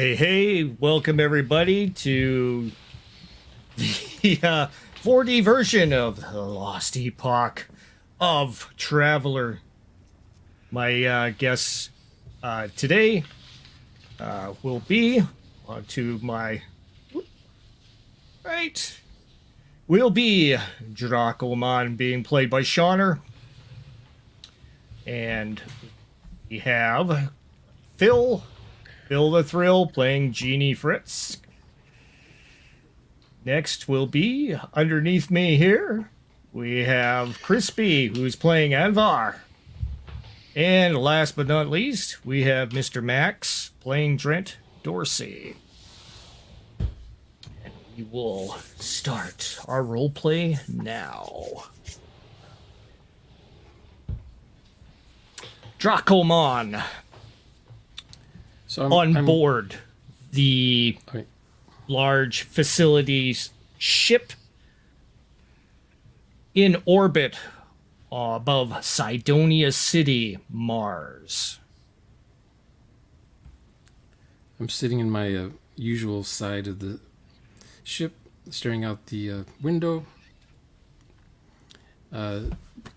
Hey, welcome everybody to the 4D version of the Lost Epoch of Traveler. My guests today will be to my right. Will be Dracoman being played by Shauner, and we have Phil the Thrill playing Genie Fritz. Next will be underneath me here. We have Crispy, who's playing Anvar. And last but not least, we have Mr. Max playing Trent Dorsey. And we will start our roleplay now. Dracomon. So I'm board the large facilities ship in orbit above Cydonia City, Mars. I'm sitting in my usual side of the ship, staring out the window,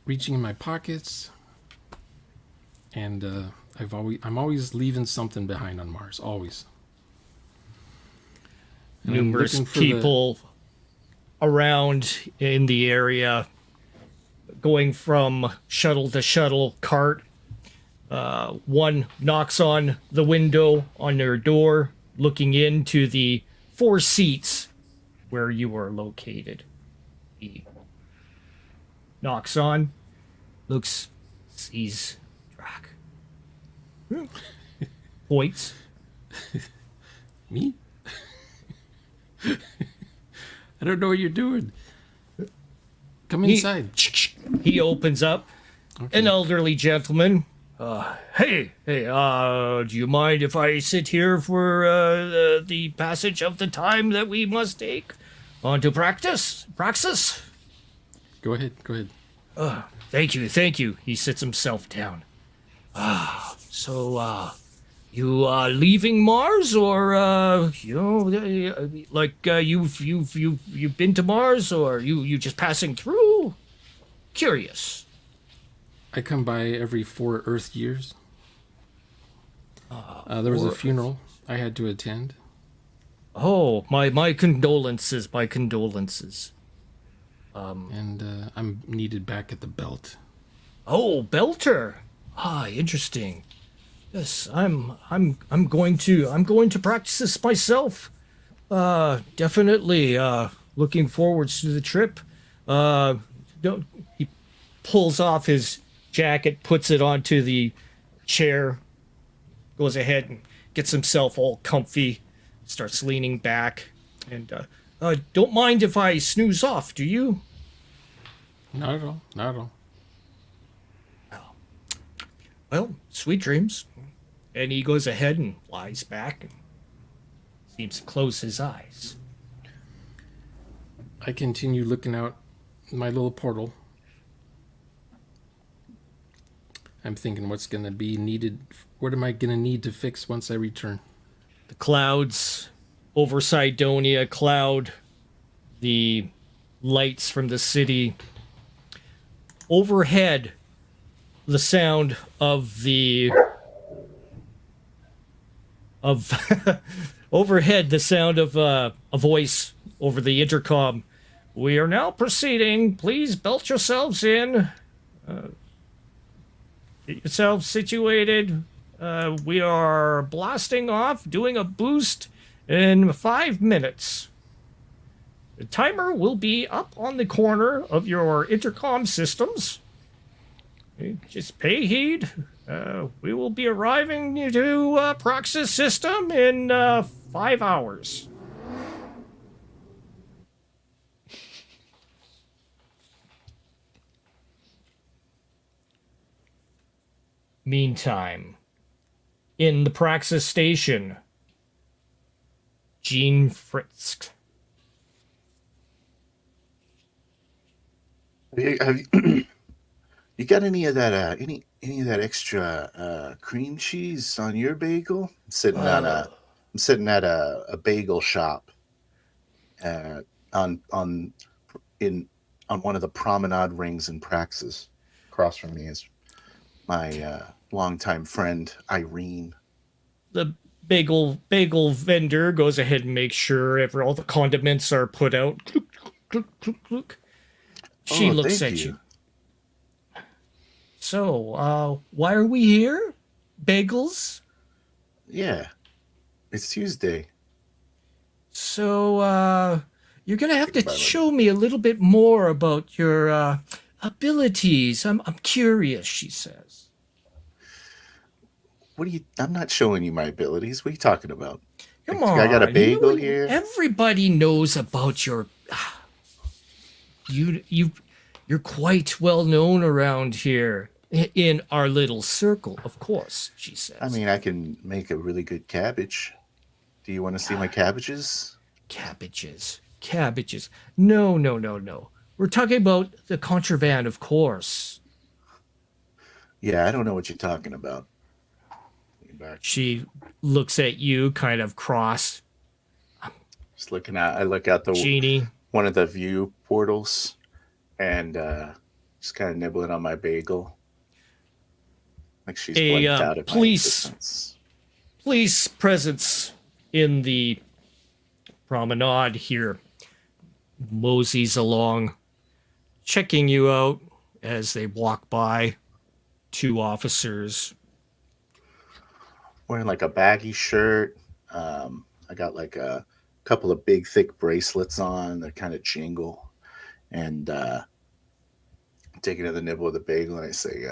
reaching in my pockets, and I'm always leaving something behind on Mars, always. And numerous people around in the area going from shuttle to shuttle cart. One knocks on the window on their door, looking into the 4 seats where you are located. He knocks on, looks, sees Drac. Points. Me? I don't know what you're doing. Come inside. He opens up. Okay. An elderly gentleman. Hey, do you mind if I sit here for the passage of the time that we must take on to praxis? Go ahead. Thank you. He sits himself down. So, you leaving Mars, or you've been to Mars, or you just passing through? Curious. I come by every 4 Earth years. There was a funeral I had to attend. Oh, my condolences. And I'm needed back at the belt. Oh, Belter. Interesting. Yes, I'm going to practice this myself. Definitely. Looking forward to the trip. He pulls off his jacket, puts it onto the chair, goes ahead and gets himself all comfy, starts leaning back, and don't mind if I snooze off, do you? Not at all. Well, sweet dreams. And he goes ahead and lies back and seems to close his eyes. I continue looking out my little portal. I'm thinking what's going to be needed. What am I going to need to fix once I return? The clouds over Cydonia cloud the lights from the city. Overhead, the sound of overhead, the sound of a voice over the intercom. We are now proceeding. Please belt yourselves in. Get yourselves situated. We are blasting off, doing a boost in 5 minutes. The timer will be up on the corner of your intercom systems. Just pay heed. We will be arriving to Proxys system in 5 hours. Meantime, in the Praxis station, Gene Fritz. Have you, you got any of that any of that extra cream cheese on your bagel? I'm sitting on I'm sitting at a bagel shop uh, on in on one of the promenade rings in Praxis. Across from me is my longtime friend Irene. The bagel vendor goes ahead and makes sure all the condiments are put out. Clook, clook, clook, clook. She Oh, looks thank at you. you. So, why are we here? Bagels? Yeah, it's Tuesday. So, you're gonna have to Goodbye, love. show me a little bit more about your abilities. I'm curious, she says. What are you? I'm not showing you my abilities. What are you talking about? Come I got a on, bagel here. everybody knows about your. You're quite well known around here in our little circle, of course, she says. I mean, I can make a really good cabbage. Do you want to see my cabbages? Cabbages. No, no, no, no. We're talking about the contraband, of course. Yeah, I don't know what you're talking about. Lean back. She looks at you, kind of cross. Just looking at. I look out the Jeannie, one of the view portals, and just kind of nibbling on my bagel. Like she's A, blanked out of my police- existence. police presence in the promenade here moseys along, checking you out as they walk by. 2 officers. Wearing like a baggy shirt. I got like a couple of big, thick bracelets on. They're kind of jingle. And taking another nibble of the bagel, and I say,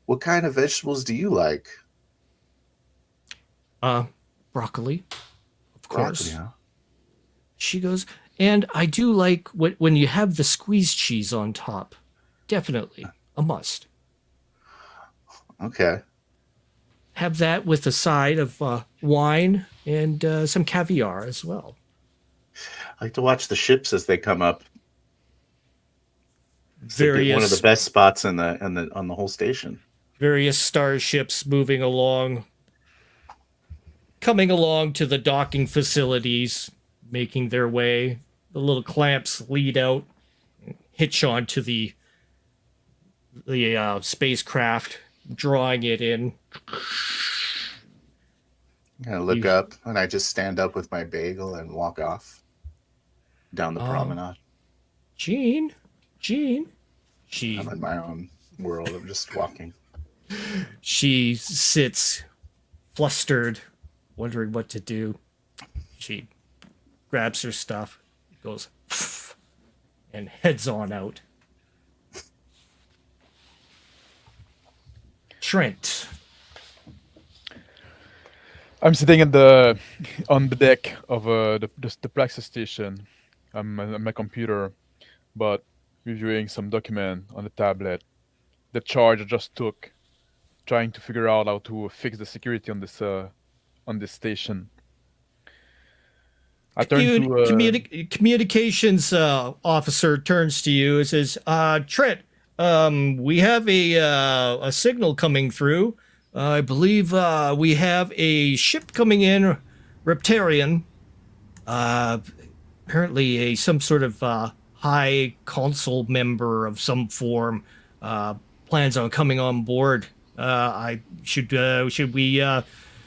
"What kind of vegetables do you like?" Broccoli, of course. Broccoli, huh? She goes, and I do like when you have the squeezed cheese on top. Definitely a must. Okay. Have that with a side of wine and some caviar as well. I like to watch the ships as they come up. It's one of the Various best spots on the whole station. various starships moving along, coming along to the docking facilities, making their way. The little clamps lead out, hitch onto the spacecraft, drawing it in. I look up and I just stand up with my bagel and walk off down the promenade. Jean, she I'm in my own world. I'm just walking. she sits flustered, wondering what to do. She grabs her stuff, goes, and heads on out. Trent. I'm sitting on the deck of the Praxis station. I'm on my computer, but reviewing some document on the tablet. The charge I just took, trying to figure out how to fix the security on this station. I turn to Communications officer turns to you and says, Trent, we have a signal coming through. I believe we have a ship coming in, Reptarian. Apparently some sort of high council member of some form plans on coming on board.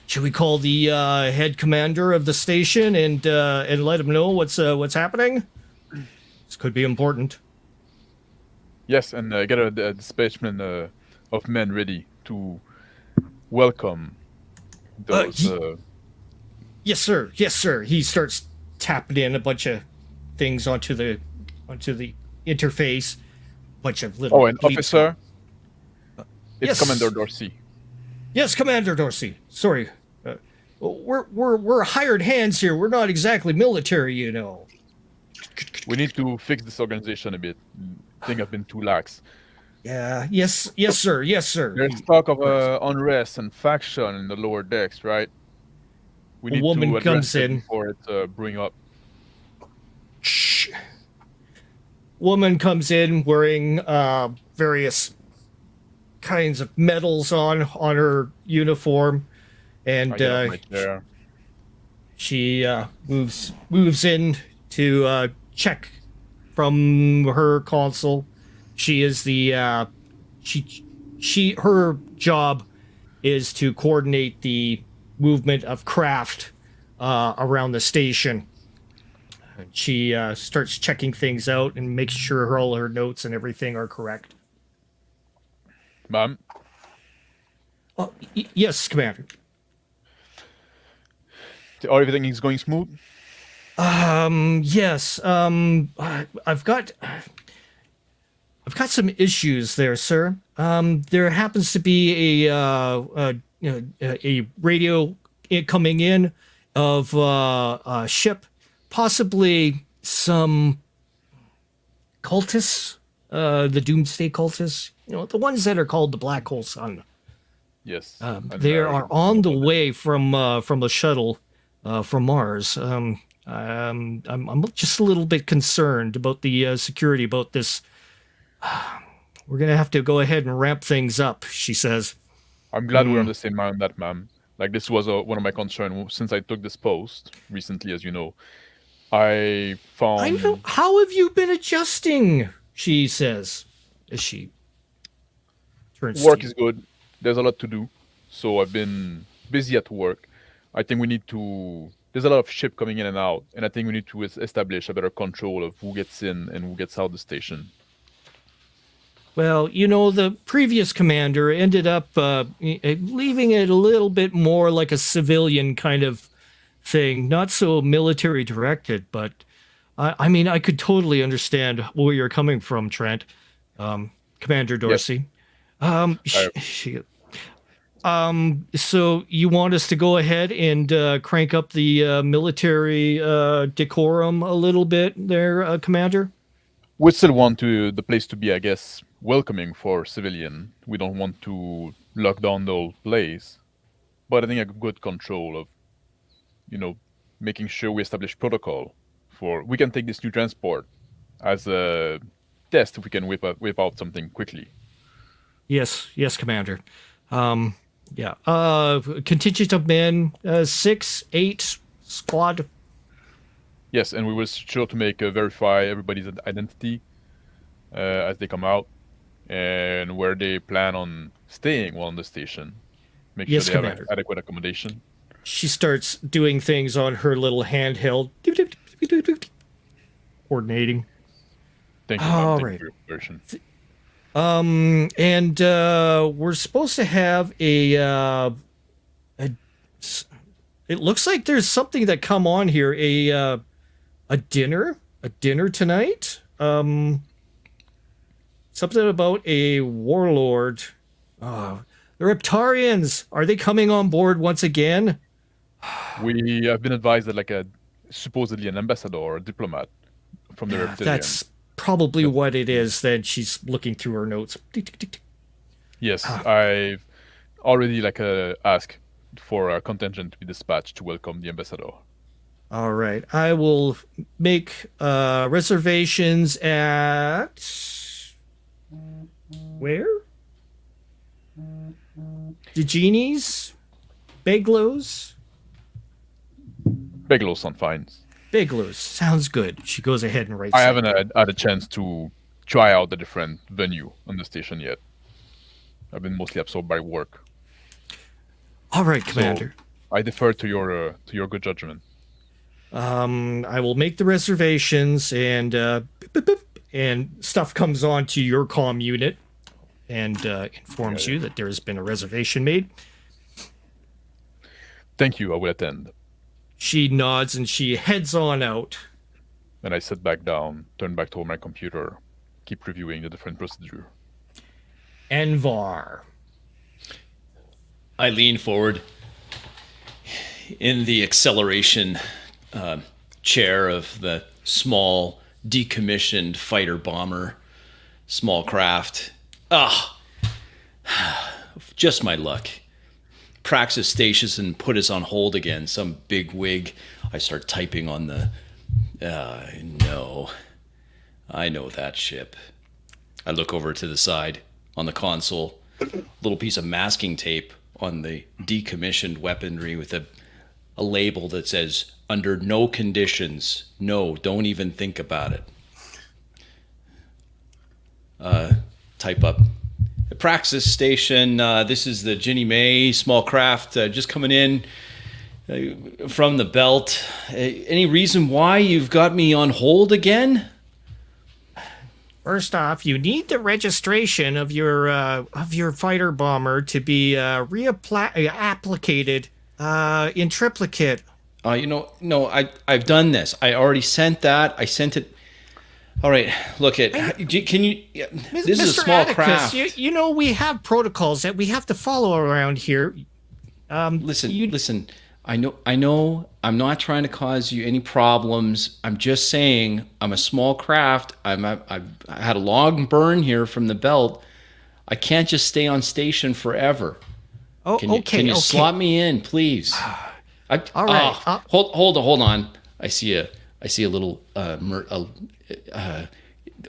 Should we call the head commander of the station and let him know what's happening? This could be important. yes, and get a dispatchment of men ready to welcome those. Yes, sir. Yes, sir. He starts tapping in a bunch of things onto the interface. Bunch of little. Oh, an officer. It's Yes. Commander Dorsey. Yes, Commander Dorsey. Sorry, we're hired hands here. We're not exactly military, you know. We need to fix this organization a bit. I think I've been too lax. Yeah. Yes, sir. Yes, sir. There's talk of unrest and faction in the lower decks, right? We need woman to address comes it in. before it bring up. Shh. Woman comes in wearing various kinds of medals on her uniform, and I get off my chair. She moves in to check from her console. She is the her job is to coordinate the movement of craft around the station. She starts checking things out and makes sure all her notes and everything are correct. Ma'am, Oh, yes, Commander. everything is going smooth? Yes. I've got some issues there, sir. There happens to be a radio coming in of a ship, possibly some cultists, the Doomsday cultists. The ones that are called the Black Hole Sun. Yes. They are on the way from the shuttle from Mars. I'm just a little bit concerned about the security about this. We're gonna have to go ahead and ramp things up, she says. I'm glad we're on the same mind on that, ma'am. Like, this was one of my concerns since I took this post recently, as you know. I found... I know. How have you been adjusting? She says, as she turns. Work to you. is good. There's a lot to do. So I've been busy at work. I think we need to... There's a lot of ship coming in and out, and I think we need to establish a better control of who gets in and who gets out the station. Well, the previous commander ended up leaving it a little bit more like a civilian kind of thing, not so military directed, but I mean, I could totally understand where you're coming from, Trent. Commander Dorsey. So you want us to go ahead and crank up the military decorum a little bit there, Commander? We still want the place to be, I guess, welcoming for civilian. We don't want to lock down the whole place. But I think a good control of, making sure we establish protocol for... We can take this new transport as a test if we can whip out something quickly. Yes, Commander. Yeah. Contingent of men, 6, 8 squad. Yes, and we will sure to verify everybody's identity as they come out and where they plan on staying while on the station. Make Yes, sure they Commander. have adequate accommodation. She starts doing things on her little handheld, coordinating. Thank you, ma'am. All Thank you right. for your version. And we're supposed to have it looks like there's something that come on here, a dinner tonight. Something about a warlord. The Reptarians, are they coming on board once again? We have been advised that supposedly an ambassador or a diplomat from the Reptilian. That's probably what it is. Then she's looking through her notes. Yes, I've already asked for a contingent to be dispatched to welcome the ambassador. All right, I will make reservations at where? DeGenie's, Beglows. Beglos on fines. Beglows sounds good. She goes ahead and writes. I haven't had a chance to try out the different venue on the station yet. I've been mostly absorbed by work. All right, Commander. So I defer to your good judgment. I will make the reservations, and stuff comes on to your comm unit and informs you that there has been a reservation made. Thank you. I will attend. She nods and she heads on out. And I sit back down, turn back to my computer, keep reviewing the different procedure. Envar. I lean forward in the acceleration chair of the small decommissioned fighter bomber, small craft. Just my luck. Praxis station put us on hold again. Some big wig. I start typing on the... no. I know that ship. I look over to the side on the console. Little piece of masking tape on the decommissioned weaponry with a a label that says, under no conditions, no, don't even think about it. Type up. Praxis Station, this is the Ginny May small craft just coming in from the belt. Any reason why you've got me on hold again? First off, you need the registration of your fighter bomber to be reapplicated in triplicate. No, I've done this. I already sent that. I sent it. All right, look at. Can you? This is a Mr. small Atticus, craft. You know we have protocols that we have to follow around here. Listen. I know. I'm not trying to cause you any problems. I'm just saying I'm a small craft. I've had a long burn here from the belt. I can't just stay on station forever. Oh, Can you slot me in, please? All right. Hold on. I see a little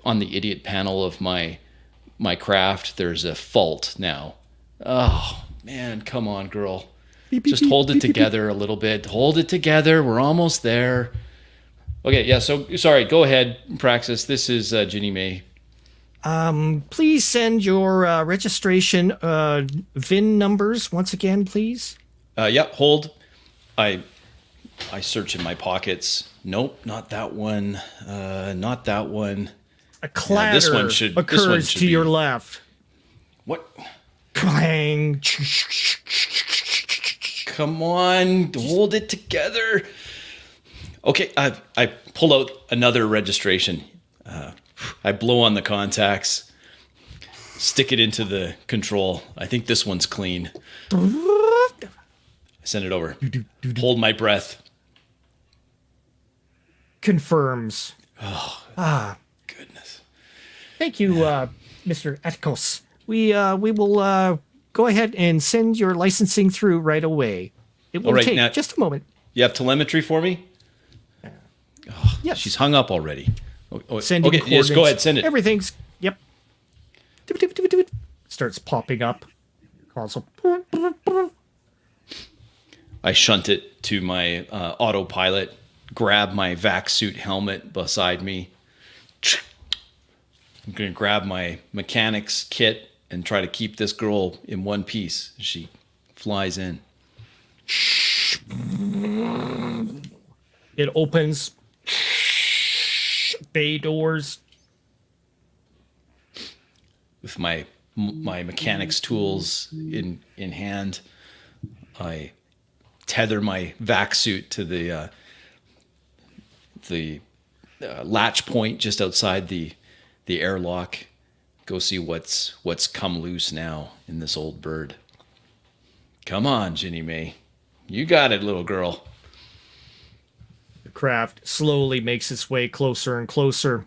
on the idiot panel of my craft. There's a fault now. Oh man, come on, girl. Just hold it together a little bit. Hold it together. We're almost there. Okay, yeah. So sorry. Go ahead, Praxis. This is Ginny May. Please send your registration VIN numbers once again, please. Yep. Hold. I search in my pockets. Nope, not that one. Not that one. A clatter this one should to your be- left. What? Clang. Come on, hold it together. Okay, I pull out another registration. I blow on the contacts, stick it into the control. I think this one's clean. I send it over. Hold my breath. Confirms. Goodness. Thank you, Mr. Atticus. We will go ahead and send your licensing through right away. It will All right, take now- just a moment. You have telemetry for me? Yes. She's hung up already. Sending okay, yes, go ahead, send it. Everything's yep. Starts popping up. Console. I shunt it to my autopilot, grab my vac suit helmet beside me. I'm going to grab my mechanics kit and try to keep this girl in one piece as she flies in. It opens. Bay doors. With my mechanics tools in hand, I tether my vac suit to the latch point just outside the airlock. Go see what's come loose now in this old bird. Come on, Ginny May. You got it, little girl. The craft slowly makes its way closer and closer.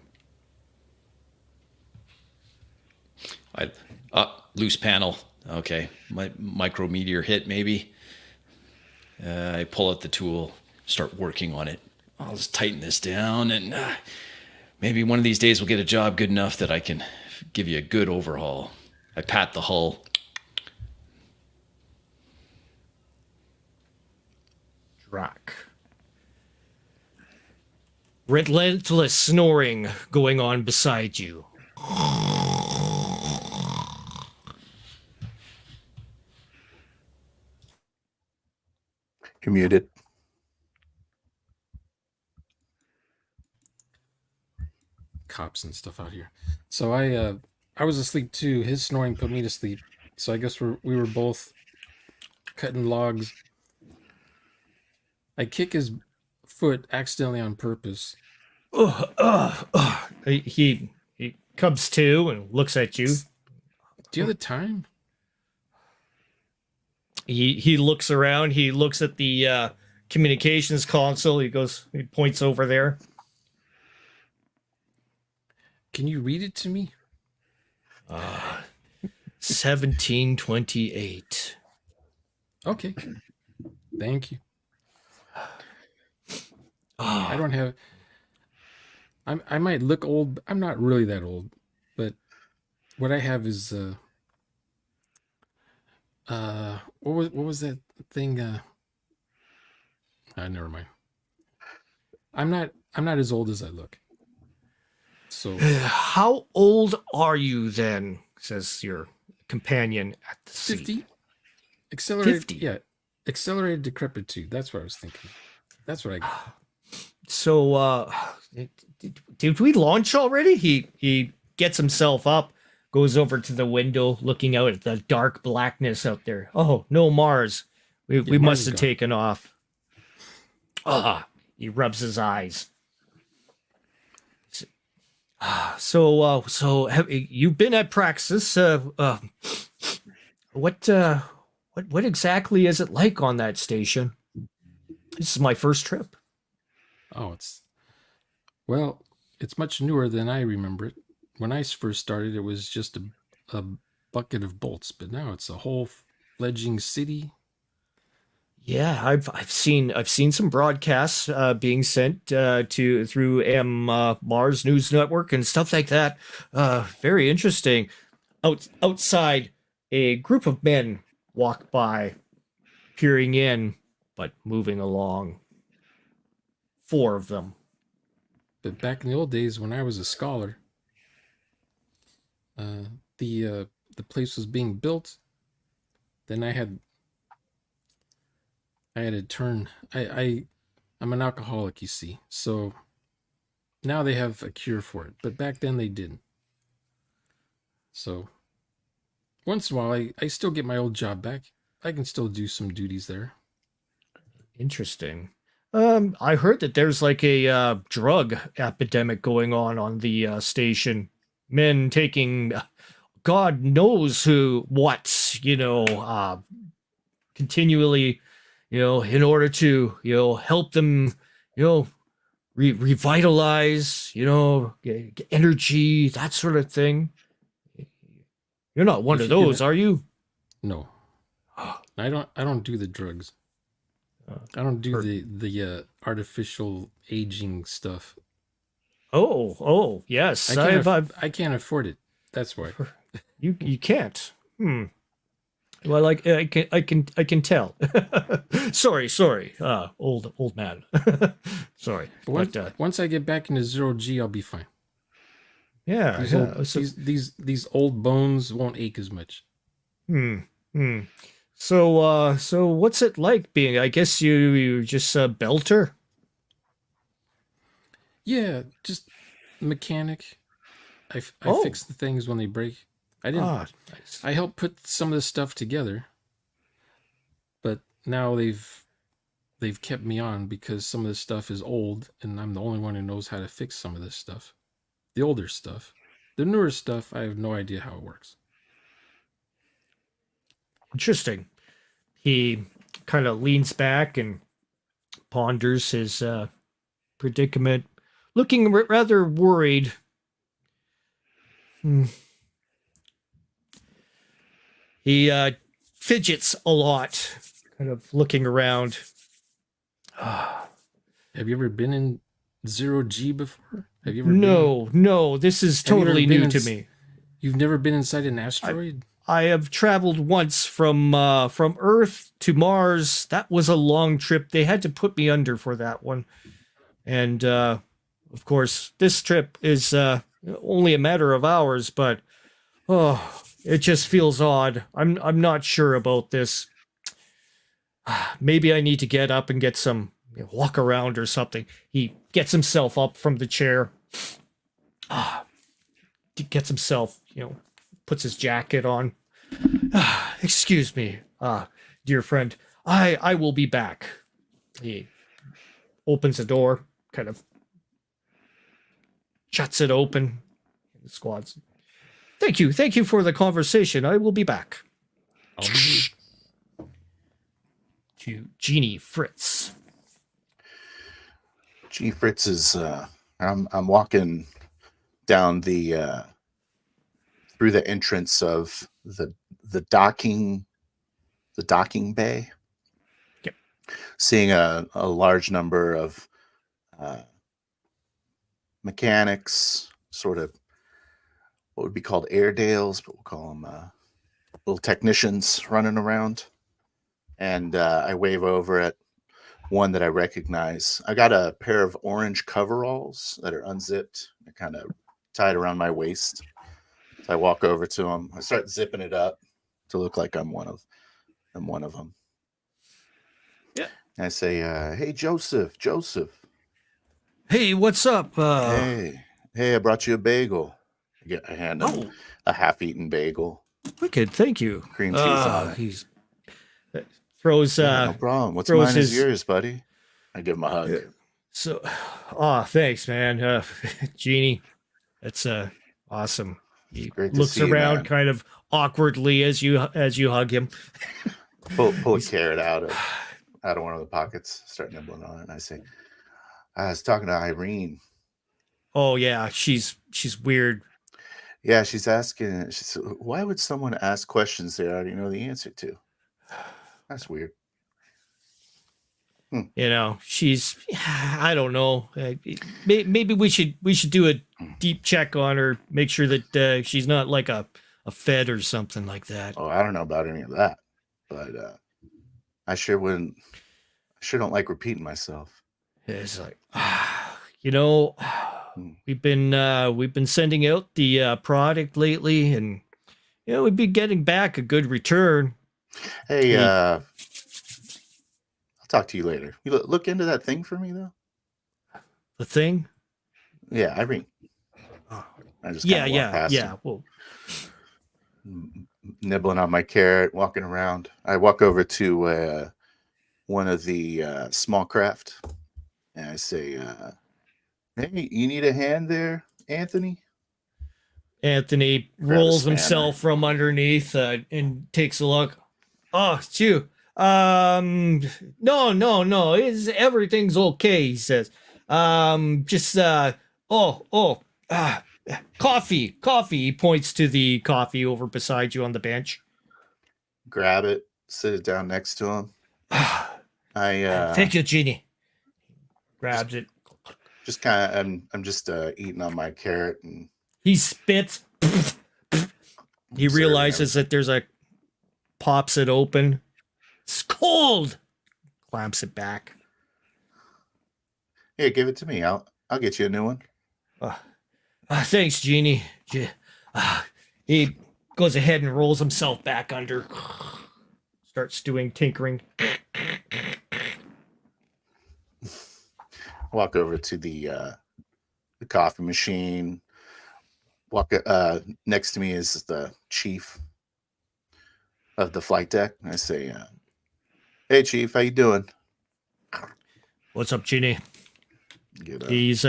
Loose panel. Okay. My micrometeor hit, maybe. I pull out the tool, start working on it. I'll just tighten this down, and maybe one of these days we'll get a job good enough that I can give you a good overhaul. I pat the hull. Drac. Relentless snoring going on beside you. You're muted. Cops and stuff out here. So I was asleep too. His snoring put me to sleep. So I guess we were both cutting logs. I kick his foot accidentally on purpose. He comes to and looks at you. Do you have the time? He looks around. He looks at the communications console. He points over there. Can you read it to me? 1728. Okay. Thank you. I don't have. I might look old. I'm not really that old, but what I have is what was that thing? Never mind. I'm not as old as I look. So How old are you then? Says your companion at the seat. 50. Accelerated. 50? Yeah. Accelerated decrepitude. That's what I was thinking. That's what I got. So, did we launch already? He gets himself up, goes over to the window, looking out at the dark blackness out there. Oh, no, Mars. We Mars must is have gone. taken off. He rubs his eyes. So have you've been at Praxis? What exactly is it like on that station? This is my first trip. Oh, it's much newer than I remember it. When I first started, it was just a bucket of bolts, but now it's a whole fledgling city. Yeah, I've seen some broadcasts being sent through Mars News Network and stuff like that. Very interesting. Outside, a group of men walk by, peering in, but moving along. 4 of them. But back in the old days, when I was a scholar, the place was being built. Then I had to turn. I'm an alcoholic, you see. So now they have a cure for it, but back then they didn't. So once in a while, I still get my old job back. I can still do some duties there. Interesting. I heard that there's like a drug epidemic going on the station. Men taking God knows what, continually, in order to, help them, revitalize, get energy, that sort of thing. You're not one If of you're those, are you? No, I don't do the drugs. I don't do the artificial aging stuff. Oh, yes. I can't afford it. That's why. You can't. Well, like I can tell. sorry. Old man. Sorry. But once I get back into 0G, I'll be fine. Yeah. These old bones won't ache as much. So what's it like being? I guess you just a belter. Yeah, just mechanic. I fix the things when they break. I didn't. Nice. I helped put some of this stuff together, but now they've kept me on because some of this stuff is old, and I'm the only one who knows how to fix some of this stuff. The older stuff, the newer stuff, I have no idea how it works. Interesting. He kind of leans back and ponders his predicament, looking rather worried. He fidgets a lot, kind of looking around. Have you ever been in 0G before? Have you ever? No. This is totally new to me. You've never been inside an asteroid? I have traveled once from Earth to Mars. That was a long trip. They had to put me under for that one. And of course, this trip is only a matter of hours, but it just feels odd. I'm not sure about this. Maybe I need to get up and get some walk around or something. He gets himself up from the chair. Gets himself, puts his jacket on. Excuse me, dear friend. I will be back. He opens the door, kind of shuts it open. The squad's. Thank you for the conversation. I will be back. I'll be To Genie Fritz. Genie Fritz is. I'm walking down the through the entrance of the docking bay. Yep. Seeing a large number of mechanics, sort of what would be called Airedales, but we'll call them little technicians running around. And I wave over at one that I recognize. I got a pair of orange coveralls that are unzipped. They're kind of tied around my waist. So I walk over to them. I start zipping it up to look like I'm one of them. Yeah. And I say, "Hey, Joseph, Hey, what's up? hey, I brought you a bagel." I hand him a half-eaten bagel, Wicked, thank you. cream cheese on it. He's throws Yeah, no problem. What's throws mine is his- yours, buddy. I give him a hug. so. Thanks, man. Jeannie, that's awesome. He Great to looks see you, around man. kind of awkwardly as you hug him. Pull a carrot out of one of the pockets, start nibbling on it, and I say, "I was talking to Irene. Oh yeah, she's weird. Yeah, she's asking. She said, why would someone ask questions they already know the answer to? That's weird." You know, she's. I don't know. Maybe we should do a deep check on her. Make sure that she's not like a fed or something like that. Oh, I don't know about any of that, but I sure wouldn't. I sure don't like repeating myself. It's like, you know, we've been sending out the product lately, and you know we've been getting back a good return. Hey, I'll talk to you later. You look into that thing for me, though. The thing. Yeah, Irene. Oh, I just kinda walk past him, Well, nibbling on my carrot, walking around. I walk over to one of the small craft, and I say, "Hey, you need a hand there, Anthony?" Anthony Grab a rolls spanner. himself from underneath and takes a look. Oh, it's you. No. Everything's okay, he says. Just coffee. He points to the coffee over beside you on the bench. Grab it, sit it down next to him. Thank you, Jeannie. Grabs it. Just kind of, I'm just eating on my carrot and He spits. He serving realizes that there's pops it open. It's cold. Clamps it back. Here, give it to me. I'll get you a new one. Thanks, Jeannie. He goes ahead and rolls himself back under. Starts doing tinkering. Walk over to the coffee machine. Walk next to me is the chief of the flight deck. And I say, "Hey, chief, how you doing?" What's up, Jeannie? Get, He's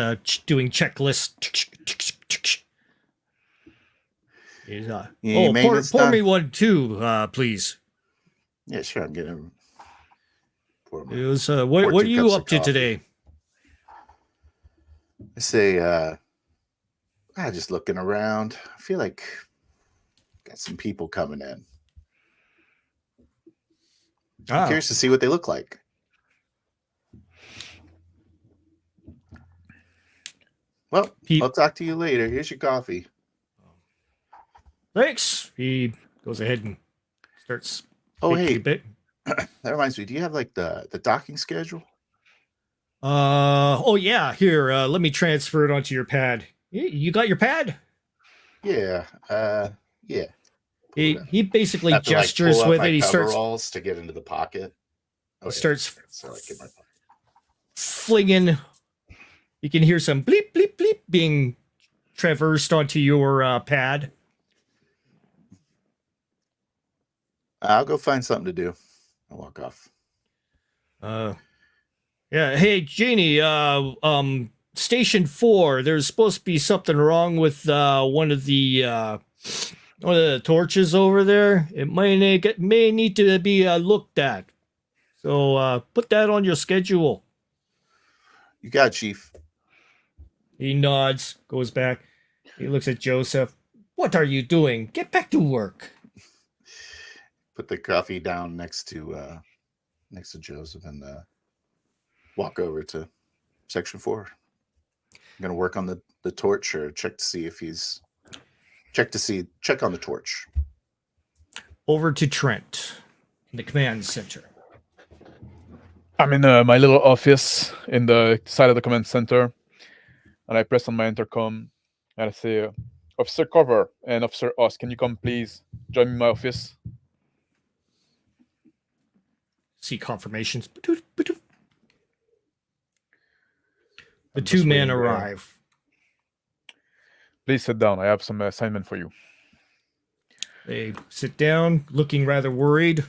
doing checklists. He's maintenance pour done? me one too, please. Yeah, sure. I'm getting. Pour It was pour what are 2 you cups of up to coffee. today? I say, just looking around. I feel like got some people coming in. I'm curious to see what they look like. Well, I'll talk to you later. Here's your coffee. Thanks. He goes ahead and starts. Oh, speaking hey, a bit. that reminds me. Do you have like the docking schedule? Oh yeah. Here, let me transfer it onto your pad. You got your pad? Yeah. Yeah. He basically I have to, like, gestures pull out with my it. He starts coveralls to get into the pocket. Oh, yeah. starts So, like, in my pocket. flinging. You can hear some bleep bleep bleep being traversed onto your pad. I'll go find something to do. I'll walk off. Yeah. Hey, Jeannie. Station 4. There's supposed to be something wrong with one of the torches over there. It may need to be looked at. So put that on your schedule. You got it, Chief. He nods, goes back. He looks at Joseph. What are you doing? Get back to work. Put the coffee down next to Joseph and walk over to section 4. I'm gonna work on the torch or check on the torch. Over to Trent in the command center. I'm in my little office in the side of the command center, and I press on my intercom, and I say, Officer Cover and Officer Oz, can you come please join me in my office? See confirmations. The I'm two just men waiting there. arrive. Please sit down. I have some assignment for you. They sit down, looking rather worried.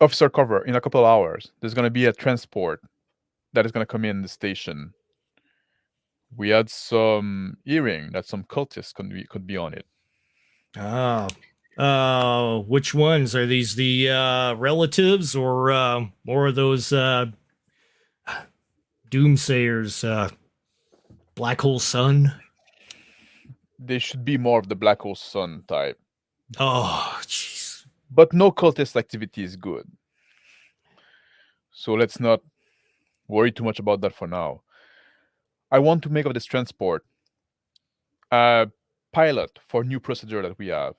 Officer Cover, in a couple of hours, there's going to be a transport that is going to come in the station. We had some hearing that some cultists could be on it. Which ones? Are these the relatives or more of those doomsayers? Black Hole Sun? They should be more of the Black Hole Sun type. Oh, jeez. But no cultist activity is good. So let's not worry too much about that for now. I want to make of this transport a pilot for new procedure that we have.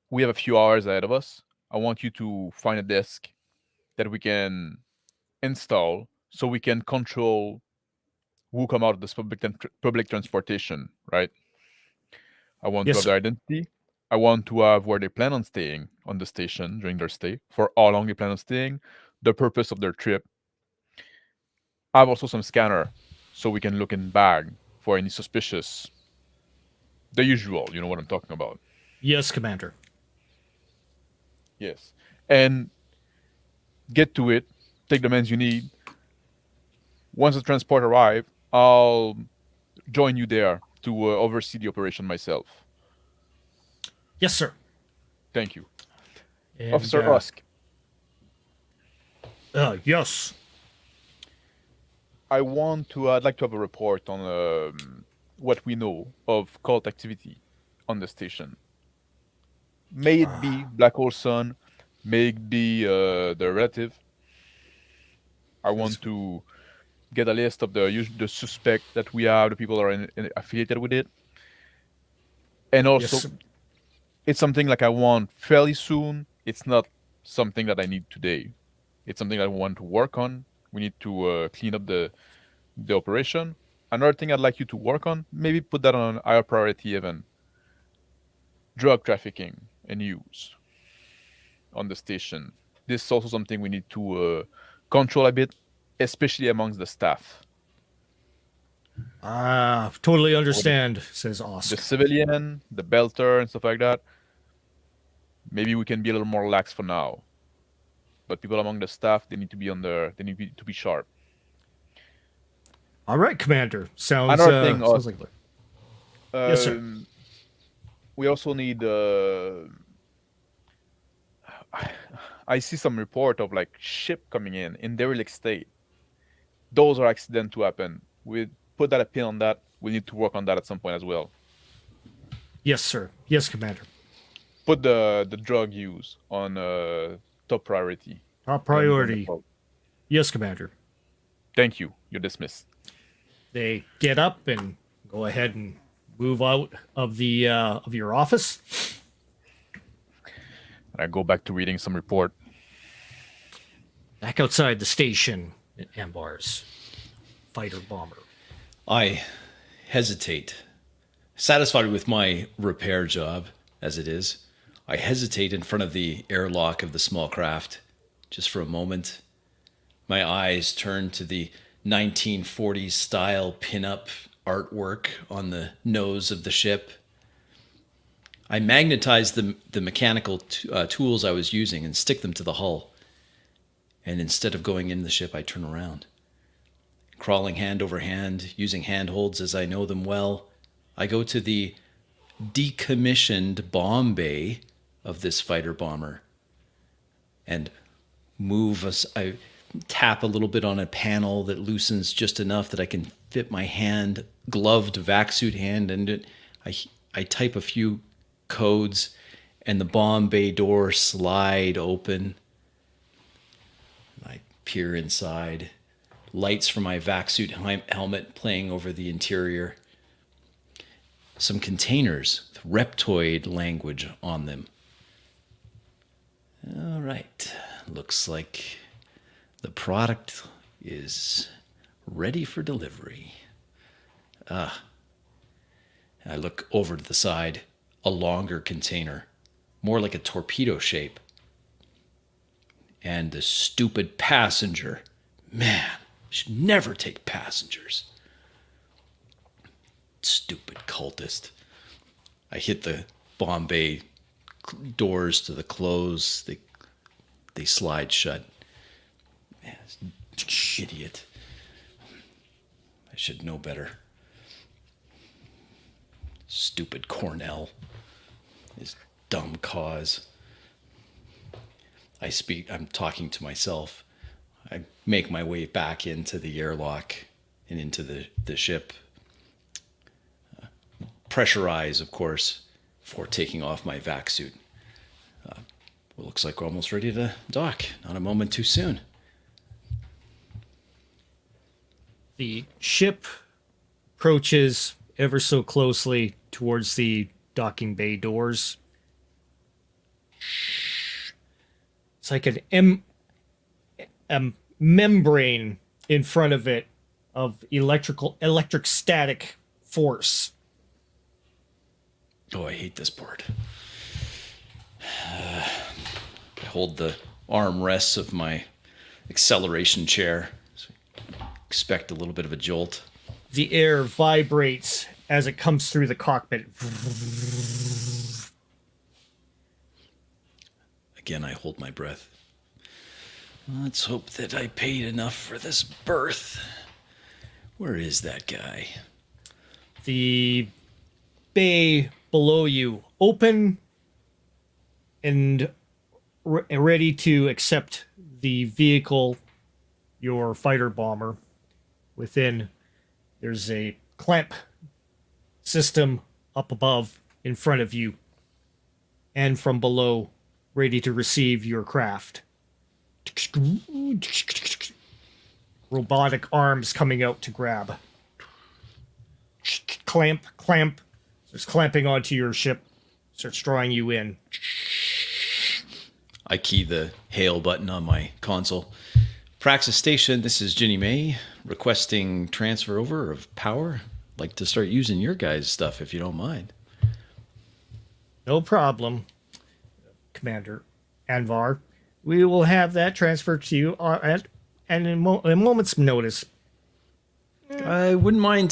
We have a few hours ahead of us. I want you to find a disk that we can install so we can control who come out of this public transportation, right? I want Yes, to have sir. their identity. I want to have where they plan on staying on the station during their stay, for how long they plan on staying, the purpose of their trip. I have also some scanner so we can look in bag for any suspicious, the usual, you know what I'm talking about. Yes, Commander. Yes. And get to it, take the mens you need. Once the transport arrive, I'll join you there to oversee the operation myself. Yes, sir. Thank you. And, Officer Usk, yes. I'd like to have a report on what we know of cult activity on the station. May it be Black Hole Sun, may it be the relative. I want to get a list of the suspect that we have, the people that are affiliated with it. And also, Yes. It's something like I want fairly soon. It's not something that I need today. It's something I want to work on. We need to clean up the operation. Another thing I'd like you to work on, maybe put that on a higher priority even. Drug trafficking and use on the station. This is also something we need to control a bit, especially amongst the staff. Totally understand, says The Oscar. civilian, the belter, and stuff like that. Maybe we can be a little more lax for now. But people among the staff, they need to be to be sharp. All right, Commander. Sounds, Another thing, sounds like Yes, sir. We also need. I see some report of like ship coming in derelict state. Those are accidents to happen. We put that a pin on that. We need to work on that at some point as well. Yes, sir. Yes, Commander. Put the drug use on top priority. Top priority. Yes, Commander. Thank you. You're dismissed. They get up and go ahead and move out of the of your office. And I go back to reading some report. Back outside the station in Ambar's fighter bomber. I hesitate. Satisfied with my repair job, as it is, I hesitate in front of the airlock of the small craft, just for a moment. My eyes turn to the 1940s style pin-up artwork on the nose of the ship. I magnetize the mechanical tools I was using and stick them to the hull. And instead of going in the ship, I turn around. Crawling hand over hand, using handholds as I know them well, I go to the decommissioned bomb bay of this fighter bomber and I tap a little bit on a panel that loosens just enough that I can fit my gloved vac suit hand, and I type a few codes, and the bomb bay door slide open. I peer inside. Lights from my vac suit helmet playing over the interior. Some containers with reptoid language on them. All right. Looks like The product is ready for delivery. I look over to the side, a longer container, more like a torpedo shape. And the stupid passenger. Man, should never take passengers. Stupid cultist. I hit the Bombay doors to the close. They slide shut. Man, idiot. I should know better. Stupid Cornell. His dumb cause. I'm talking to myself. I make my way back into the airlock and into the ship. Pressurize, of course, before taking off my vac suit. Well, looks like we're almost ready to dock. Not a moment too soon. The ship approaches ever so closely towards the docking bay doors. It's like a membrane in front of it of electric static force. Oh, I hate this part. I hold the armrests of my acceleration chair. So expect a little bit of a jolt. The air vibrates as it comes through the cockpit. Again, I hold my breath. Let's hope that I paid enough for this berth. Where is that guy? The bay below you open and ready to accept the vehicle, your fighter bomber. Within, there's a clamp system up above in front of you and from below, ready to receive your craft. Robotic arms coming out to grab. Clamp. Starts clamping onto your ship. Starts drawing you in. I key the hail button on my console. Praxis Station, this is Ginny May, requesting transfer over of power. Like to start using your guys' stuff if you don't mind. No problem, Commander Anvar. We will have that transferred to you at a moment's notice. I wouldn't mind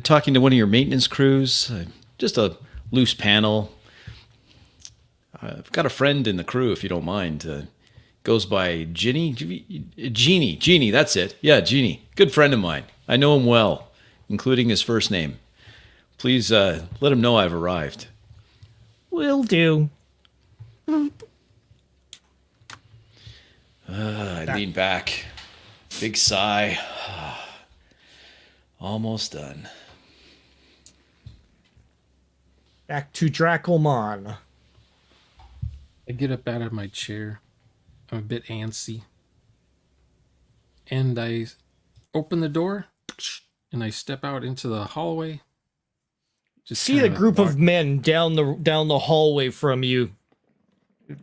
talking to one of your maintenance crews. Just a loose panel. I've got a friend in the crew, if you don't mind. Goes by Ginny? Jeannie, that's it. Yeah, Jeannie. Good friend of mine. I know him well, including his first name. Please let him know I've arrived. Will do. I lean back. Big sigh. Almost done. Back to Dracolmon. I get up out of my chair. I'm a bit antsy. And I open the door and I step out into the hallway. Just See a group of men down the hallway from you,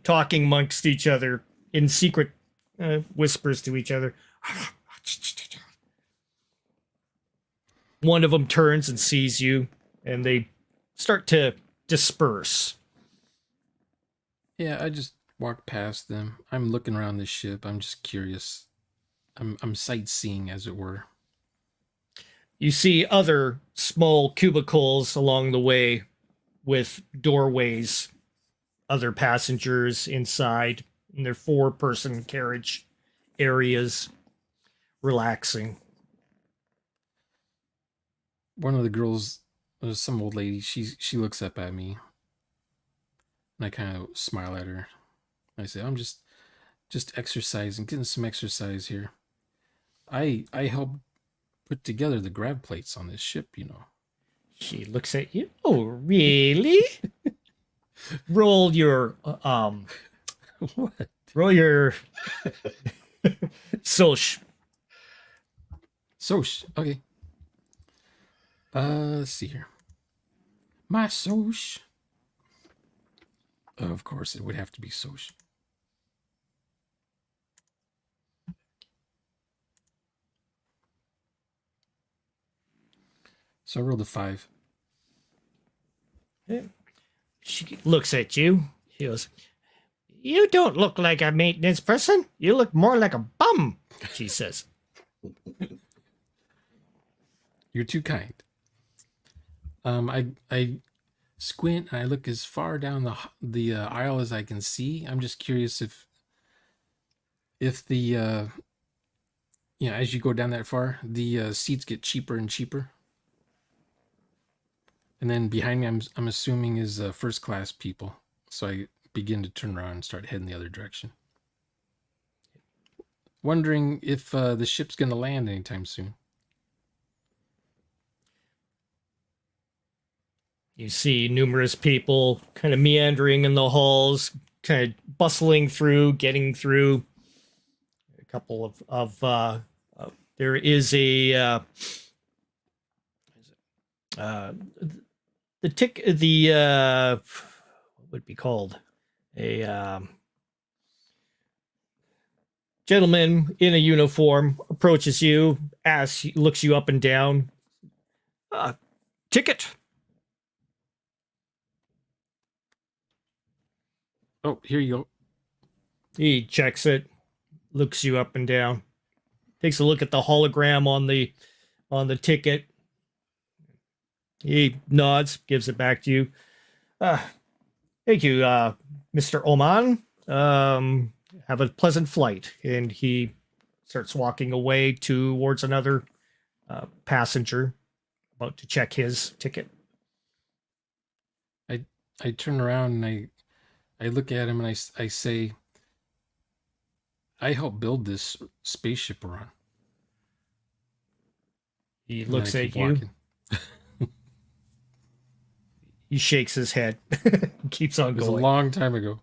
talking amongst each other in secret whispers to each other. One of them turns and sees you, and they start to disperse. Yeah, I just walk past them. I'm looking around the ship. I'm just curious. I'm sightseeing, as it were. You see other small cubicles along the way with doorways, other passengers inside in their 4-person carriage areas, relaxing. One of the girls, some old lady, she looks up at me. And I kind of smile at her. I say, I'm just exercising, getting some exercise here. I helped put together the grab plates on this ship, you know. She looks at you. Oh, really? Roll your What? roll your Soch. Okay. Let's see here. My Soch. Of course, it would have to be Soch. So I rolled a 5. She looks at you. She goes, "You don't look like a maintenance person. You look more like a bum," she says. You're too kind. I squint and I look as far down the aisle as I can see. I'm just curious if the as you go down that far, the seats get cheaper and cheaper. And then behind me, I'm assuming is first class people. So I begin to turn around and start heading the other direction. Wondering if the ship's going to land anytime soon. You see numerous people kind of meandering in the halls, kind of bustling through, getting through. A couple there is a what would it be called? A gentleman in a uniform approaches you, looks you up and down. Ticket. Oh, here you go. He checks it, looks you up and down, takes a look at the hologram on the ticket. He nods, gives it back to you. Thank you, Mr. Oman. Have a pleasant flight. And he starts walking away towards another passenger about to check his ticket. I turn around and I look at him and I say, I helped build this spaceship we're on. He And looks then I at keep you. walking. He shakes his head. Keeps on It was a going. long time ago.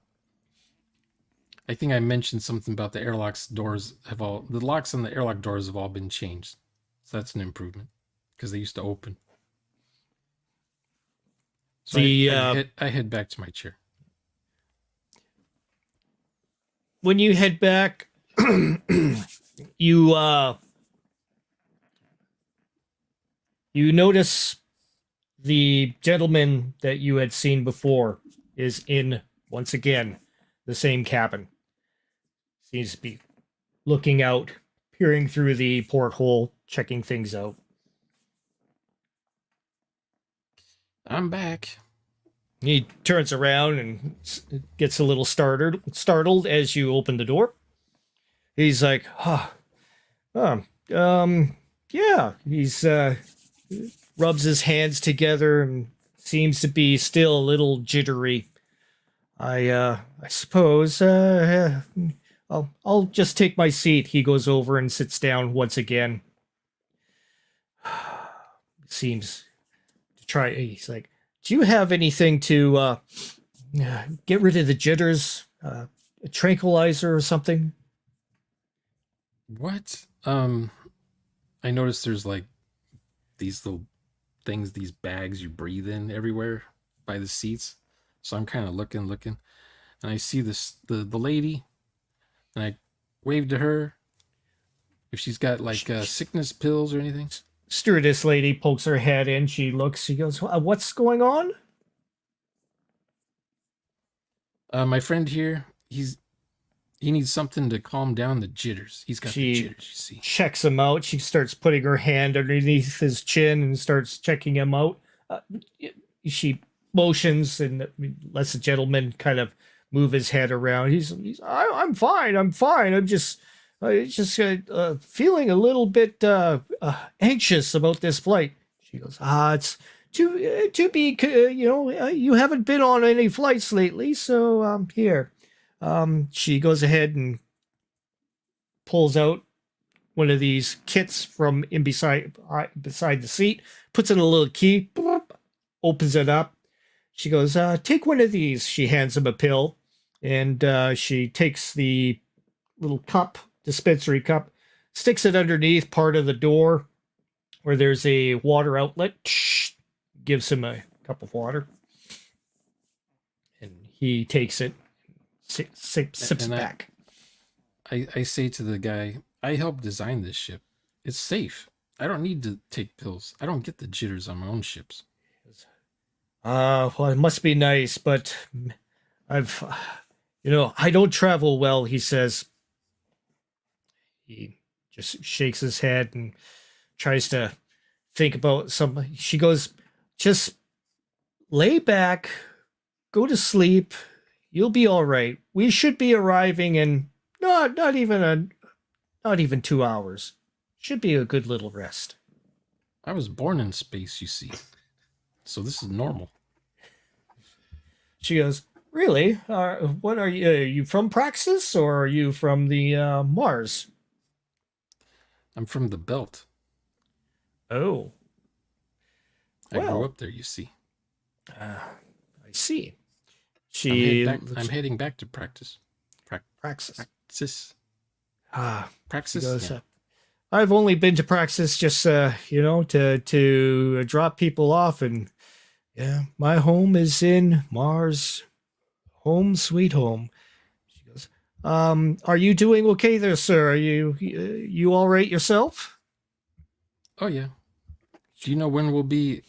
I think I mentioned something about the the locks on the airlock doors have all been changed. So that's an improvement because they used to open. So I head back to my chair. When you head back, you notice the gentleman that you had seen before is in, once again, the same cabin. Seems to be looking out, peering through the porthole, checking things out. I'm back. He turns around and gets a little startled as you open the door. He's like, yeah. He's rubs his hands together and seems to be still a little jittery. I suppose I'll just take my seat. He goes over and sits down once again. Seems to try. He's like, "Do you have anything to get rid of the jitters? A tranquilizer or something?" What? I noticed there's like these little things, these bags you breathe in everywhere by the seats. So I'm kind of looking, and I see the lady, and I wave to her if she's got like sickness pills or anything. Stewardess lady pokes her head in. She looks. She goes, "What's going on?" My friend here, he needs something to calm down the jitters. He's got the jitters, you see. Checks him out. She starts putting her hand underneath his chin and starts checking him out. She motions and lets the gentleman kind of move his head around. I'm fine. I'm just feeling a little bit anxious about this flight. She goes, it's to be, you haven't been on any flights lately, so here. She goes ahead and pulls out one of these kits from beside the seat, puts in a little key, opens it up. She goes, take one of these. She hands him a pill, and she takes the little dispensary cup, sticks it underneath part of the door where there's a water outlet, gives him a cup of water, and he takes it, sips back. I say to the guy, I helped design this ship. It's safe. I don't need to take pills. I don't get the jitters on my own ships. Well, it must be nice, but I've, I don't travel well, he says. He just shakes his head and tries to think about something. She goes, just lay back, go to sleep. You'll be all right. We should be arriving in not even 2 hours. Should be a good little rest. I was born in space, you see. So this is normal. She goes, really? What are you? Are you from Praxis or are you from the Mars? I'm from the belt. Oh, I grew Well. up there, you see. I see. I'm heading back to practice. Praxis. Praxis. Ah, she Praxis? goes, Yeah. I've only been to Praxis just to drop people off, and yeah, my home is in Mars. Home sweet home. She goes, are you doing okay there, sir? Are you all right yourself? Oh, yeah. Do you know when we'll be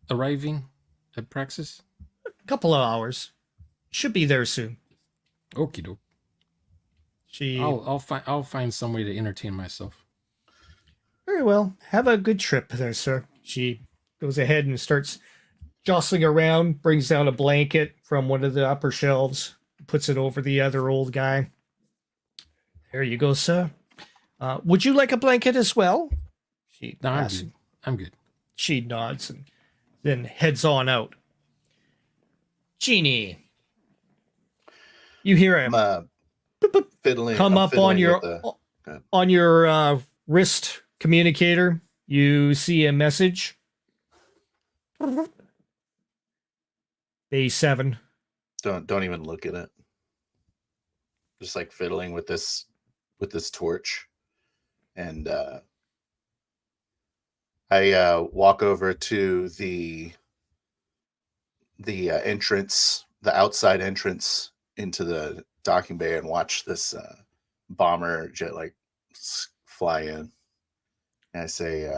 arriving at Praxis? Couple of hours. Should be there soon. Okie doke. She I'll find some way to entertain myself. Very well. Have a good trip there, sir. She goes ahead and starts jostling around, brings down a blanket from one of the upper shelves, puts it over the other old guy. There you go, sir. Would you like a blanket as well? She No, I'm asks. good. I'm good. She nods and then heads on out. Genie, you hear him Fiddling. come I'm up fiddling on your wrist communicator. You see a message. Bay 7. Don't even look at it. Just like fiddling with this torch, and I walk over to the entrance, the outside entrance into the docking bay, and watch this bomber jet like fly in. And I say,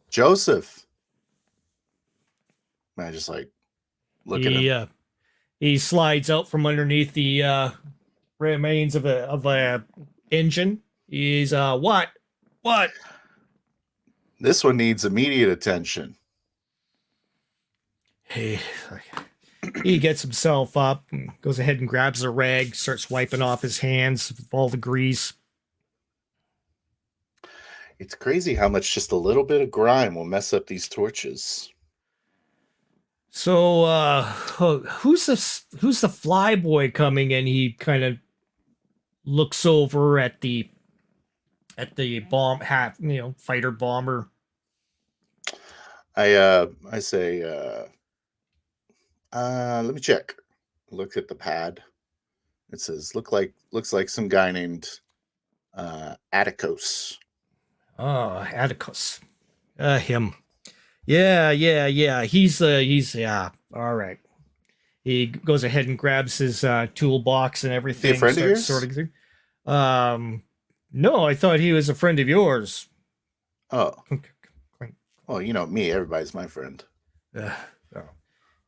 Joseph. And I just like look at him. He slides out from underneath the remains of a engine. He's what? This one needs immediate attention. He gets himself up and goes ahead and grabs a rag, starts wiping off his hands with all the grease. It's crazy how much just a little bit of grime will mess up these torches. So who's the fly boy coming in? He kind of looks over at the fighter bomber. I say, let me check. Look at the pad. It says looks like some guy named Atticus. Oh, Atticus. Him. Yeah. He's all right. He goes ahead and grabs his toolbox and everything. Is he a friend of yours? Sorting through. No, I thought he was a friend of yours. Oh. Well, you know me, everybody's my friend.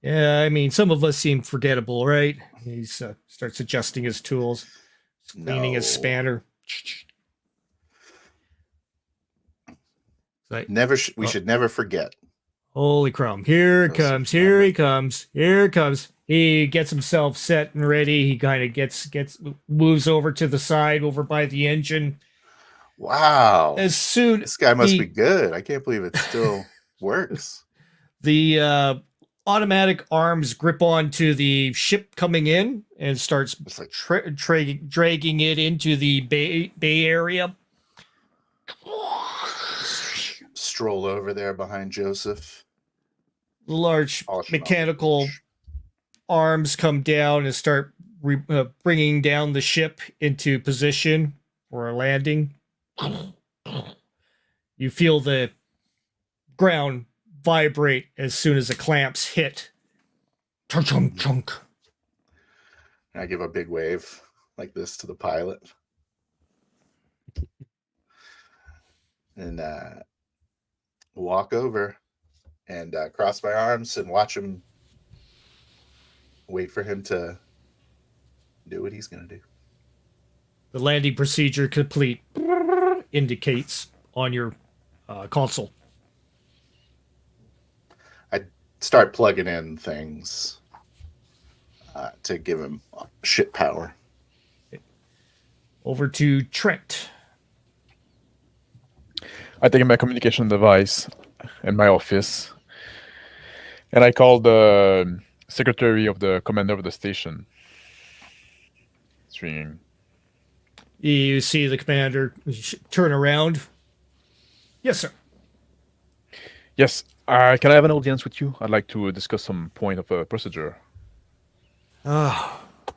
Yeah, I mean, some of us seem forgettable, right? He starts adjusting his tools, cleaning his spanner. Like, We should never forget. Holy crumb. Here it comes. Here he comes. Here it comes. He gets himself set and ready. He kind of moves over to the side over by the engine. Wow. This guy must be good. I can't believe it still works. The automatic arms grip onto the ship coming in and starts like dragging it into the bay area. Stroll over there behind Joseph. Large mechanical arms come down and start bringing down the ship into position for a landing. You feel the ground vibrate as soon as the clamps hit. Chunk, chunk. I give a big wave like this to the pilot. and walk over and cross my arms and watch him. Wait for him to do what he's gonna do. The landing procedure complete indicates on your console. I start plugging in things to give him shit power. Over to Trent. I take my communication device in my office, and I call the secretary of the commander of the station. It's ringing. You see the commander turn around. Yes, sir. Yes, can I have an audience with you? I'd like to discuss some point of procedure.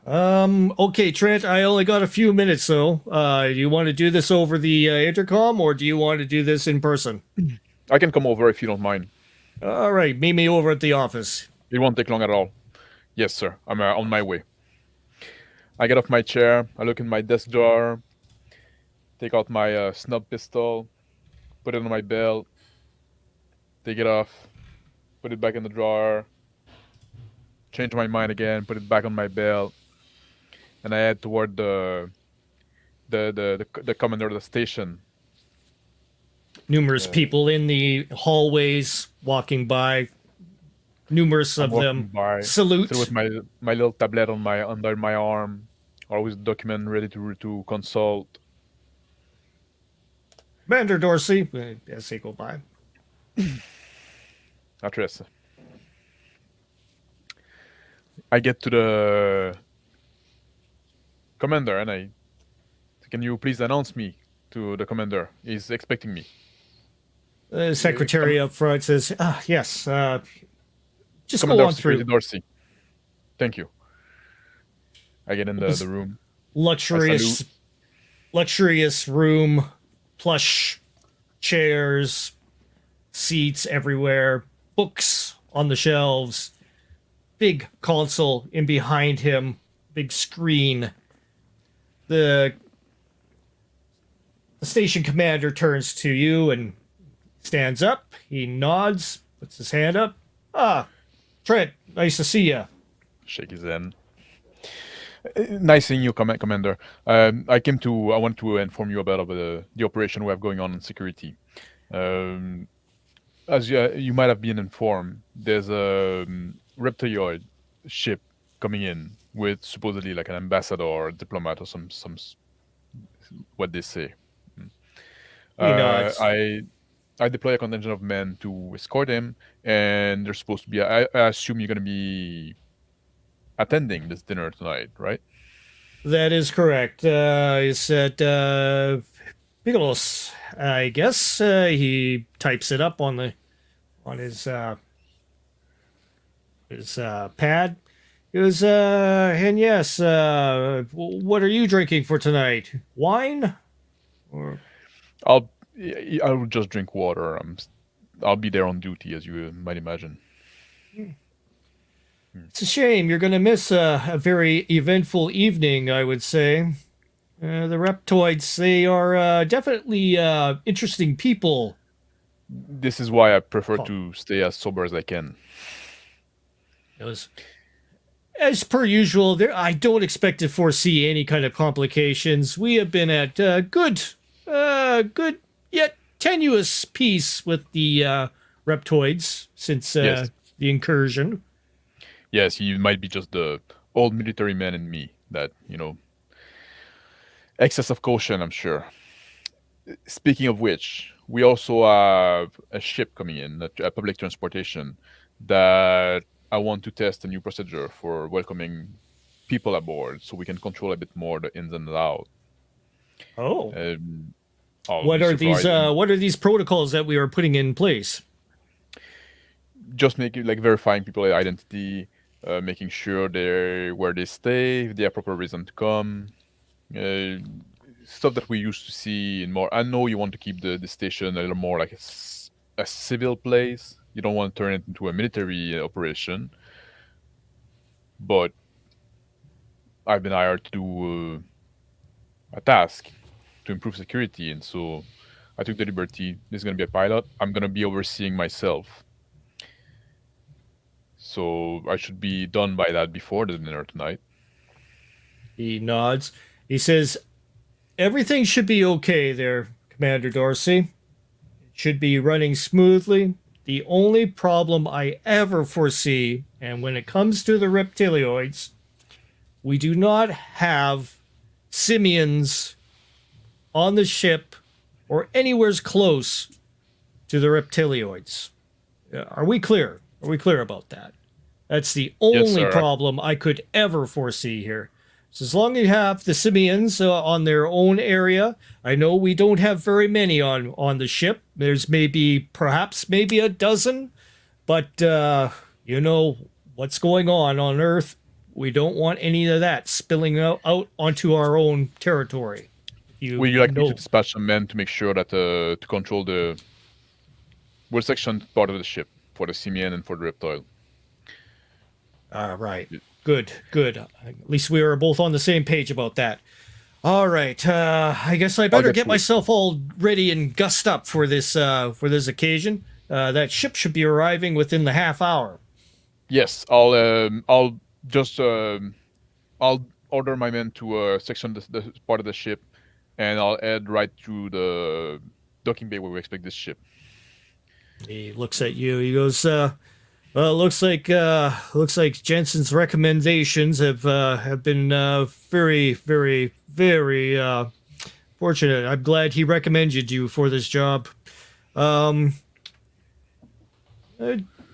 Okay, Trent, I only got a few minutes, though. Do you want to do this over the intercom, or do you want to do this in person? I can come over if you don't mind. All right, meet me over at the office. It won't take long at all. Yes, sir. I'm on my way. I get off my chair. I look in my desk drawer. Take out my snub pistol. Put it on my belt. Take it off. Put it back in the drawer. Change my mind again. Put it back on my belt. And I head toward the commander of the station. Numerous people in the hallways walking by. Numerous of them salute. Still with my little tablet on under my arm, always document ready to consult. Commander Dorsey, as they go by. Address. I get to the commander and can you please announce me to the commander? He's expecting me. The secretary up front says, yes, just Commander go on of Security through. Dorsey. Thank you. I get in the room. Luxurious room, plush chairs, seats everywhere, books on the shelves, big console in behind him, big screen. The station commander turns to you and stands up. He nods, puts his hand up. Trent, nice to see you. Shake his hand. Nice seeing you, Commander. I want to inform you about the operation we have going on in security. As you might have been informed, there's a reptoid ship coming in with supposedly like an ambassador or a diplomat or some what they say. I deploy a contingent of men to escort him, and they're supposed to be. I assume you're going to be attending this dinner tonight, right? That is correct. He said, Bigelos, I guess. He types it up on his pad. He goes, and yes, what are you drinking for tonight? Wine? Or I'll just drink water. I'll be there on duty, as you might imagine. It's a shame. You're going to miss a very eventful evening, I would say. The Reptoids, they are definitely interesting people. This is why I prefer to stay as sober as I can. As per usual, I don't expect to foresee any kind of complications. We have been at good yet tenuous peace with the Reptoids since Yes. the incursion. Yes, he might be just the old military man in me that, excess of caution, I'm sure. Speaking of which, we also have a ship coming in, a public transportation, that I want to test a new procedure for welcoming people aboard so we can control a bit more the ins and the outs. Oh. What are these protocols that we are putting in place? Just making verifying people's identity, making sure they're where they stay, if they have proper reason to come, stuff that we used to see in more. I know you want to keep the station a little more like a civil place. You don't want to turn it into a military operation. But I've been hired to do a task to improve security, and so I took the liberty. There's going to be a pilot. I'm going to be overseeing myself. So I should be done by that before the dinner tonight. He nods. He says, everything should be okay there, Commander Dorsey. It should be running smoothly. The only problem I ever foresee, and when it comes to the reptilioids, we do not have simians on the ship or anywhere close to the reptilioids. Are we clear? Are we clear about that? That's the only sir. problem I could ever foresee here. So as long as you have the simians on their own area, I know we don't have very many on the ship. There's perhaps a dozen, but you know what's going on Earth. We don't want any of that spilling out onto our own territory. Would you like me to dispatch some men to make sure that to control the what section part of the ship for the simian and for the reptile? Right. Good. At least we are both on the same page about that. All right. I guess I better get myself all ready and gussed up for this occasion. That ship should be arriving within the half hour. Yes, I'll order my men to section the part of the ship, and I'll head right to the docking bay where we expect this ship. He looks at you. He goes, well, looks like Jensen's recommendations have been very, very, very fortunate. I'm glad he recommended you for this job.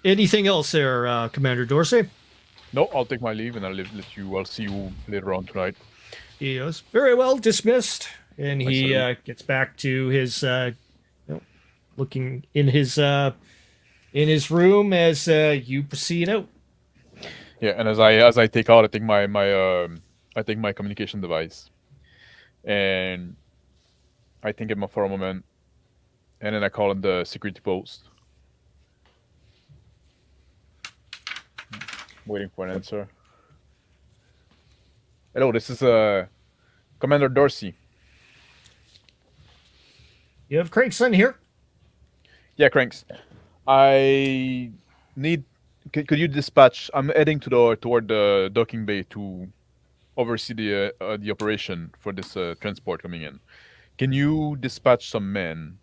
Anything else there, Commander Dorsey? No, I'll take my leave and I'll see you later on tonight. He goes, very well, dismissed. And he gets back to his looking in his room as you proceed out. Yeah, and as I take out, I take my communication device, and I think it for a moment, and then I call in the security post. Waiting for an answer. Hello, this is Commander Dorsey. You have Craigson here? Yeah, Cranks. I need. Could you dispatch? I'm heading toward the docking bay to oversee the operation for this transport coming in. Can you dispatch some men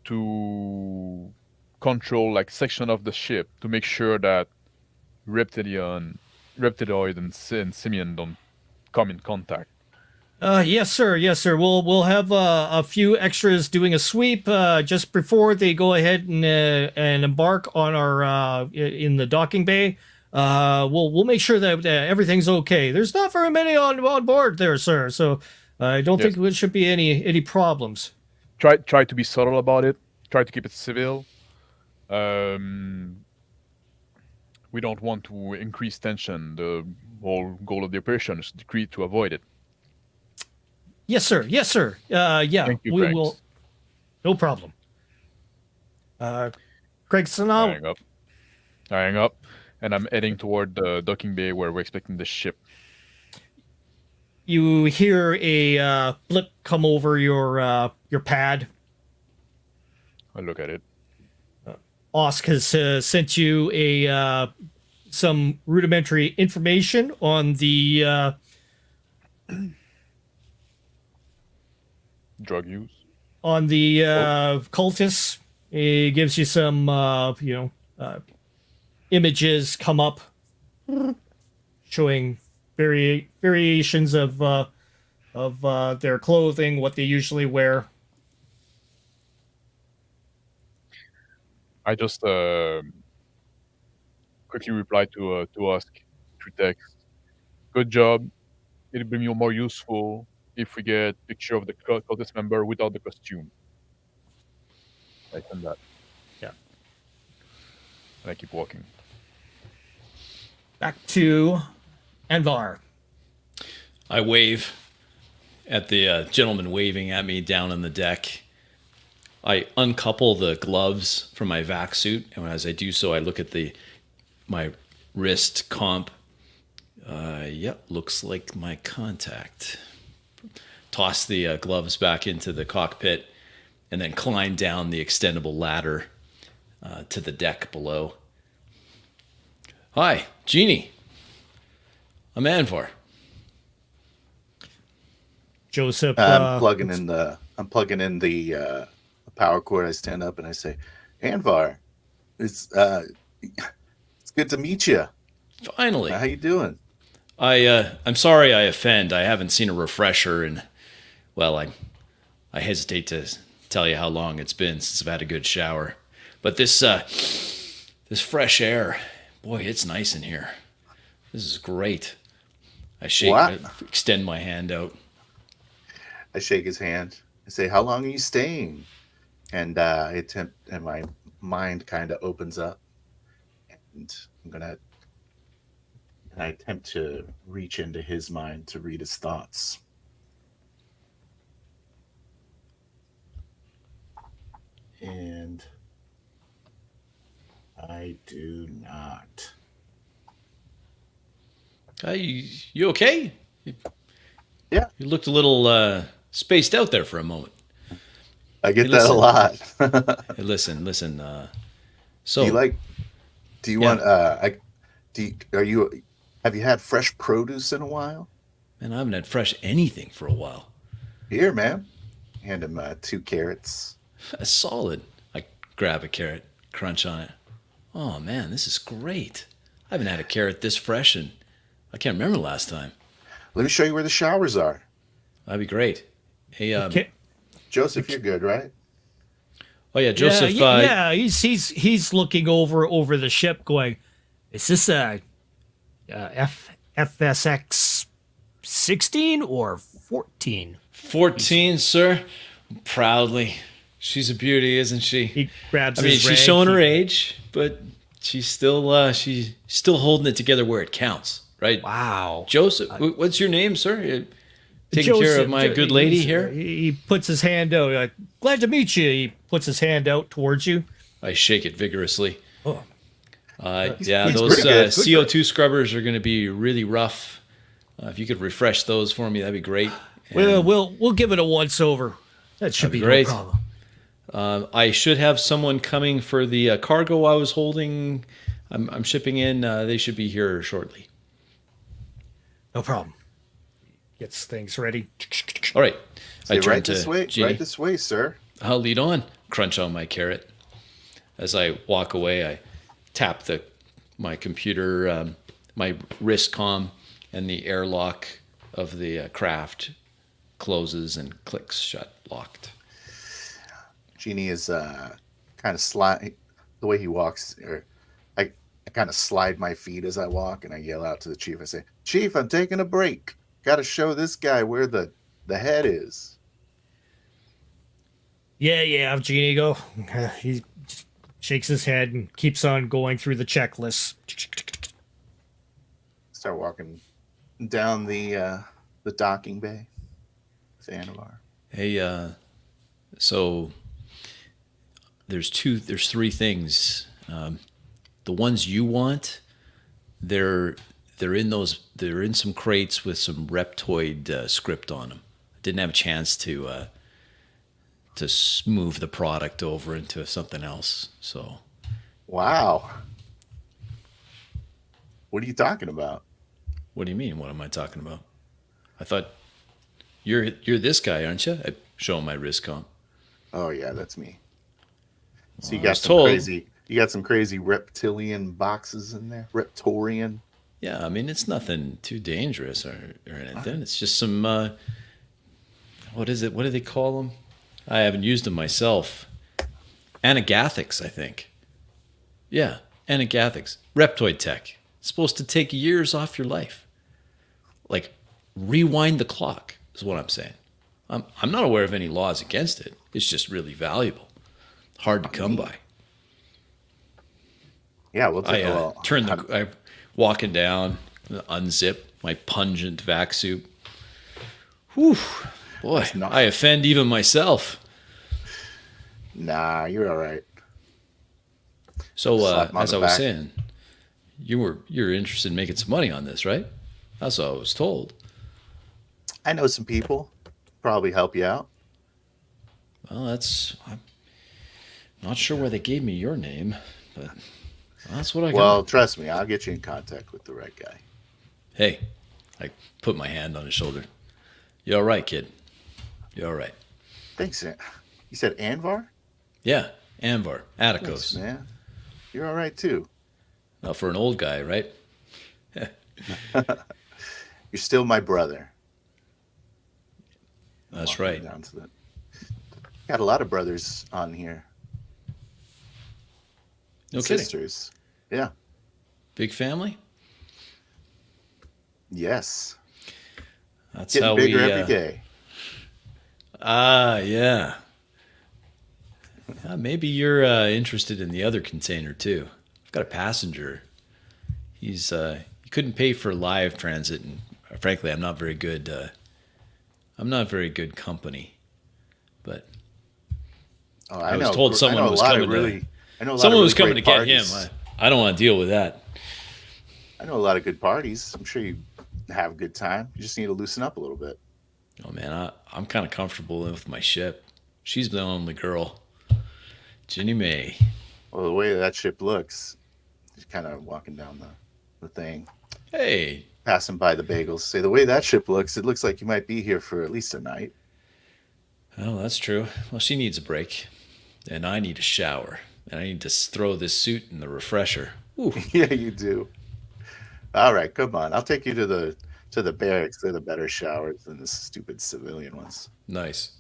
to control section of the ship to make sure that reptiloid and simian don't come in contact? Yes, sir. We'll have a few extras doing a sweep just before they go ahead and embark on our in the docking bay. We'll make sure that everything's okay. There's not very many on board there, sir. So I don't think there should be any problems. Try to be subtle about it. Try to keep it civil. We don't want to increase tension. The whole goal of the operation is to avoid it. Yes, sir. Yeah, Thank you, we will. No problem. Craigson, now. I hang up, and I'm heading toward the docking bay where we're expecting the ship. You hear a blip come over your pad. I look at it. Osk has sent you some rudimentary information on the drug use. On the cultists. He gives you some images come up showing variations of their clothing, what they usually wear. I just quickly reply to Ask through text. Good job. It'll be more useful if we get a picture of the cultist member without the costume. I send that. Yeah. And I keep walking. Back to Anvar. I wave at the gentleman waving at me down on the deck. I uncouple the gloves from my vac suit, and as I do so, I look at my wrist comp. Yep, looks like my contact. Toss the gloves back into the cockpit, and then climb down the extendable ladder to the deck below. Hi, Jeannie. I'm Anvar. Joseph. I'm plugging in the power cord. I stand up and I say, Anvar, it's good to meet you. Finally. How you doing? I'm sorry I offend. I haven't seen a refresher, and well, I hesitate to tell you how long it's been since I've had a good shower. But this fresh air, boy, it's nice in here. This is great. I extend my hand out. I shake his hand. I say, how long are you staying? And and my mind kind of opens up, and I attempt to reach into his mind to read his thoughts. And I do not. You okay? Yeah, You looked a little spaced out there for a moment. I get Hey, that a listen. lot. Hey, listen. Do you like? Do you Yeah. want? Have you had fresh produce in a while? Man, I haven't had fresh anything for a while. Here, man. Hand him 2 carrots. That's solid. I grab a carrot, crunch on it. Oh man, this is great. I haven't had a carrot this fresh, and I can't remember the last time. Let me show you where the showers are. That'd be great. Hey, Joseph, you're good, right? oh yeah, Joseph. Yeah, he's looking over the ship, going, "Is this a FSX 16 or 14?" 14, sir. Proudly. She's a beauty, isn't she? He grabs. I mean, his she's rag. showing her age, but she's still holding it together where it counts, right? Wow. Joseph, what's your name, sir? Taking care Joseph, of my good lady here. He puts his hand out. Like, glad to meet you. He puts his hand out towards you. I shake it vigorously. Oh. Yeah, he's those pretty good. CO2 scrubbers are going to be really rough. If you could refresh those for me, that'd be great. Well, we'll give it a once over. That should That'd be be great. no problem. I should have someone coming for the cargo I was holding. I'm shipping in. They should be here shortly. No problem. Gets things ready. All right. I Say, turn right to this way, Jeannie. right this way, sir. I'll lead on. Crunch on my carrot. As I walk away, I tap my computer, my wrist comm, and the airlock of the craft closes and clicks shut, locked. Genie is kind of slide. The way he walks, or I kind of slide my feet as I walk, and I yell out to the chief. I say, "Chief, I'm taking a break. Got to show this guy where the head is." Yeah, Genie go. He just shakes his head and keeps on going through the checklist. Start walking down the docking bay with Anavar. Hey, so there's 3 things. The ones you want, they're in some crates with some Reptoid script on them. I didn't have a chance to move the product over into something else. So Wow. What are you talking about? what do you mean? What am I talking about? I thought you're this guy, aren't you? I show him my wrist comp. Oh yeah, that's me. So you I got was some told- crazy. You got some crazy reptilian boxes in there. Reptorian. Yeah, I mean it's nothing too dangerous or anything. It's just some what is it? What do they call them? I haven't used them myself. Anagathics, I think. Yeah, anagathics. Reptoid tech. It's supposed to take years off your life. Like rewind the clock is what I'm saying. I'm not aware of any laws against it. It's just really valuable. Hard to come by. Yeah, we'll take a little. I walking down, unzip my pungent vac suit. Whew, boy, not- I offend even myself. Nah, you're all right. So Slap him on as the I was back. saying, you're interested in making some money on this, right? That's what I was told. I know some people. Probably help you out. Well, I'm not sure why they gave me your name, but that's what I Well, got. trust me, I'll get you in contact with the right guy. Hey, I put my hand on his shoulder. You all right, kid? You all right? Thanks. You said Anvar? Yeah, Anvar, Thanks, Atticos. man. You're all right too. Well, for an old guy, right? You're still my brother. That's Walking right. down to the... Got a lot of brothers on here. No kidding. Sisters. Yeah. Big family? Yes. That's Getting how bigger we. every day. Yeah. Maybe you're interested in the other container too. I've got a passenger. He couldn't pay for live transit, and frankly, I'm not very good. I'm not very good company, but Oh, I was told someone was coming to. I know a lot Someone of was really coming great to get him. parties. I don't want to deal with that. I know a lot of good parties. I'm sure you have a good time. You just need to loosen up a little bit. Oh man, I'm kind of comfortable with my ship. She's the only girl, Ginny Mae. Well, the way that ship looks, just kind of walking down the thing, Hey, passing by the bagels. Say, the way that ship looks, it looks like you might be here for at least a night. oh, that's true. Well, she needs a break, and I need a shower, and I need to throw this suit in the refresher. Ooh, Yeah, you do. All right, come on. I'll take you to the barracks. They're the better showers than the stupid civilian ones. nice.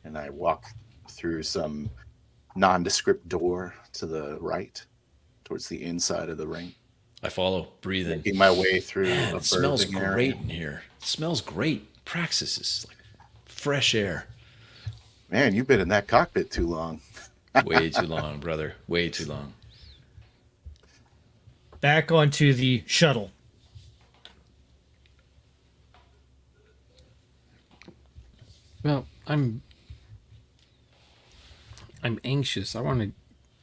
And I walk through some nondescript door to the right, towards the inside of the ring, I follow, breathing. making my way through Man, a it smells berthing great area. in here. It smells great. Praxis is like fresh air. Man, you've been in that cockpit too long. Way too long, brother. Way too long. Back onto the shuttle. Well, I'm anxious. I want to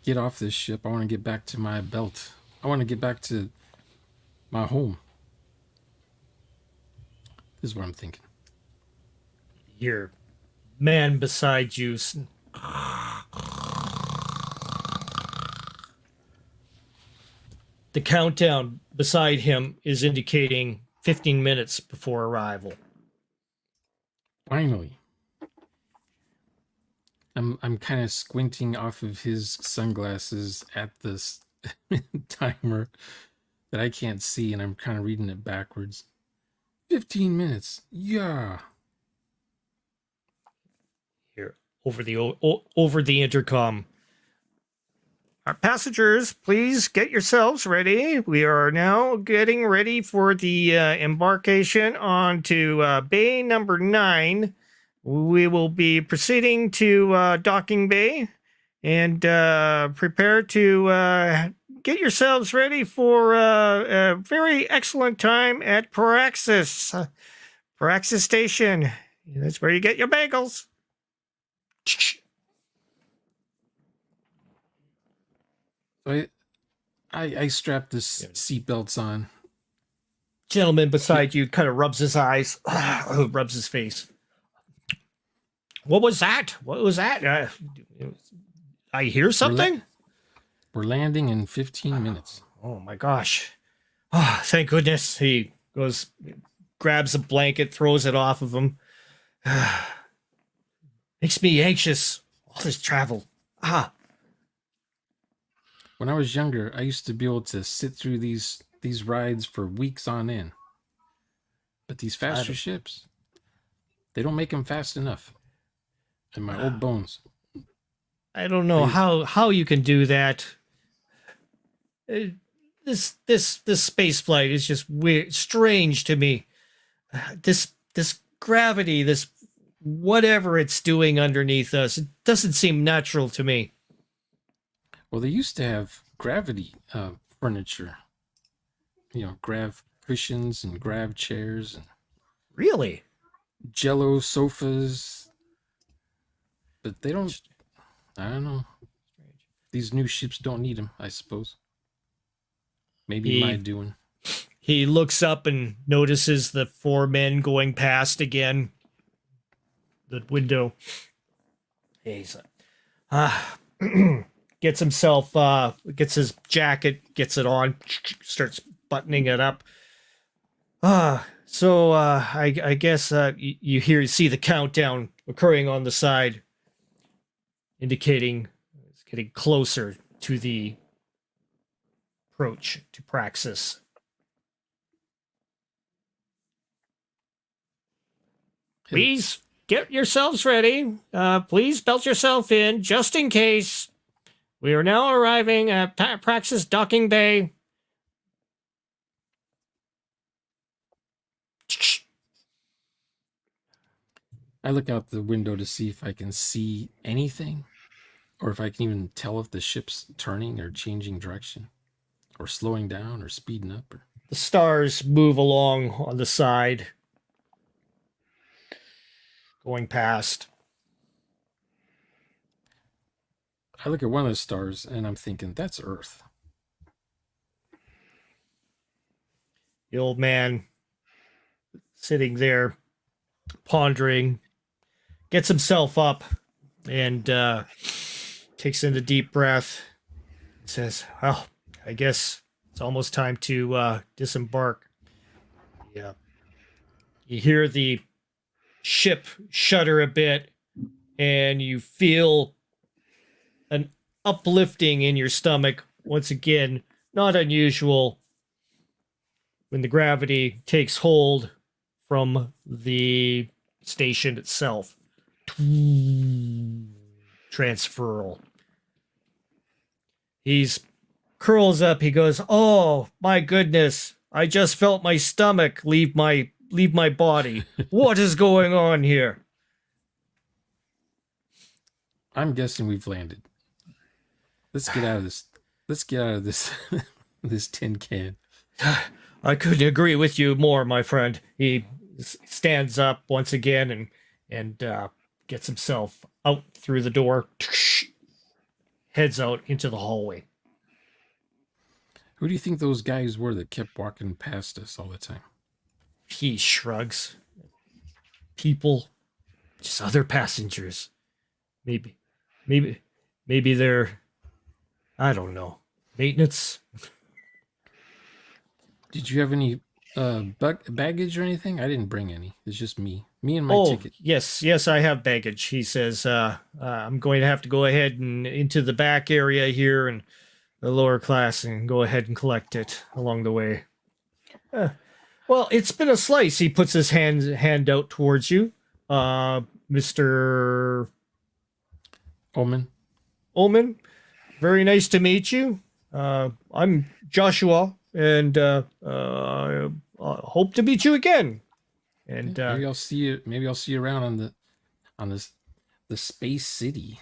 get off this ship. I want to get back to my belt. I want to get back to my home. This is what I'm thinking. Your man beside you. The countdown beside him is indicating 15 minutes before arrival. Finally. I'm kind of squinting off of his sunglasses at this timer that I can't see, and I'm kind of reading it backwards. 15 minutes. Yeah. Here, over the intercom. Our passengers, please get yourselves ready. We are now getting ready for the embarkation onto bay number 9. We will be proceeding to docking bay, and prepare to get yourselves ready for a very excellent time at Praxis. Praxis Station. That's where you get your bagels. So I strapped this seatbelts on. Gentleman beside you kind of rubs his eyes, rubs his face. What was that? What was that? I hear something? We're landing in 15 minutes. Oh my gosh. Oh, thank goodness. He goes, grabs a blanket, throws it off of him. Makes me anxious. All this travel. When I was younger, I used to be able to sit through these rides for weeks on end. But these faster ships, they don't make them fast enough. And my old bones. I don't know how you can do that. This space flight is just weird, strange to me. This gravity, this whatever it's doing underneath us, it doesn't seem natural to me. Well, they used to have gravity furniture. You know, grav cushions and grav chairs and Really? jello sofas. But they don't, I don't know. These new ships don't need them, I suppose. Maybe my doing. He looks up and notices the 4 men going past again. The window. He's gets himself gets his jacket, gets it on, starts buttoning it up. I guess you see the countdown occurring on the side, indicating it's getting closer to the approach to Praxis. Please get yourselves ready. Please belt yourself in, just in case. We are now arriving at Praxis Docking Bay. I look out the window to see if I can see anything, or if I can even tell if the ship's turning or changing direction, or slowing down or speeding up. Or... The stars move along on the side, going past. I look at one of the stars and I'm thinking, that's Earth. The old man sitting there pondering, gets himself up and takes in a deep breath, says, well, I guess it's almost time to disembark. Yeah. You hear the ship shudder a bit, and you feel an uplifting in your stomach. Once again, not unusual when the gravity takes hold from the station itself. Transferal. He's curls up. He goes, "Oh my goodness! I just felt my stomach leave my body. What is going on here?" I'm guessing we've landed. Let's get out of this. Let's get out of this this tin can. I couldn't agree with you more, my friend. He stands up once again and gets himself out through the door, heads out into the hallway. Who do you think those guys were that kept walking past us all the time? He shrugs. People, just other passengers. Maybe they're, I don't know, maintenance. Did you have any baggage or anything? I didn't bring any. It's just me and my ticket. Yes, I have baggage. He says, I'm going to have to go ahead and into the back area here and the lower class and go ahead and collect it along the way. Well, it's been a slice. He puts his hand out towards you, Mr. Ullman. Very nice to meet you. I'm Joshua, and hope to meet you again. And maybe I'll see you. Maybe I'll see you around on the space city.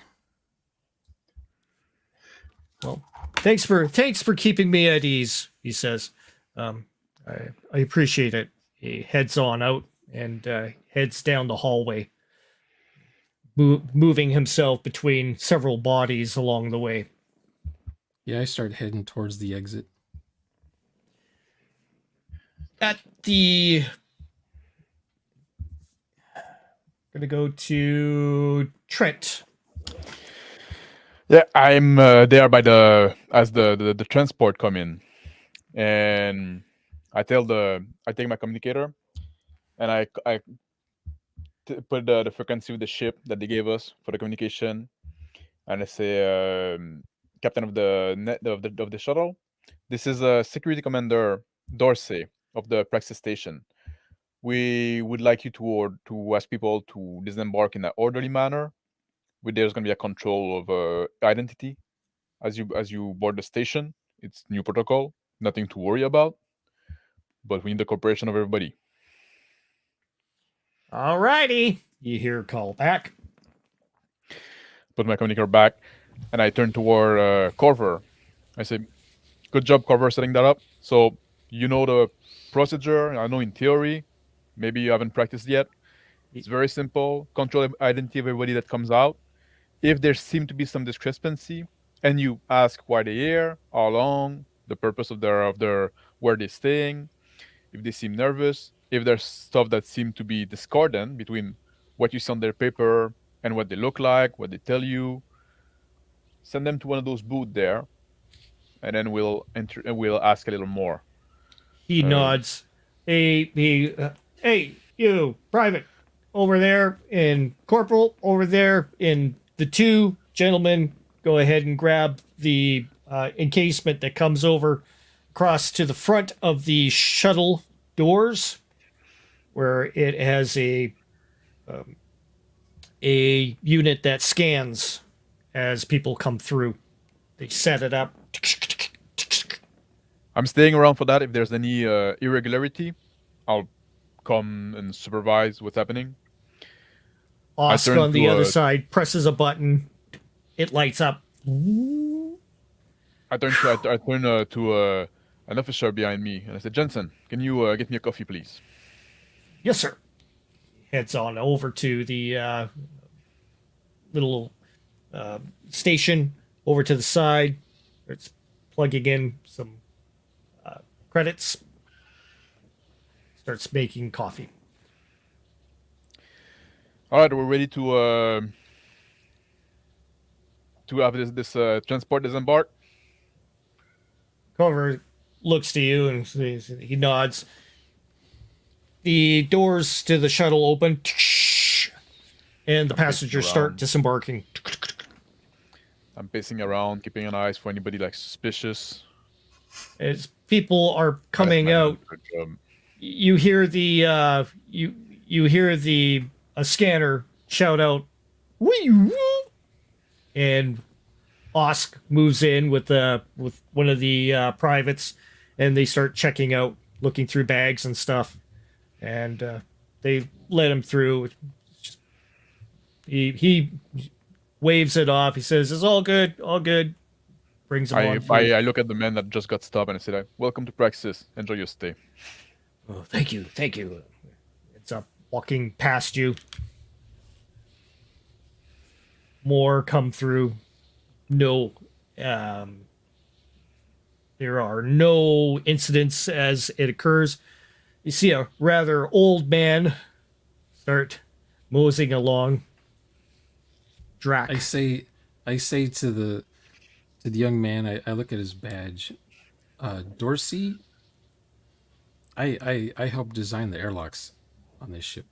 Well, thanks for keeping me at ease. He says, I appreciate it. He heads on out and heads down the hallway, moving himself between several bodies along the way. Yeah, I start heading towards the exit. At the... Gonna go to Trent. Yeah, I'm there by the transport come in, and I take my communicator, and I put the frequency of the ship that they gave us for the communication, and I say, Captain of the shuttle, this is Security Commander Dorsey of the Praxis Station. We would like you to ask people to disembark in an orderly manner. There's going to be a control of identity as you board the station. It's new protocol, nothing to worry about, but we need the cooperation of everybody. Alrighty, you hear a call back. Put my communicator back, and I turn toward Corver. I say, "Good job, Corver, setting that up. So you know the procedure. I know in theory, maybe you haven't practiced yet. It's very simple. Control identity of everybody that comes out. If there seems to be some discrepancy, and you ask why they're here, how long, the purpose of their where they're staying, if they seem nervous, if there's stuff that seem to be discordant between what you see on their paper and what they look like, what they tell you. Send them to one of those booths there, and then we'll ask a little more. He nods. Hey, you, private, over there, and corporal over there, and the two gentlemen go ahead and grab the encasement that comes over across to the front of the shuttle doors, where it has a unit that scans as people come through. They set it up. I'm staying around for that. If there's any irregularity, I'll come and supervise what's happening. Osk turn on the to, other side presses a button. It lights up. I turn to an officer behind me, and I said, "Jensen, can you get me a coffee, please?" Yes, sir. Heads on over to the little station over to the side. It's plugging in some credits. Starts making coffee. All right, we're ready to have this transport disembark. Cover looks to you and he nods. The doors to the shuttle open, and the passengers start around. disembarking. I'm pacing around, keeping an eye for anybody like suspicious. As people are coming out, you hear the you hear the a scanner shout out, "Wee woo!" And Osk moves in with one of the privates, and they start checking out, looking through bags and stuff, and they let him through. He waves it off. He says, "It's all good, all good." Brings him on through. I look at the man that just got stopped and I said, "Welcome to Praxis. Enjoy your stay." Oh, thank you, thank you. It's up, walking past you. More come through. No, there are no incidents as it occurs. You see a rather old man start moseying along. Drac. I say to the young man, I look at his badge. Dorsey, I helped design the airlocks on this ship.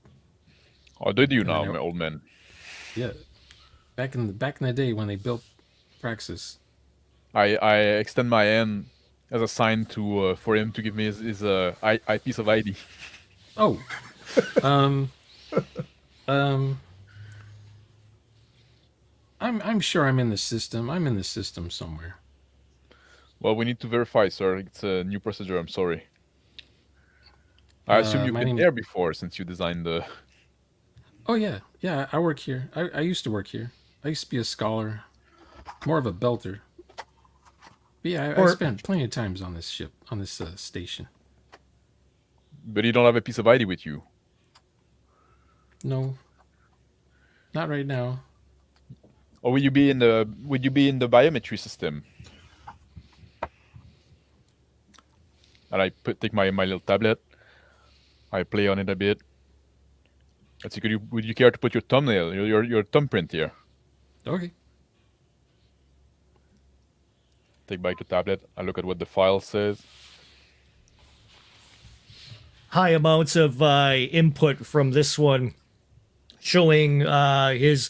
Oh, did you And I now, know- my old man? Yeah. Back in the day when they built Praxis. I extend my hand as a sign to for him to give me his piece of ID. Oh. I'm sure I'm in the system. I'm in the system somewhere. Well, we need to verify, sir. It's a new procedure. I'm sorry. I assume you've my been name- there before since you designed the. Oh yeah. I work here. I used to work here. I used to be a scholar, more of a belter. But yeah, I spent plenty of times on this ship, on this station. But you don't have a piece of ID with you. No, not right now. Or would you be in the biometry system? And I take my little tablet. I play on it a bit. Let's see. Would you care to put your thumbnail, your thumbprint here? Okay. Take back the tablet. I look at what the file says. High amounts of input from this one, showing his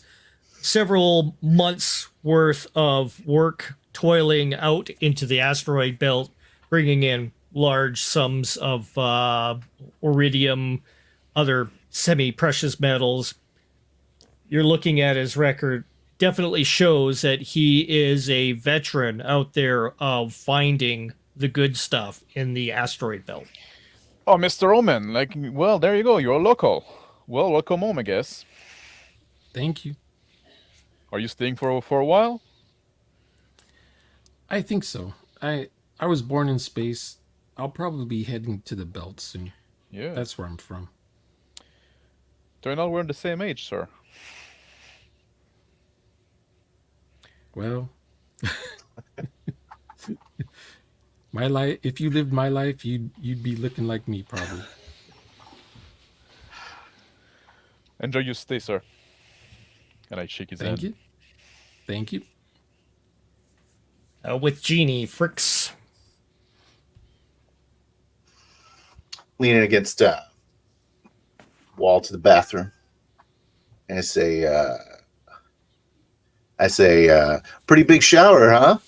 several months worth of work toiling out into the asteroid belt, bringing in large sums of iridium, other semi-precious metals. You're looking at his record. Definitely shows that he is a veteran out there of finding the good stuff in the asteroid belt. Oh, Mr. Omen, well, there you go. You're a local. Well, welcome home, I guess. Thank you. Are you staying for a while? I think so. I was born in space. I'll probably be heading to the belt soon. Yeah. That's where I'm from. Turn out we're the same age, sir. Well, my life. If you lived my life, you'd be looking like me, probably. Enjoy your stay, sir. And I shake his Thank hand. you. Thank you. With Genie, Fricks. Leaning against wall to the bathroom, and I say, pretty big shower, huh?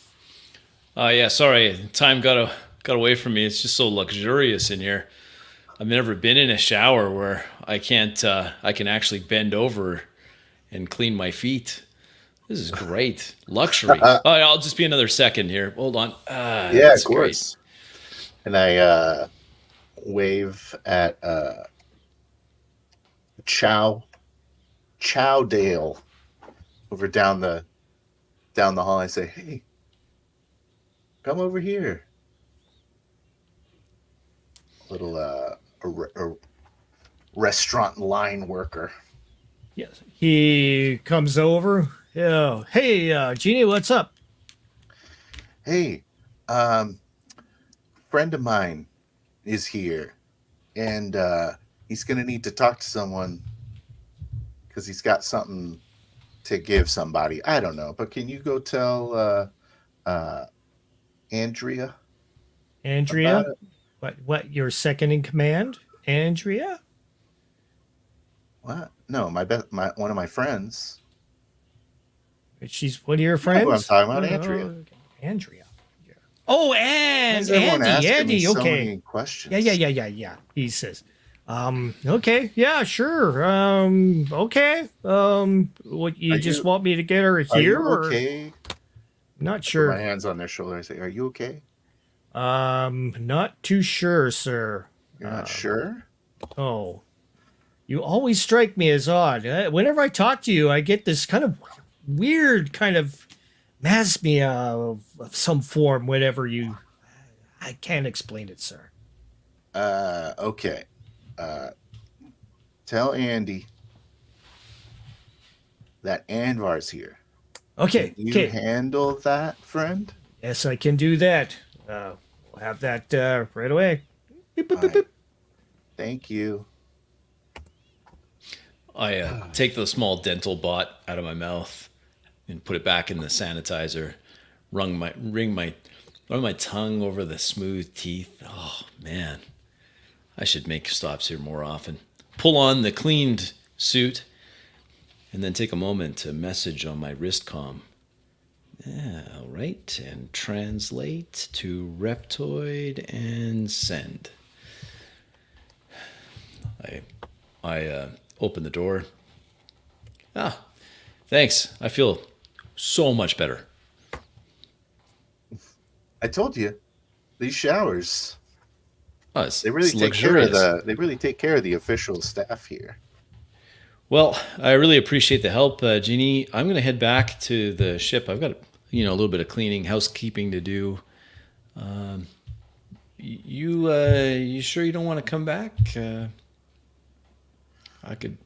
Yeah, sorry, time got away from me. It's just so luxurious in here. I've never been in a shower where I can actually bend over and clean my feet. This is great. Luxury. I'll just be another second here. Hold on. Yeah, That's of course. And I wave at Chow Dale over down the hall. I say, hey, come over here. Little a restaurant line worker. Yes. He comes over. Yeah. Hey, Genie, what's up? Hey, friend of mine is here, and he's gonna need to talk to someone because he's got something to give somebody. I don't know, but can you go tell Andrea? Andrea? About it? What, your second in command? Andrea? What? No, one of my friends. She's one of your You know friends? who I'm talking about, Oh, Andrea. okay. Andrea. Yeah. Oh, Why and is everyone asking me Andy, so okay. many questions? Yeah. He says, okay, yeah, sure. Okay. What you Are just you- want me to get her Are here? you Or okay? not Put my sure. hands on their shoulder. I say, "Are you okay? Not too sure, sir. You're not sure?" Oh, you always strike me as odd. Whenever I talk to you, I get this kind of weird kind of masmia of some form. Whenever you, I can't explain it, sir. Okay. Tell Andy that Anvar's here. Okay, Can you okay. handle that, friend? Yes, I can do that. We'll have that right away. Beep, boop, beep, Fine. beep. Thank you. I take the small dental bot out of my mouth and put it back in the sanitizer. Run my tongue over the smooth teeth. Oh man, I should make stops here more often. Pull on the cleaned suit, and then take a moment to message on my wrist comm. Yeah, all right, and translate to Reptoid and send. I open the door. Ah, thanks. I feel so much better. I told you, these showers, Oh, it's, they really it's take care of luxurious. they really take care of the official staff here. Well, I really appreciate the help, Jeannie. I'm going to head back to the ship. I've got a little bit of cleaning, housekeeping to do. You sure you don't want to come back? I could,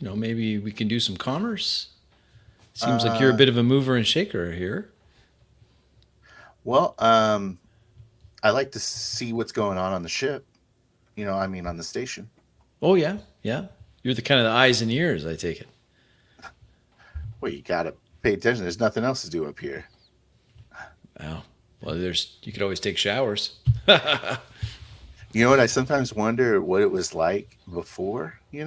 maybe we can do some commerce. Seems like you're a bit of a mover and shaker here. Well, I like to see what's going on the ship. On the station. Oh yeah. You're the kind of the eyes and ears. I take it. Well, you gotta pay attention. There's nothing else to do up here. Wow. Well, you could always take showers. You know what? I sometimes wonder what it was like before. With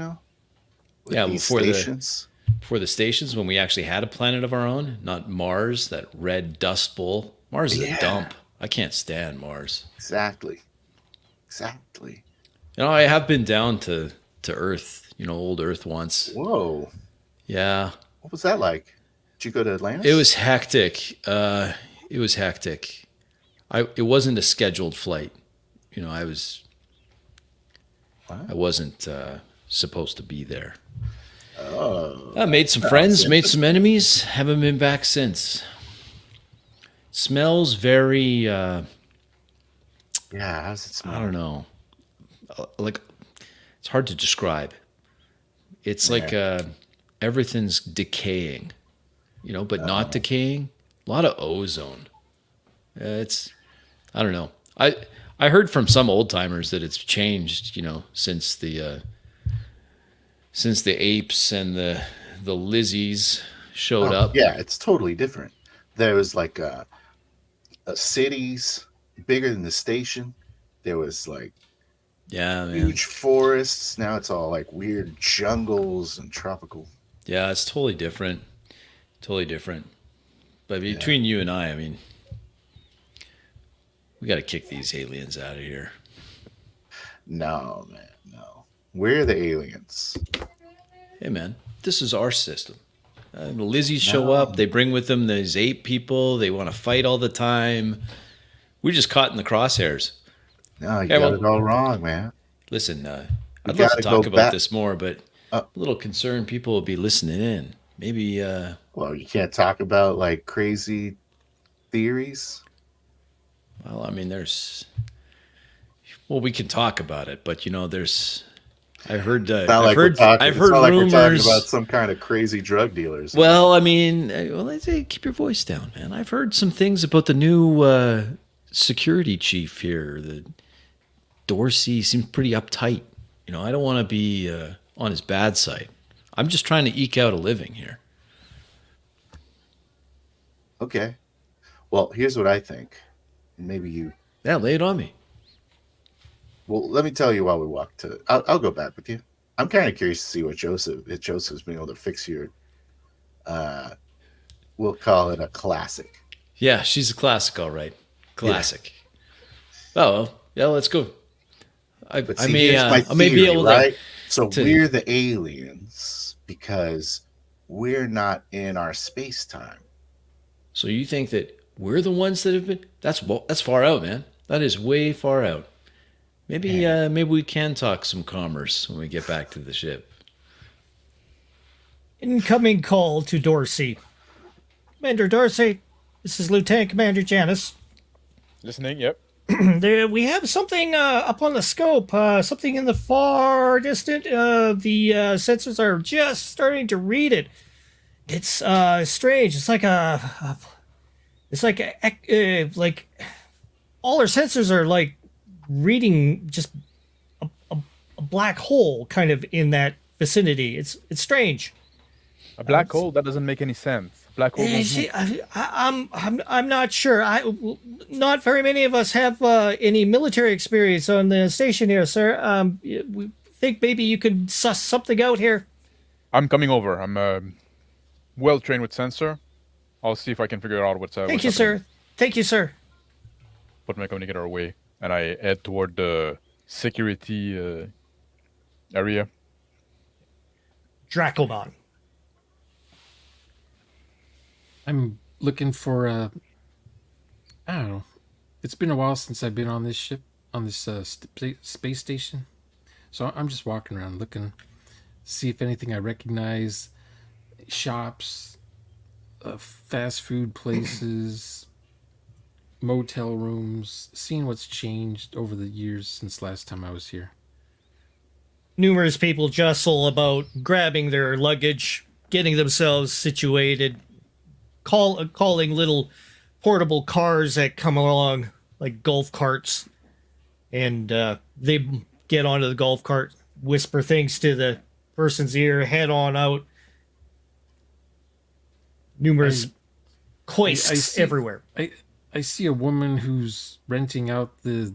Yeah, these before stations. before the stations, when we actually had a planet of our own, not Mars, that red dust bowl. Mars is a dump. I can't stand Mars. Exactly. I have been down to Earth, old Earth once. Whoa. Yeah. What was that like? Did you go to Atlantis? It was hectic. It wasn't a scheduled flight. I wasn't supposed to be there. Oh. I made some friends, made some enemies. Haven't been back since. Smells very. Yeah, how does it smell? I don't know. Like, it's hard to describe. It's like everything's decaying, but not decaying. A lot of ozone. I don't know. I heard from some old timers that it's changed, since the apes and the the Lizzies showed up. Yeah, it's totally different. There was like cities bigger than the station. There was like Yeah, man. huge forests. Now it's all like weird jungles and tropical. Yeah, it's totally different. Totally different. But between you and I mean, we got to kick these aliens out of here. No, man, no. We're the aliens. Hey, man, this is our system. The Lizzies show up. They bring with them these ape people. They want to fight all the time. We're just caught in the crosshairs. No, you got it all wrong, man. Listen, I'd love to talk about this more, but a little concerned people will be listening in. Maybe. Well, you can't talk about like crazy theories. Well, I mean, we can talk about it, but there's. I've heard We're talking rumors about some kind of crazy drug dealers. Well, I mean, I say keep your voice down, man. I've heard some things about the new security chief here. The Dorsey seems pretty uptight. I don't want to be on his bad side. I'm just trying to eke out a living here. Okay. Well, here's what I think. Maybe you. Yeah, lay it on me. Well, let me tell you while we walk to. I'll go back with you. I'm kind of curious to see what if Joseph's been able to fix your. We'll call it a classic. Yeah, she's a classic, all right. Classic. Yeah. Oh, well, yeah, let's go. I may be able right? So we're the aliens because we're not in our space time. So you think that we're the ones that have been? That's far out, man. That is way far out. Maybe we can talk some commerce when we get back to the ship. Incoming call to Dorsey. Commander Dorsey, this is Lieutenant Commander Janice. Listening, yep. We have something up on the scope, something in the far distant. The sensors are just starting to read it. It's strange. It's like like all our sensors are like reading just a black hole kind of in that vicinity. It's strange. A black hole? That doesn't make any sense. Black hole. I'm not sure. Not very many of us have any military experience on the station here, sir. We think maybe you could suss something out here. I'm coming over. I'm well trained with sensor. I'll see if I can figure out what's. Thank you, sir. Thank you, sir. Put my communicator away, and I head toward the security area. Dracomon. I'm looking for I don't know. It's been a while since I've been on this ship, on this space station. So I'm just walking around looking, see if anything I recognize. Shops, fast food places, motel rooms, seeing what's changed over the years since last time I was here. Numerous people jostle about grabbing their luggage, getting themselves situated, calling little portable cars that come along, like golf carts, and they get onto the golf cart, whisper things to the person's ear, head on out. Numerous hoists everywhere. I see a woman who's renting out the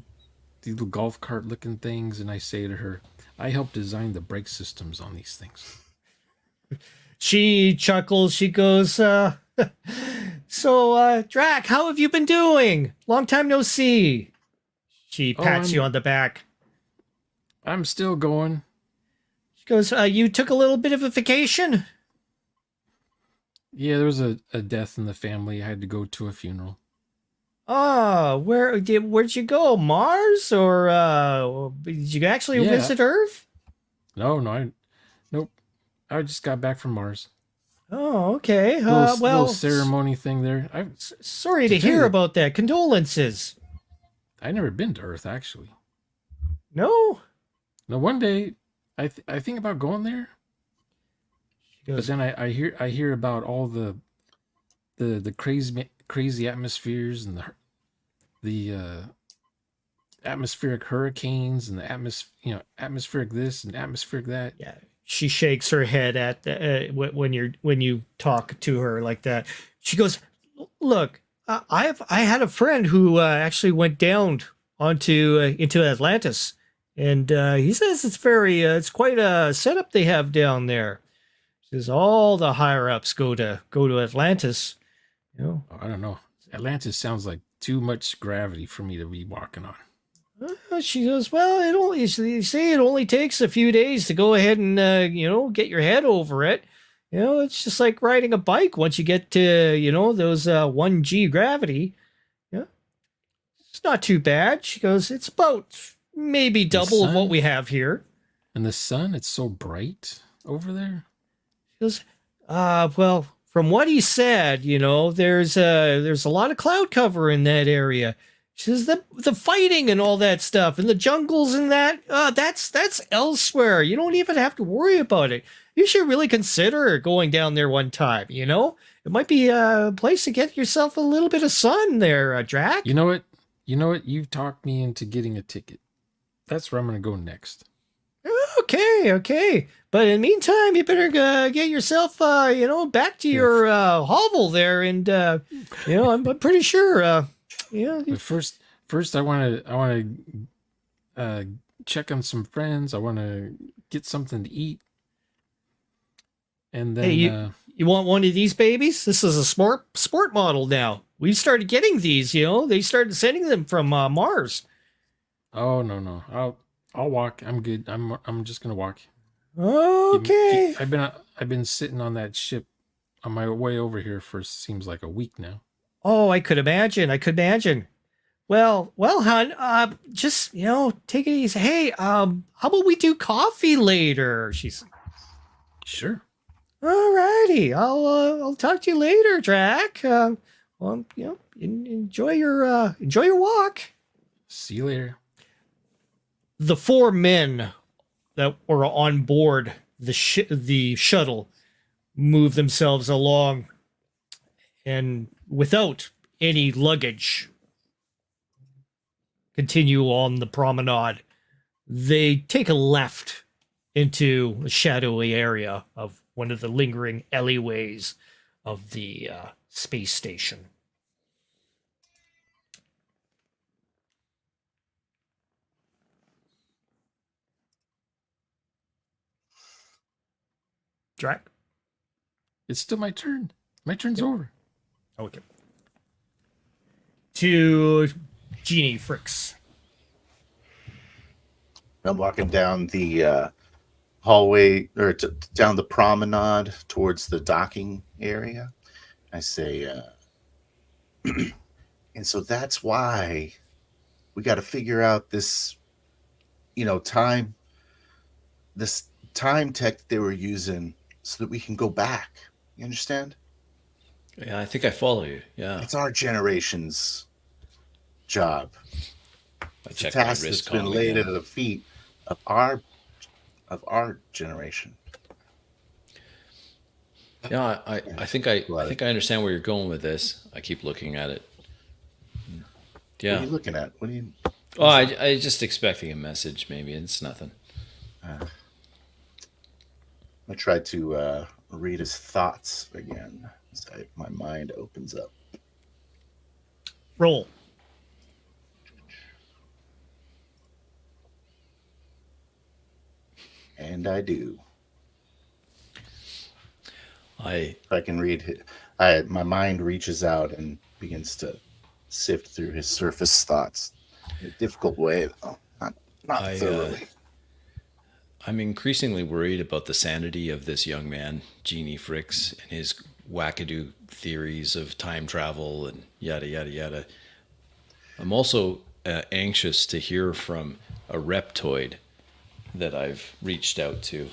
little golf cart looking things, and I say to her, I helped design the brake systems on these things. She chuckles. She goes, so, Drac, how have you been doing? Long time no see. She pats you on the back. I'm still going. She goes, you took a little bit of a vacation? Yeah, there was a death in the family. I had to go to a funeral. Oh, where'd you go? Mars? Or did you actually visit Earth? No, nope. I just got back from Mars. Oh, okay. Little ceremony thing there. Sorry to hear about that. Condolences. I never been to Earth, actually. No? No, one day I think about going there. But then I hear about all the crazy atmospheres and the atmospheric hurricanes and the atmospheric this and atmospheric that. Yeah. she shakes her head at when you talk to her like that. She goes, "Look, I had a friend who actually went down onto into Atlantis, and he says it's quite a setup they have down there. He says all the higher ups go to Atlantis. You know, I don't know. Atlantis sounds like too much gravity for me to be walking on. She goes, well, they say it only takes a few days to go ahead and, get your head over it. You know, it's just like riding a bike once you get to, those 1G gravity. Yeah. It's not too bad. She goes, it's about maybe double of what we have here. And the sun, it's so bright over there. She goes, well, from what he said, there's a lot of cloud cover in that area. She says the fighting and all that stuff and the jungles and that's elsewhere. You don't even have to worry about it. You should really consider going down there one time. It might be a place to get yourself a little bit of sun there, Drac. You know what? You've talked me into getting a ticket. That's where I'm going to go next. Okay. But in the meantime, you better get yourself, back to your hovel there, and I'm pretty sure. But first, I want to check on some friends. I want to get something to eat, and then hey, you want one of these babies? This is a sport model now. We started getting these. They started sending them from Mars. Oh no, I'll walk. I'm good. I'm just gonna walk. Okay. I've been sitting on that ship on my way over here for seems like a week now. Oh, I could imagine. Well, hon, just, take it easy. Hey, how about we do coffee later? She's Sure. all righty. I'll talk to you later, Drac. Enjoy your walk. See you later. The four men that were on board the shuttle move themselves along, and without any luggage, continue on the promenade. They take a left into a shadowy area of one of the lingering alleyways of the space station. Drac? It's still my turn. My turn's over. Okay. To Genie Fricks. I'm walking down the hallway or down the promenade towards the docking area. I say, and so that's why we got to figure out this, this time tech that they were using so that we can go back. You understand? Yeah, I think I follow you. Yeah. It's our generation's job. I It's a check my task that's wrist been com laid again. at the feet of our generation. Yeah, I think I Got it. think I understand where you're going with this. I keep looking at it. What Yeah. are you looking at? What are you? Oh, I just expecting a message. Maybe it's nothing. I tried to read his thoughts again. So my mind opens up. Roll. And I do. I If I can read it, my mind reaches out and begins to sift through his surface thoughts in a difficult way, though. Not I, thoroughly. I'm increasingly worried about the sanity of this young man, Genie Fricks, and his wackadoo theories of time travel and yada yada yada. I'm also anxious to hear from a reptoid that I've reached out to.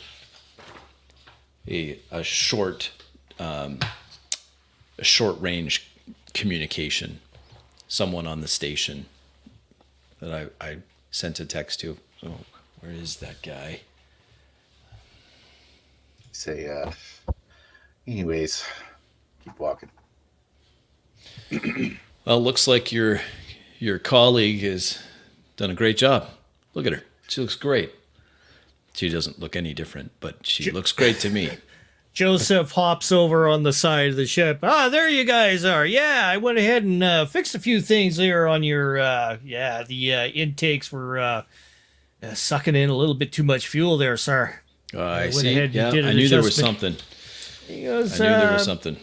A short range communication. Someone on the station that I sent a text to. So where is that guy? Say, anyways, keep walking. Well, looks like your colleague has done a great job. Look at her. She looks great. She doesn't look any different, but she looks great to me. Joseph hops over on the side of the ship. Ah, there you guys are. Yeah, I went ahead and fixed a few things there on your, the intakes were sucking in a little bit too much fuel there, sir. I went see. ahead and Yeah, did an I knew there was adjustment. something. He goes, I knew there was something.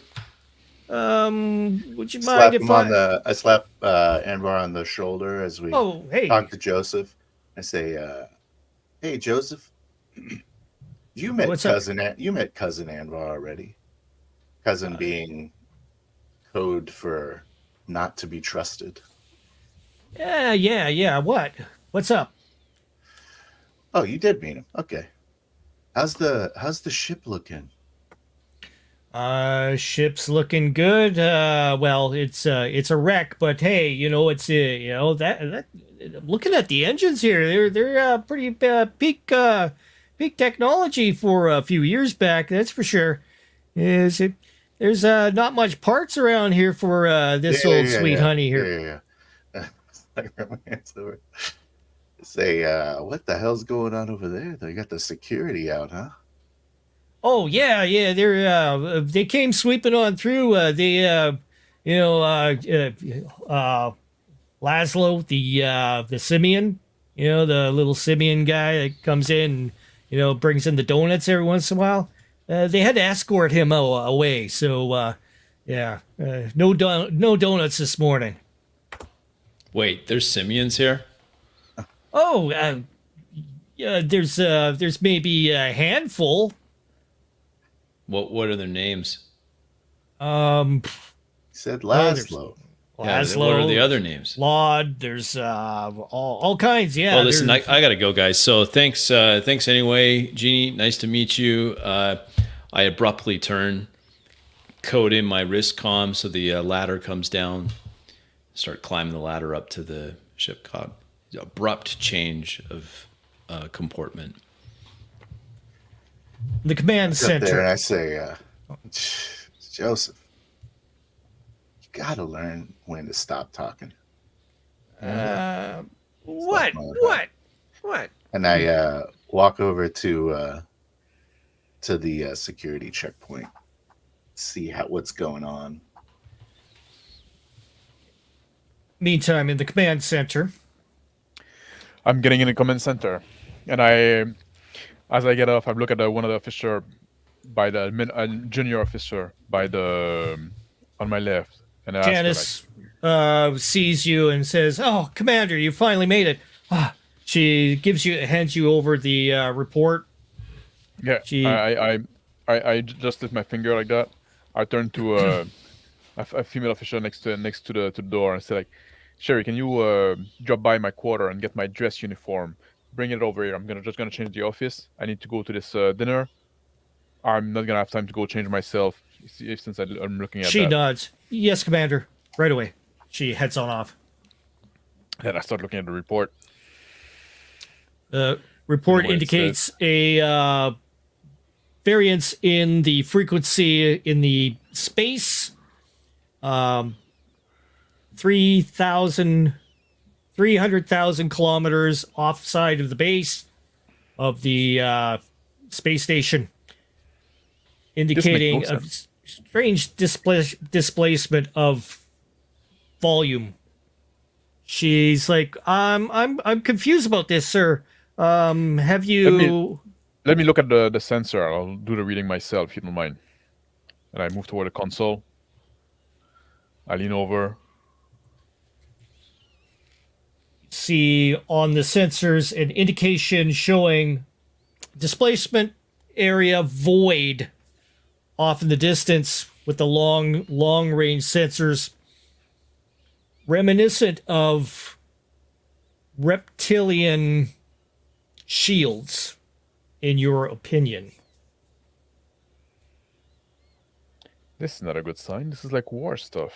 Would you mind Slap if him on the. I slap Anvar on the shoulder as we Oh, hey. talk to Joseph. I say, "Hey, Joseph, you met What's up? you met cousin Anvar already. Cousin being code for not to be trusted. Yeah. What? What's up? Oh, you did meet him. Okay. How's the ship looking? Ship's looking good. Well, it's a wreck, but hey, it's that looking at the engines here, they're pretty peak technology for a few years back. That's for sure. Is it? There's not much parts around here for this old sweet honey here. Yeah. I remember my hands over. Say, what the hell's going on over there? They got the security out, huh? Oh yeah. They came sweeping on through. Laszlo, the simian, the little simian guy that comes in, brings in the donuts every once in a while. They had to escort him away. So, no donuts this morning. Wait, there's simians here? Oh, yeah. There's maybe a handful. What are their names? He said Laszlo. Yeah, Laszlo, what are the other names? Laud, there's all kinds. Yeah. Well, listen, I gotta go, guys. So thanks anyway, Jeannie. Nice to meet you. I abruptly turn, code in my wrist comm so the ladder comes down. Start climbing the ladder up to the ship cog. Abrupt change of comportment. The command Up there and center. I say, Joseph, you gotta learn when to stop talking. What? And I walk over to the security checkpoint, see what's going on. Meantime, in the command center. I'm getting in the command center, and as I get off, I look at one of the officer by the junior officer by the on my left, and I ask her, Janice sees you and says, "Oh, Commander, you finally made it." She hands you over the report. yeah, She- I just lift my finger like that. I turn to a female officer next to the door and say, like, "Sherry, can you drop by my quarter and get my dress uniform? Bring it over here. I'm just gonna change the office. I need to go to this dinner. I'm not gonna have time to go change myself since I'm looking at She that." nods. Yes, Commander. Right away. She heads on off. Then I start looking at the report. The report What it indicates a variance in the frequency in the space. 300,000 kilometers offside of the base of the space station, indicating no a strange displacement of volume. She's like, I'm confused about this, sir. Have you? Let me look at the sensor. I'll do the reading myself, if you don't mind. And I move toward the console. I lean over. See on the sensors an indication showing displacement area void off in the distance with the long range sensors, reminiscent of reptilian shields, in your opinion. This is not a good sign. This is like war stuff.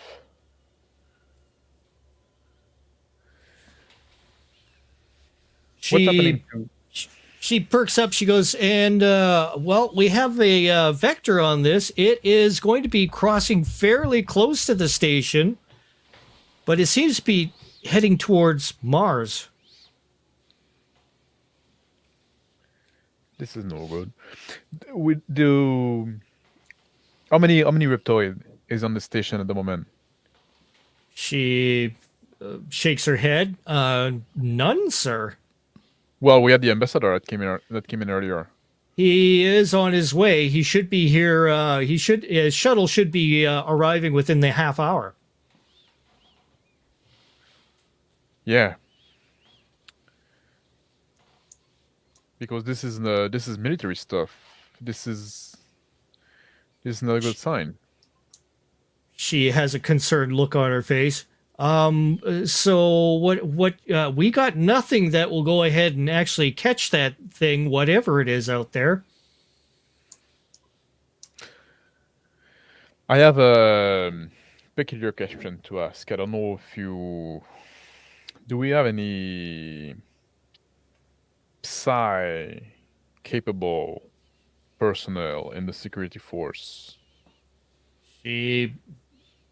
What's happening to... She perks up. She goes, and well, we have a vector on this. It is going to be crossing fairly close to the station, but it seems to be heading towards Mars. This is no good. We do. How many Reptoid is on the station at the moment? She shakes her head. None, sir. Well, we had the ambassador that came in earlier. He is on his way. He should be here. His shuttle should be arriving within the half hour. Yeah. Because this is military stuff. This is not a good sign. She has a concerned look on her face. So what we got nothing that will go ahead and actually catch that thing, whatever it is out there. I have a peculiar question to ask. I don't know if you do. We have any psi capable personnel in the security force? She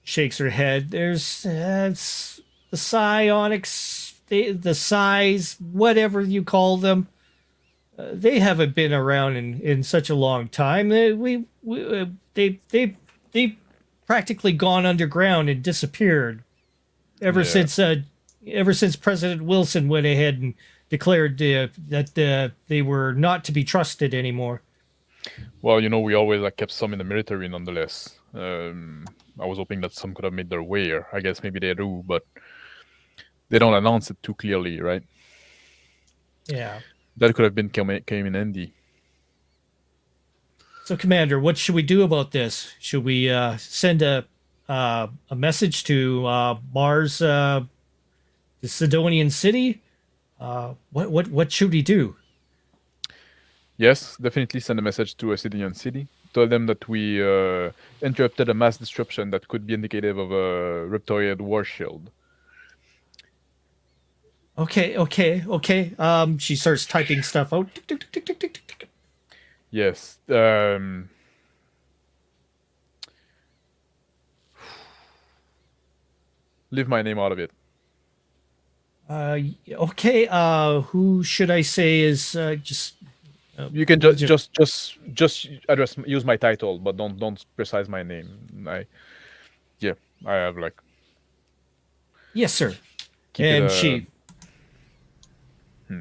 shakes her head. There's the psionics, the psis, whatever you call them. They haven't been around in such a long time. They practically gone underground and disappeared ever since President Wilson went ahead and declared that they were not to be trusted anymore. Well, we always kept some in the military nonetheless. I was hoping that some could have made their way here. I guess maybe they do, but they don't announce it too clearly, right? Yeah. That could have been came in handy. So, Commander, what should we do about this? Should we send a message to Mars, the Sidonian city? What should we do? Yes, definitely send a message to a Sidonian city. Tell them that we interrupted a mass disruption that could be indicative of a Reptoid war shield. Okay. She starts typing stuff out. Tick, tick, tick, tick, tick, tick, tick. Yes. Leave my name out of it. Okay. Who should I say is just? You can just use my title, but don't precise my name. I have Yes, sir. keep And it,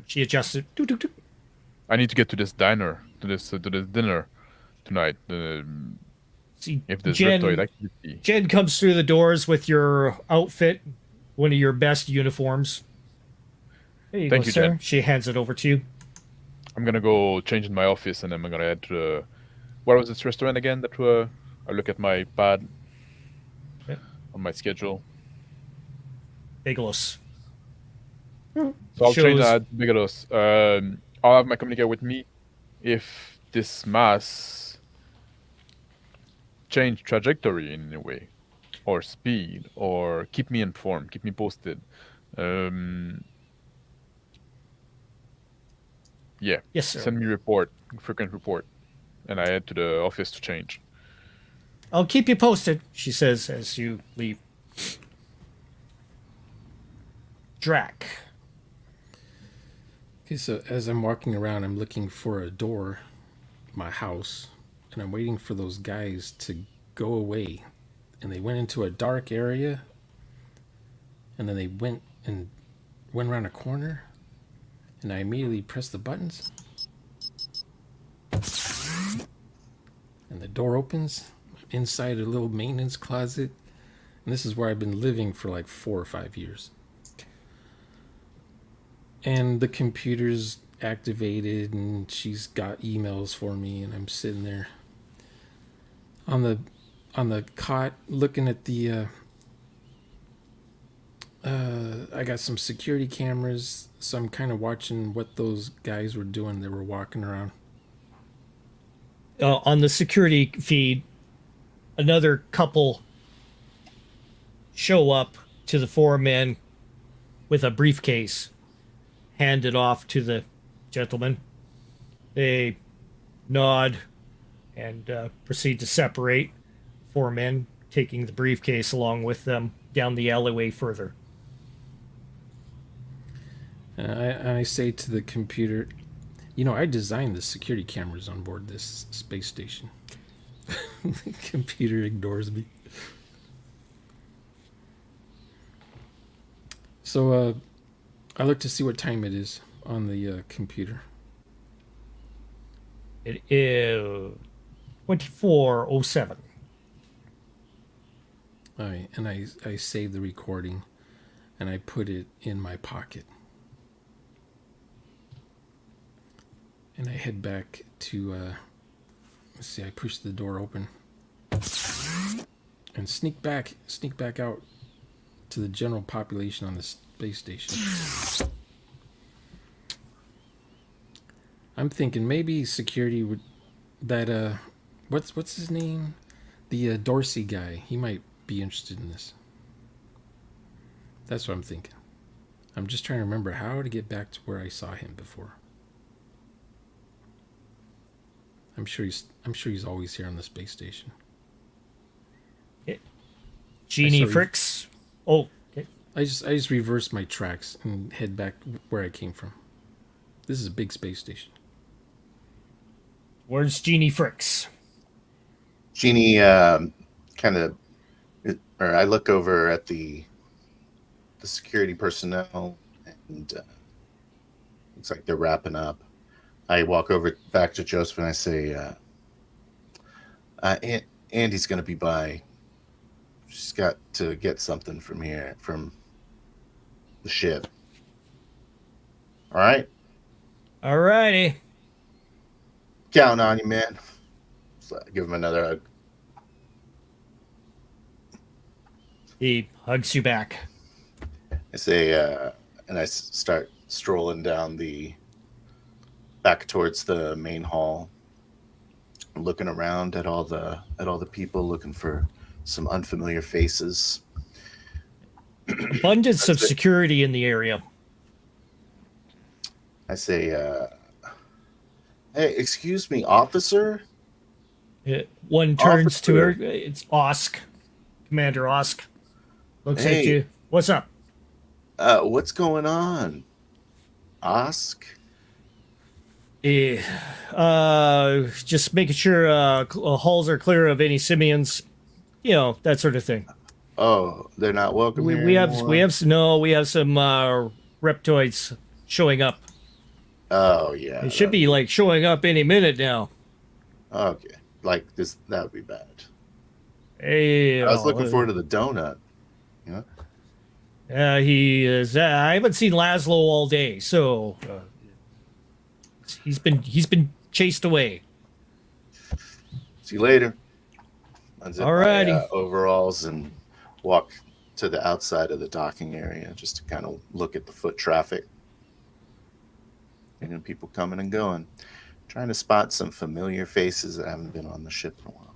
she adjusted. Doo, doo, doo. I need to get to this diner, to this dinner tonight. See, If there's Reptoid activity. Jen comes through the doors with your outfit, one of your best uniforms. There you Thank go, you, sir. Jen. She hands it over to you. I'm gonna go change in my office, and then I'm gonna head to the. Where was this restaurant again? That I look at my pad on my schedule. Bigelos. So I'll Shows- change that to Bigelos. I'll have my communicator with me if this mass change trajectory in any way, or speed, or keep me informed, keep me posted. Yeah. Yes, sir. Send me frequent report, and I head to the office to change. I'll keep you posted, she says as you leave. Drac. Okay, so as I'm walking around, I'm looking for a door, in my house, and I'm waiting for those guys to go away. And they went into a dark area, and then they went around a corner, and I immediately pressed the buttons, and the door opens. I'm inside a little maintenance closet, and this is where I've been living for like 4 or 5 years. And the computer's activated, and she's got emails for me, and I'm sitting there on the cot looking at the I got some security cameras, so I'm kind of watching what those guys were doing. They were walking around. On the security feed, another couple show up to the 4 men with a briefcase, hand it off to the gentleman. They nod and proceed to separate. 4 men taking the briefcase along with them down the alleyway further. I say to the computer, You know, I designed the security cameras on board this space station. The computer ignores me. So, I look to see what time it is on the computer. It is 24:07. All right, and I save the recording, and I put it in my pocket. And I head back to, let's see, I push the door open. And sneak back out to the general population on the space station. I'm thinking maybe security would, that, what's his name? The Dorsey guy, he might be interested in this. That's what I'm thinking. I'm just trying to remember how to get back to where I saw him before. I'm sure he's always here on the space station. Genie I saw you- Fricks. Oh, okay. I just reverse my tracks and head back where I came from. This is a big space station. Where's Genie Fricks? Jeannie kind of, or I look over at the security personnel, and looks like they're wrapping up. I walk over back to Joseph and I say, Andy's going to be by. She's got to get something from the ship. All right? Alrighty. Counting on you, man. So I give him another hug. He hugs you back. I say, and I start strolling down back towards the main hall, looking around at all the people, looking for some unfamiliar faces. Abundance of security in the area. I say, hey, excuse me, officer? One turns to her. Officer. It's Osk. Commander Osk. Looks at Hey. you. What's up? What's going on? Ask? Just making sure halls are clear of any simians. You know, that sort of thing. Oh, they're not welcome here We have anymore? we have some reptoids showing up. Oh, yeah. They should be like showing up any minute now. Okay. Like this, that would be bad. Hey, I was looking forward to the donut. You know? He is. I haven't seen Laszlo all day, so he's been chased away. See you later. Unzip my, Alrighty. overalls and walk to the outside of the docking area just to kind of look at the foot traffic. And people coming and going. Trying to spot some familiar faces that haven't been on the ship in a while.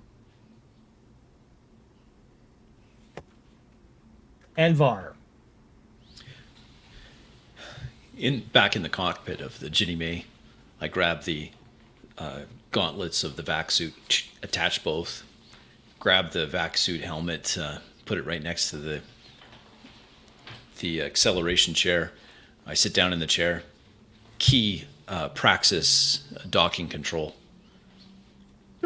Anvar. Back in the cockpit of the Ginny May, I grab the gauntlets of the vac suit, attach both, grab the vac suit helmet, put it right next to the acceleration chair. I sit down in the chair, key Praxis docking control.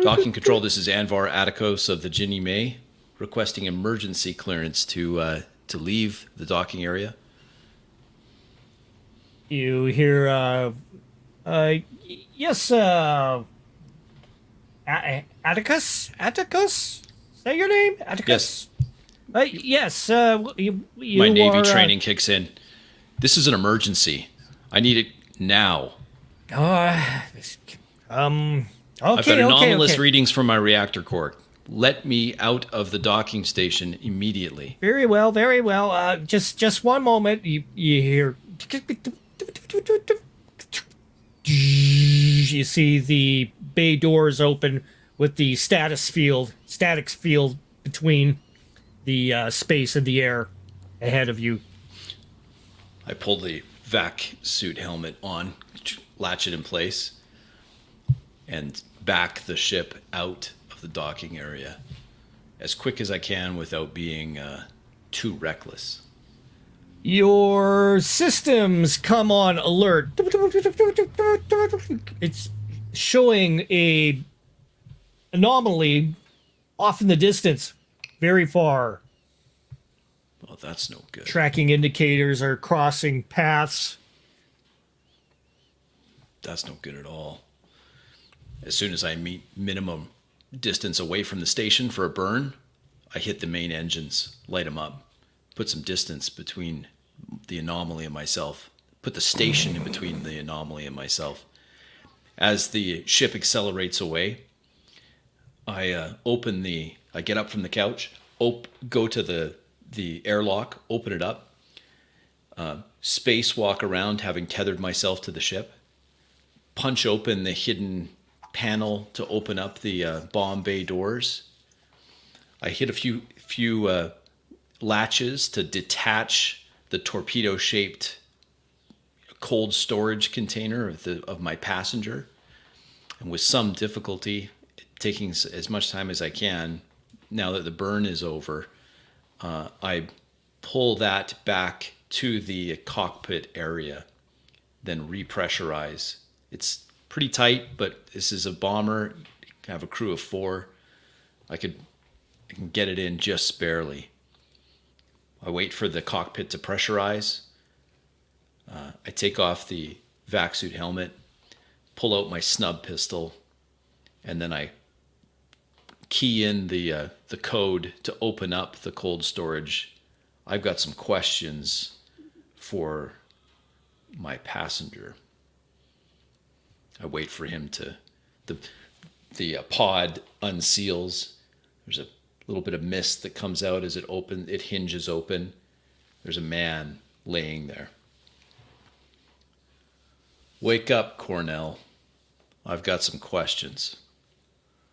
Docking control, this is Anvar Atticos of the Ginny May, requesting emergency clearance to leave the docking area. You hear? Yes. Atticus. Atticus. Is that your name? Atticus. Yes. You My Navy are, training kicks in. This is an emergency. I need it now. Okay. I've got anomalous Okay. readings from my reactor core. Let me out of the docking station immediately. Very well. Very well. Just one moment. You hear? You see the bay doors open with the statics field between the space and the air ahead of you. I pull the vac suit helmet on, latch it in place, and back the ship out of the docking area as quick as I can without being too reckless. Your systems come on alert. It's showing a anomaly off in the distance, very far. Well, that's no good. Tracking indicators are crossing paths. That's no good at all. As soon as I meet minimum distance away from the station for a burn, I hit the main engines, light them up, put some distance between the anomaly and myself, put the station in between the anomaly and myself. As the ship accelerates away, I get up from the couch, go to the airlock, open it up, spacewalk around, having tethered myself to the ship, punch open the hidden panel to open up the bomb bay doors. I hit a few latches to detach the torpedo-shaped cold storage container of my passenger, and with some difficulty, taking as much time as I can, now that the burn is over, I pull that back to the cockpit area, then repressurize. It's pretty tight, but this is a bomber. I have a crew of 4. I can get it in just barely. I wait for the cockpit to pressurize. I take off the vac suit helmet, pull out my snub pistol, and then I key in the code to open up the cold storage. I've got some questions for my passenger. I wait for him to... The pod unseals. There's a little bit of mist that comes out as it hinges open. There's a man laying there. Wake up, Cornell. I've got some questions.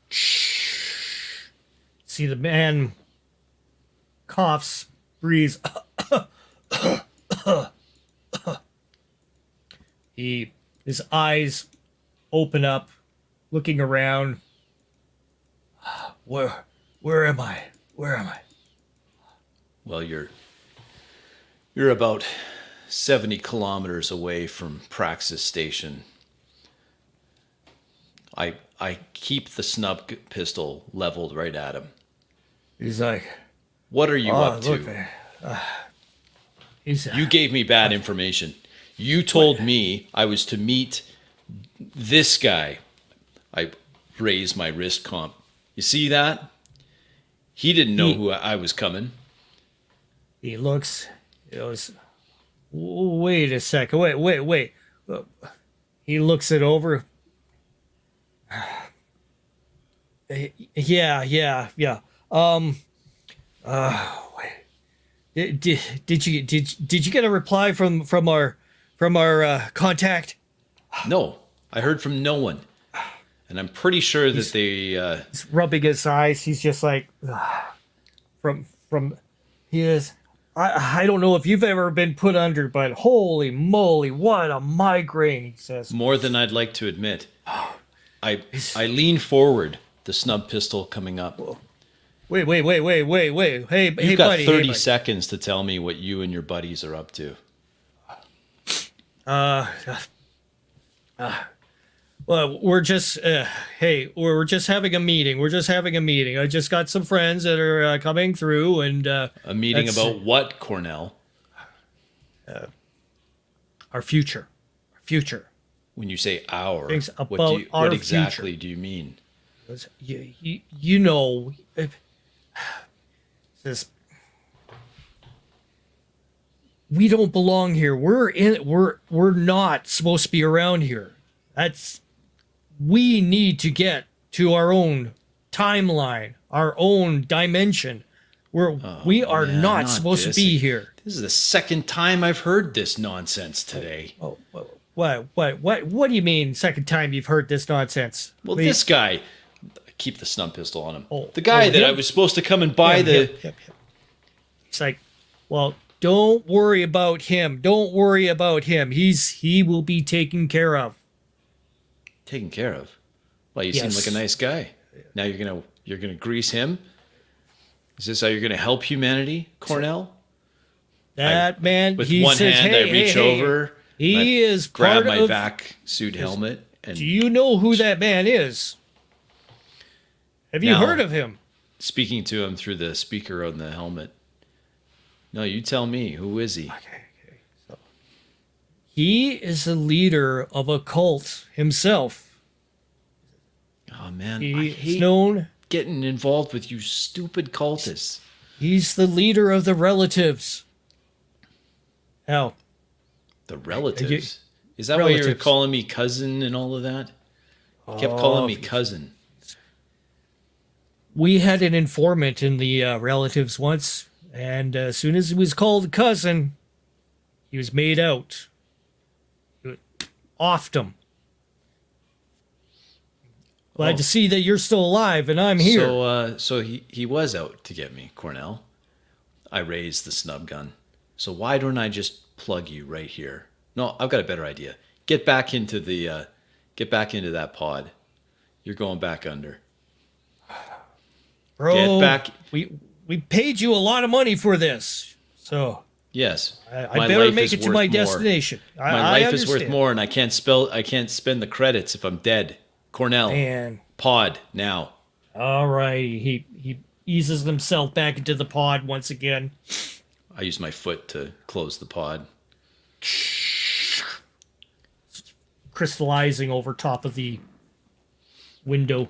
See, the man coughs, breathes. His eyes open up, looking around. Where am I? Where am I? Well, you're about 70 kilometers away from Praxis Station. I keep the snub pistol leveled right at him. He's like, What are you up look to? there. You gave me bad information. You told me I was to meet this guy. I raised my wrist comp. You see that? He didn't know who I was coming. He looks. He goes, wait a second. Wait. He looks it over. Yeah. Wait. Did you get a reply from our contact? No, I heard from no one. And I'm pretty sure that they... He's rubbing his eyes. He's just like, he is. I don't know if you've ever been put under, but holy moly, what a migraine, he says. More than I'd like to admit. I lean forward, the snub pistol coming up. Wait. Hey, You've got buddy. 30 seconds to tell me what you and your buddies are up to. Well, we're just we're just having a meeting. I just got some friends that are coming through, and A meeting about what, Cornell? our future. When you say our, Things what about our exactly future. do you mean? You know, says we don't belong here. We're not supposed to be around here. We need to get to our own timeline, our own dimension. We are not supposed to be here. This is the second time I've heard this nonsense today. Oh, what do you mean? Second time you've heard this nonsense? Well, this guy, I keep the snub pistol on him. Oh, the guy that him? I was supposed to come and buy Yep. It's like, well, don't worry about him. He will be taken care of. taken care of. Well, you Yes. seem like a nice guy. Now you're gonna grease him. Is this how you're gonna help humanity, Cornell? That man, With he one says, hand, hey, I reach hey, hey. over. He is grab part my of. vac suit helmet, and Do you know who that man is? Have you Now- heard of him? speaking to him through the speaker on the helmet. No, you tell me. Who is he? He is the leader of a cult himself. Oh man, I He's hate known. getting involved with you stupid cultists. He's the leader of the relatives. Hell, The relatives. Is that why you were relatives. calling me cousin and all of that? You kept calling me cousin. we had an informant in the relatives once, and as soon as he was called cousin, he was made out. Offed him. Glad to see that you're still alive and I'm here. So he was out to get me, Cornell. I raised the snub gun. So why don't I just plug you right here? No, I've got a better idea. Get back into that pod. You're going back under. Bro, Get back. we paid you a lot of money for this. So Yes. I my better life make is it to worth my more. destination. My I life is worth understand. more, and I can't spend the credits if I'm dead. Cornell. Man. Pod now. All right. He eases himself back into the pod once again. I use my foot to close the pod. Crystallizing over top of the window.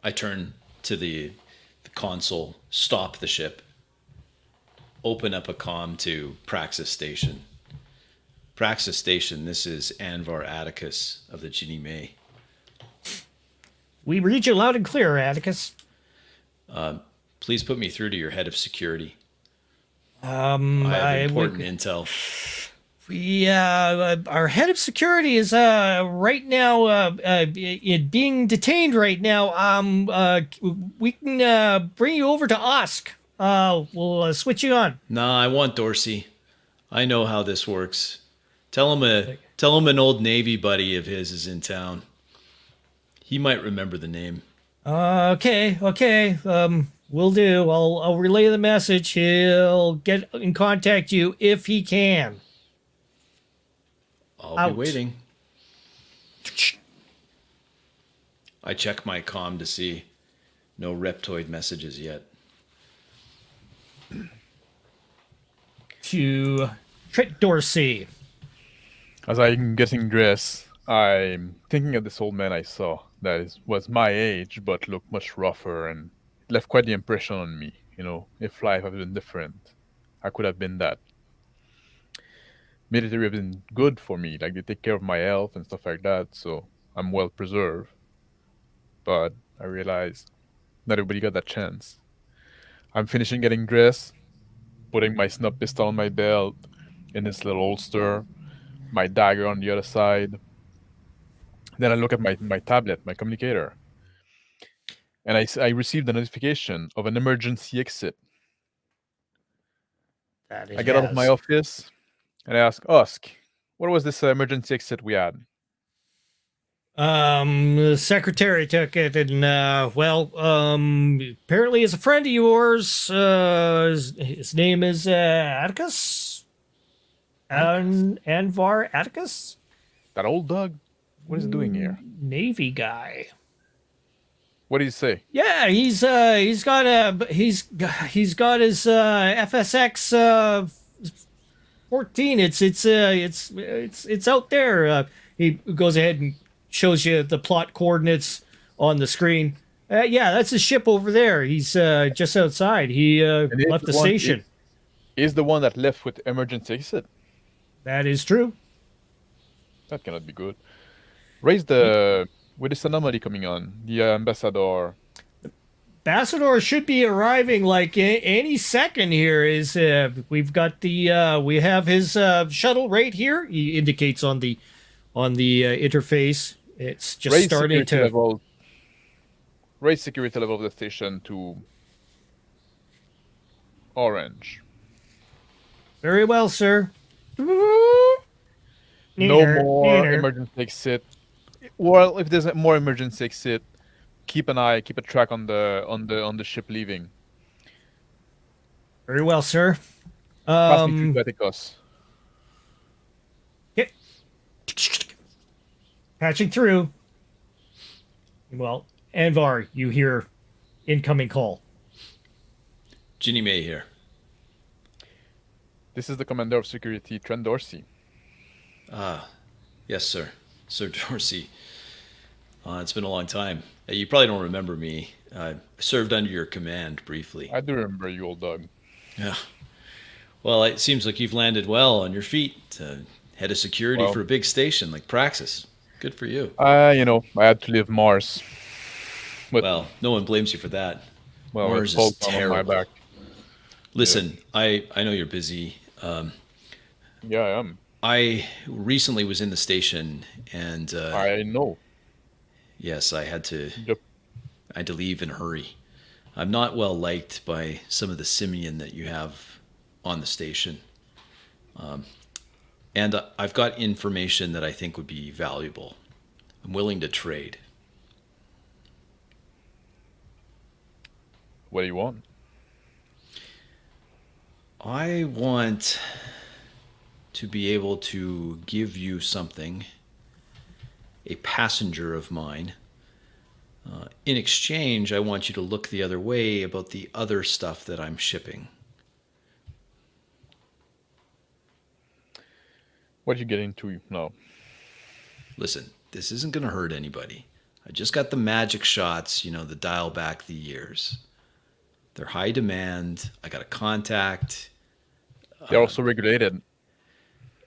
I turn to the console, stop the ship, open up a comm to Praxis Station. Praxis Station, this is Anvar Atticus of the Ginny May. We read you loud and clear, Atticus. Please put me through to your head of security. I have important intel. Our head of security is right now being detained right now. We can bring you over to Osk. We'll switch you on. Nah, I want Dorsey. I know how this works. Tell him an old Navy buddy of his is in town. He might remember the name. Okay. Will do. I'll relay the message. He'll get in contact you if he can. I'll Out. be waiting. I check my comm to see no Reptoid messages yet. To Trit Dorsey. As I'm getting dressed, I'm thinking of this old man I saw that was my age but looked much rougher and left quite the impression on me. You know, if life had been different, I could have been that. Military have been good for me, like they take care of my health and stuff like that, so I'm well preserved. But I realized not everybody got that chance. I'm finishing getting dressed, putting my snub pistol on my belt in this little holster, my dagger on the other side. Then I look at my tablet, my communicator, and I received a notification of an emergency exit. I get out of my office and I ask Usk, what was this emergency exit we had? The secretary took it, and apparently he's a friend of yours. His name is Atticus. Anvar Atticus, That old dog? What is he doing here? Navy guy. What did he say? Yeah, he's got his FSX 14. It's out there. He goes ahead and shows you the plot coordinates on the screen. Yeah, that's his ship over there. He's just outside. He left the station. Is the one that left with emergency exit? That is true. That cannot be good. Raise the with this anomaly coming on, the ambassador. Ambassador should be arriving like any second here. We've got we have his shuttle right here. He indicates on the interface. It's just Raise starting security to level. Raise security level of the station to orange. very well, sir. No more emergency exit. Well, if there's more emergency exit, keep a track on the ship leaving. Very well, sir. Pass me through to Atticus. Okay. Patching through. Well, Anvar, you hear incoming call. Ginny May here. This is the Commander of Security, Trent Dorsey. Yes, sir. Sir Dorsey. It's been a long time. You probably don't remember me. I served under your command briefly. I do remember you, old dog. Yeah. Well, it seems like you've landed well on your feet. Head of security Well- for a big station like Praxis. Good for you. I had to leave Mars. But, Well, no one blames you for that. well, Mars it's all is on my terrible. back. Listen, I know you're busy. Yeah, I am. I recently was in the station, and I know. yes, I had to Yep. leave in a hurry. I'm not well liked by some of the simian that you have on the station, and I've got information that I think would be valuable. I'm willing to trade. What do you want? I want to be able to give you something, a passenger of mine. In exchange, I want you to look the other way about the other stuff that I'm shipping. What are you getting to now? Listen, this isn't going to hurt anybody. I just got the magic shots, the dial back the years. They're high demand. I got a contact. They're also regulated.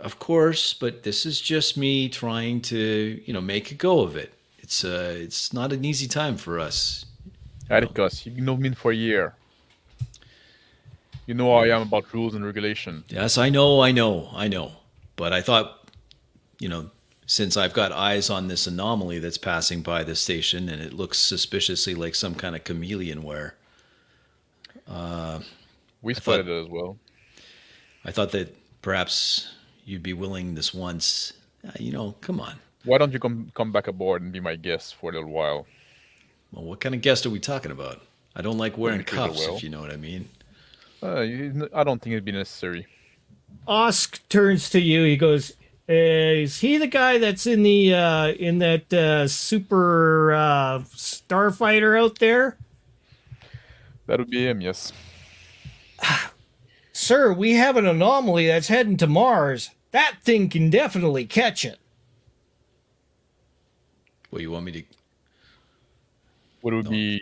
Of course, but this is just me trying to, make a go of it. It's not an easy time for us. Atticus, you've known me for a year. You know how I am about rules and regulation. Yes, I know. But I thought, since I've got eyes on this anomaly that's passing by this station and it looks suspiciously like some kind of chameleon wear, We spotted it as well. I thought that perhaps you'd be willing this once. Come on. Why don't you come back aboard and be my guest for a little while? Well, what kind of guest are we talking about? I don't like wearing you treat her cuffs, well. if you know what I mean. I don't think it'd be necessary. Osk turns to you. He goes, "Is he the guy that's in the in that super starfighter out there?" That would be him, yes. Sir, we have an anomaly that's heading to Mars. That thing can definitely catch it. Well, you want me to... What would be...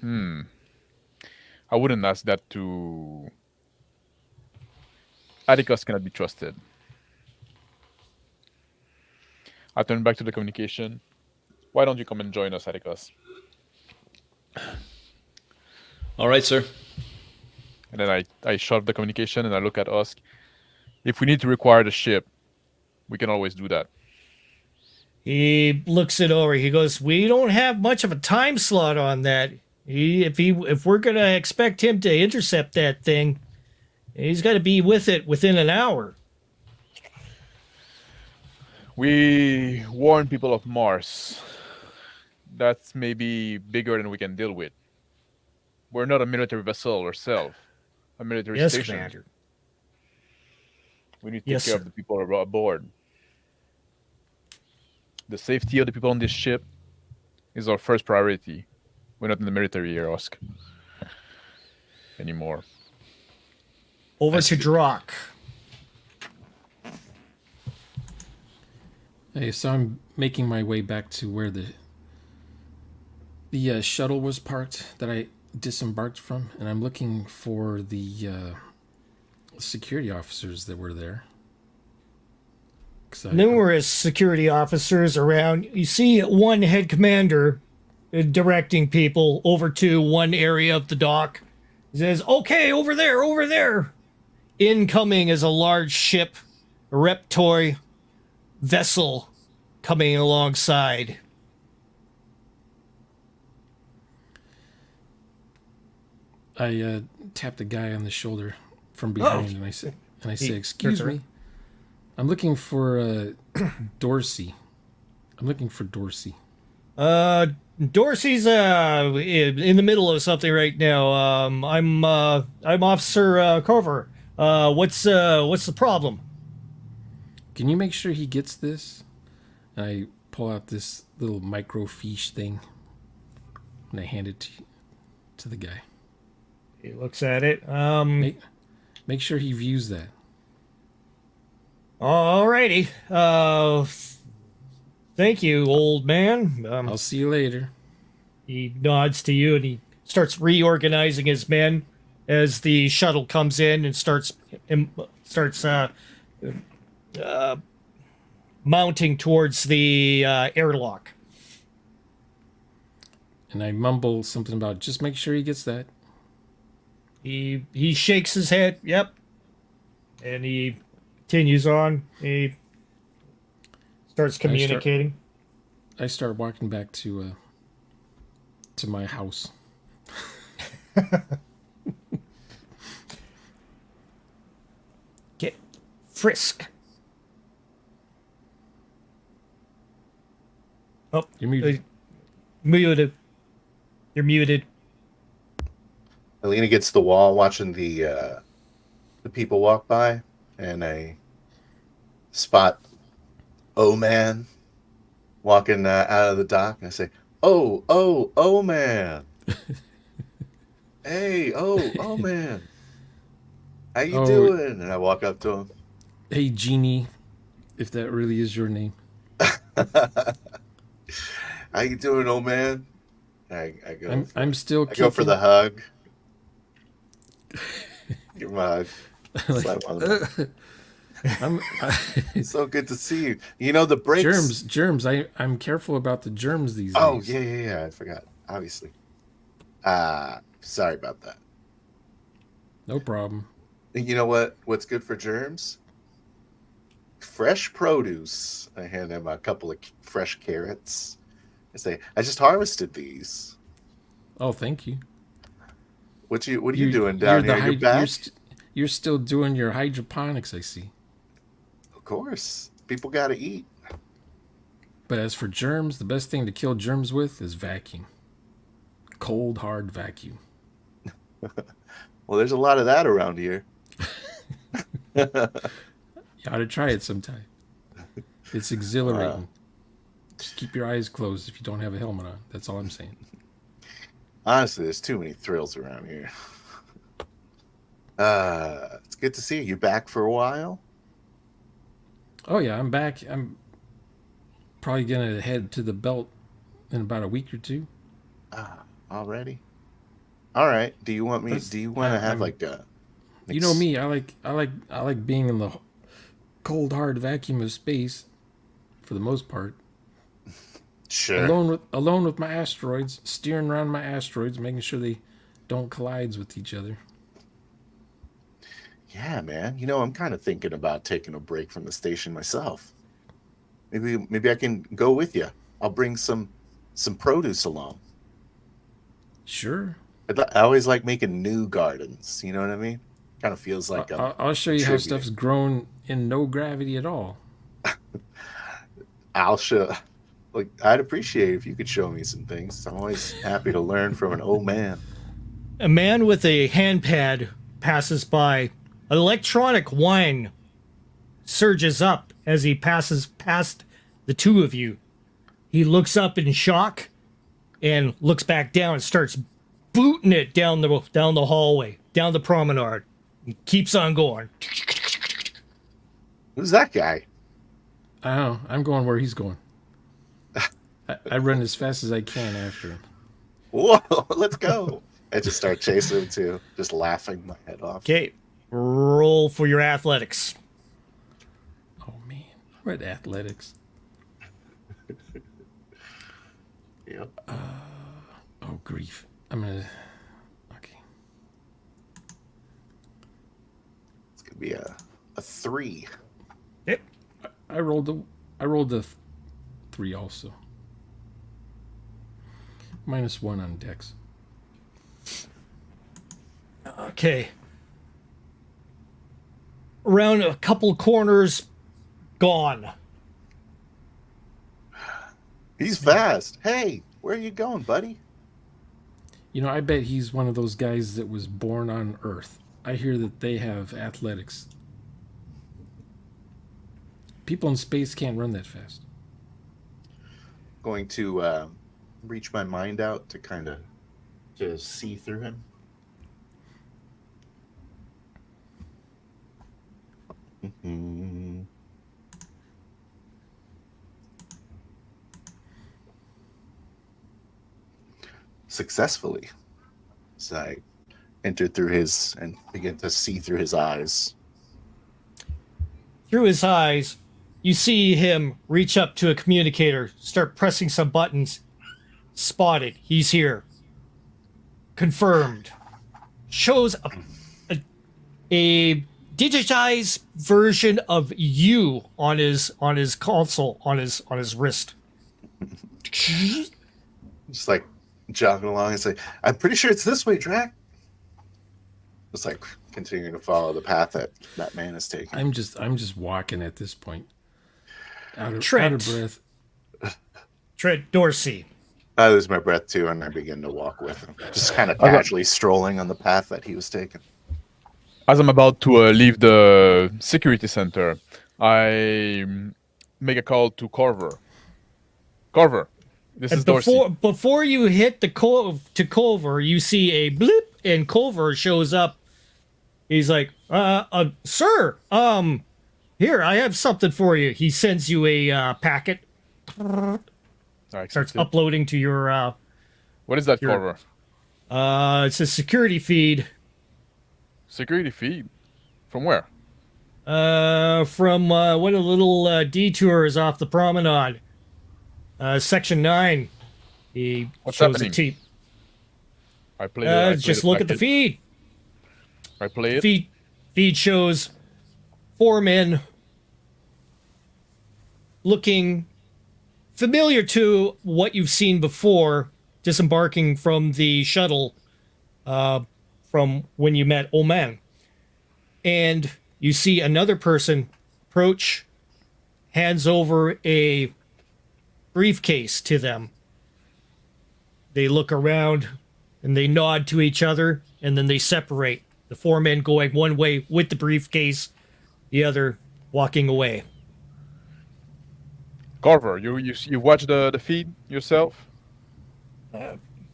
I wouldn't ask that to... Atticus cannot be trusted. I turn back to the communication. Why don't you come and join us, Atticus? All right, sir. And then I shut off the communication and I look at Usk. If we need to require the ship, we can always do that. He looks it over. He goes, "We don't have much of a time slot on that. If we're gonna expect him to intercept that thing, he's got to be with it within an hour." We warn people of Mars. That's maybe bigger than we can deal with. We're not a military vessel ourselves. A military Yes, station. Commander. We need to take Yes, care sir. of the people aboard. The safety of the people on this ship is our first priority. We're not in the military here, Osk. Anymore. Over That's to good. Drock. Hey, so I'm making my way back to where the shuttle was parked that I disembarked from, and I'm looking for the security officers that were there. 'Cause Numerous security officers around. You see one head commander directing people over to one area of the dock. He says, "Okay, over there, over there." Incoming is a large ship, a Reptoy vessel coming alongside. I tapped the guy on the shoulder from behind, and I say, "Excuse sir. me, I'm looking for Dorsey. I'm looking for Dorsey." Dorsey's in the middle of something right now. I'm Officer Carver. What's the problem? Can you make sure he gets this? And I pull out this little microfiche thing, and I hand it to the guy. He looks at it. Make sure he views that. Alrighty. Thank you, old man. I'll see you later. He nods to you and he starts reorganizing his men as the shuttle comes in and starts mounting towards the airlock. And I mumble something about just make sure he gets that. He shakes his head. Yep. And he continues on. He starts communicating. I start walking back to my house. Get Frisk. Oh, You're muted. Muted. You're muted. I lean against the wall, watching the people walk by, and I spot man walking out of the dock, and I say, "Oh man, hey, oh man, how you doing?" And I walk up to him. Hey, Genie, if that really is your name. How you doing, old man? I go. I'm still. I go for the hug. Give him a hug. Slap on the It's so good to see you. You know the brakes. Germs. I'm careful about the germs these days. Oh yeah. I forgot. Obviously. Sorry about that. No problem. You know what's good for germs? Fresh produce. I hand him a couple of fresh carrots. I say, I just harvested these. Oh, thank you. What are you doing down here? You're back? You're still doing your hydroponics, I see. Of course. People got to eat. But as for germs, the best thing to kill germs with is vacuum. Cold, hard vacuum. Well, there's a lot of that around here. You ought to try it sometime. It's exhilarating. Just keep your eyes closed if you don't have a helmet on. That's all I'm saying. Honestly, there's too many thrills around here. It's good to see you. You back for a while? Oh yeah, I'm back. I'm probably gonna head to the belt in about a week or two. Already? All right. Do you want me? Do you want to have like a? You know me. I like being in the cold, hard vacuum of space, for the most part. Sure. Alone with my asteroids, steering around my asteroids, making sure they don't collide with each other. Yeah, man. You know, I'm kind of thinking about taking a break from the station myself. Maybe I can go with you. I'll bring some produce along. Sure. I always like making new gardens. You know what I mean? Kind of feels like I'll show you how stuff's grown in no gravity at all. I'll show. Like, I'd appreciate if you could show me some things. I'm always happy to learn from an old man. A man with a handpad passes by. An electronic whine surges up as he passes past the two of you. He looks up in shock and looks back down and starts booting it down the hallway, down the promenade. He keeps on going. Who's that guy? I don't know. I'm going where he's going. I run as fast as I can after him. Whoa, let's go. I just start chasing him too, just laughing my head off. Okay, roll for your athletics. Oh man, we're at athletics. Yep. Oh grief. I'm gonna. Okay. It's gonna be a 3. Yep. I rolled the 3 also. -1 on Dex. Okay. Around a couple corners, gone. He's fast. Hey, Where are you going, buddy? You know, I bet he's one of those guys that was born on Earth. I hear that they have athletics. People in space can't run that fast. Going to reach my mind out to kind of to see through him. Successfully. So I enter through his and begin to see through his eyes. Through his eyes, you see him reach up to a communicator, start pressing some buttons. Spotted. He's here. Confirmed. Shows a digitized version of you on his console, on his wrist. Just like jogging along and say, I'm pretty sure it's this way, Drac. Just like continuing to follow the path that man is taking. I'm just walking at this point. Out of Trent. breath. Trent Dorsey. I lose my breath too, and I begin to walk with him, just kind of casually strolling on the path that he was taking. As I'm about to leave the security center, I make a call to Carver. Carver, this is Dorsey. Before you hit the to Culver, you see a blip, and Culver shows up. He's like, sir, here, I have something for you. He sends you a packet. Starts uploading to your what is that, Carver? It's a security feed. Security feed? From where? From one of the little detours off the promenade. Section 9. He What's shows happening? it to you. I play Just look at the feed. I play it. Feed shows 4 men looking familiar to what you've seen before, disembarking from the shuttle from when you met Oman. And you see another person approach, hands over a briefcase to them. They look around and they nod to each other, and then they separate. The 4 men going one way with the briefcase, the other walking away. Carver, you watch the feed yourself?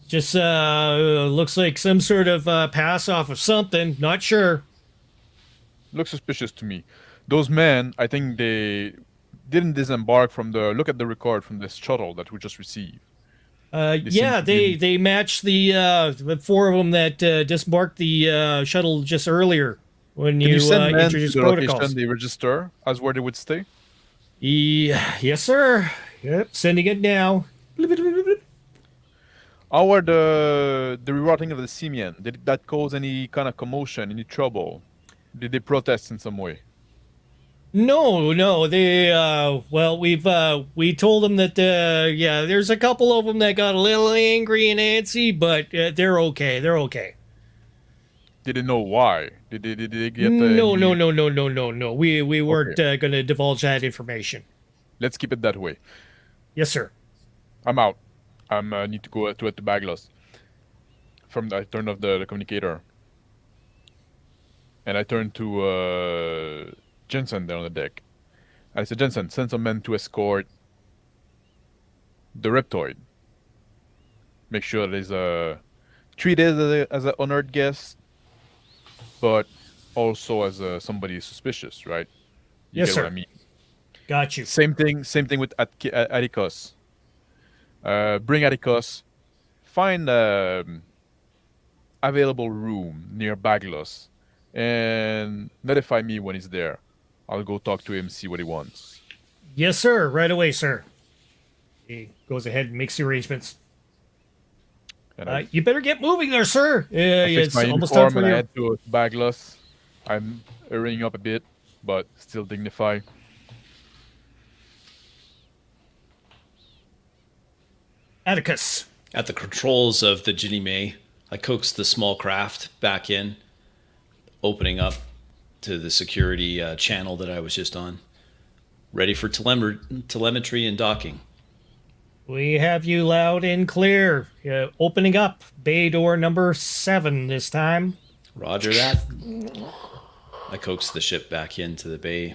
Just looks like some sort of pass off of something. Not sure. Looks suspicious to me. Those men, I think they didn't disembark from the... Look at the record from this shuttle that we just received. They match the 4 of them that disembarked the shuttle just earlier when Can you send men introduced to the protocols. location they register as where they would stay? Yes, sir. Yep, sending it now. How are the rerouting of the Simeon? Did that cause any kind of commotion, any trouble? Did they protest in some way? No, they we told them that there's a couple of them that got a little angry and antsy, but they're okay. Did they know why? Did they get No. any- We weren't going to divulge that information. Let's keep it that way. Yes, sir. I'm out. I need to go to Baglos. I turned off the communicator. And I turned to Jensen there on the deck. I said, Jensen, send some men to escort the Reptoid. Make sure that he's treated as an honored guest, but also as somebody suspicious, right? You Yes, get sir. what I mean? Got you. Same thing with Atticus. Bring Atticus. Find available room near Baglos, and notify me when he's there. I'll go talk to him, see what he wants. Yes, sir. Right away, sir. He goes ahead and makes the arrangements. And You better get moving there, sir. I fixed It's my almost time uniform for and I your... head to Baglos. I'm hurrying up a bit, but still dignified. Atticus. At the controls of the Ginny May, I coax the small craft back in, opening up to the security channel that I was just on. Ready for telemetry and docking. We have you loud and clear. Opening up bay door number 7 this time. Roger that. I coax the ship back into the bay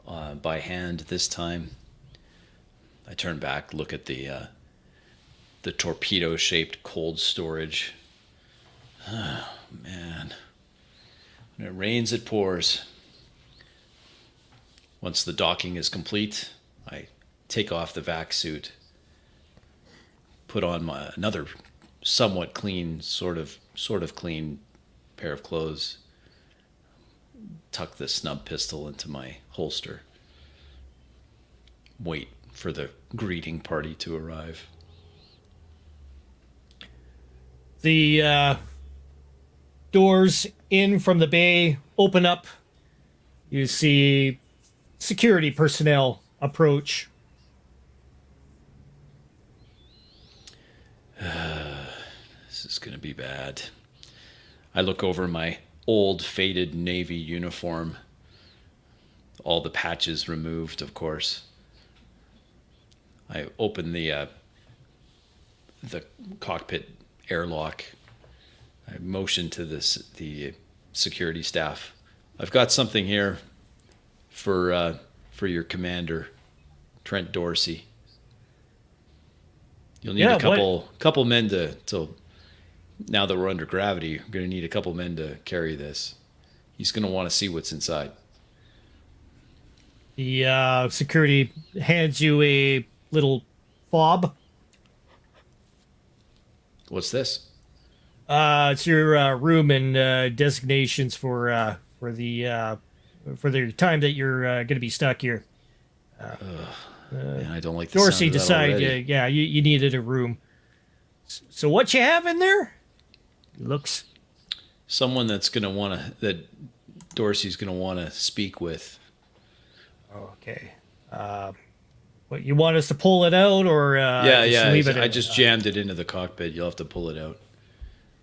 by hand this time. I turn back, look at the torpedo-shaped cold storage. Oh, man. When it rains, it pours. Once the docking is complete, I take off the vac suit, put on another somewhat clean, sort of clean pair of clothes, tuck the snub pistol into my holster, wait for the greeting party to arrive. The doors in from the bay open up. You see security personnel approach. This is going to be bad. I look over my old faded Navy uniform. All the patches removed, of course. I open the cockpit airlock. I motion to the security staff. I've got something here for your commander, Trent Dorsey. You'll need a couple men to now that we're under gravity, we're going to need a couple men to carry this. He's going to want to see what's inside. The security hands you a little fob. What's this? It's your room and designations for the time that you're going to be stuck here. Man, I don't like the Dorsey sound of that already. decided, you needed a room. So what you have in there? Looks Someone that Dorsey's gonna want to speak with. okay. What you want us to pull it out or just leave it? I just jammed it into the cockpit. You'll have to pull it out.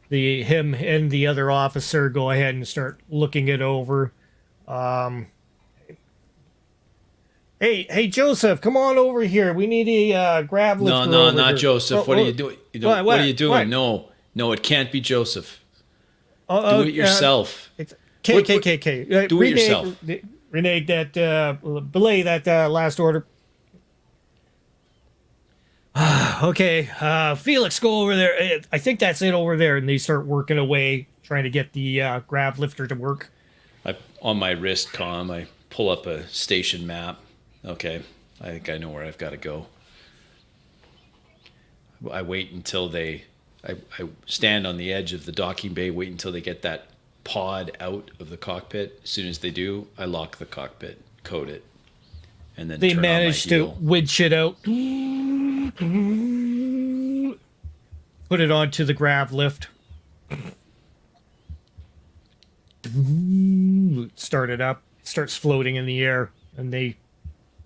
Him and the other officer go ahead and start looking it over. Hey, Joseph, come on over here. We need a grab lifter. No, over not here. Joseph. What are you doing? What are you doing? What? No, it can't be Joseph. Do Do it yourself. It's KKK. Do it yourself. Renege that belay that last order. Okay, Felix, go over there. I think that's it over there, and they start working away, trying to get the grab lifter to work. On my wrist comm, I pull up a station map. Okay, I think I know where I've got to go. I wait until I stand on the edge of the docking bay, wait until they get that pod out of the cockpit. As soon as they do, I lock the cockpit, code it, and then They turn manage on my to heel. winch it out, put it onto the grab lift, start it up, starts floating in the air, and they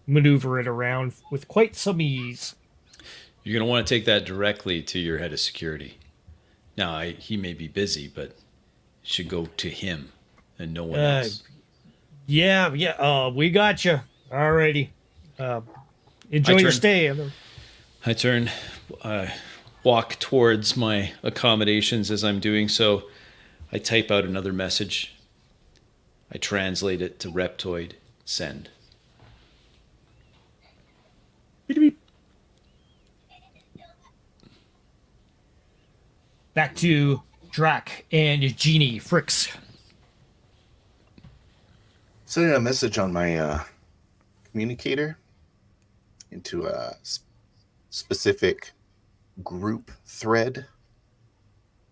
maneuver it around with quite some ease. You're going to want to take that directly to your head of security. Now, he may be busy, but it should go to him and no one else. Yeah. We got you. Alrighty. Enjoy your stay. I turn, walk towards my accommodations. As I'm doing so, I type out another message. I translate it to Reptoid, send. Beep, beep. Back to Drac and Genie Fricks. Sending a message on my communicator into a specific group thread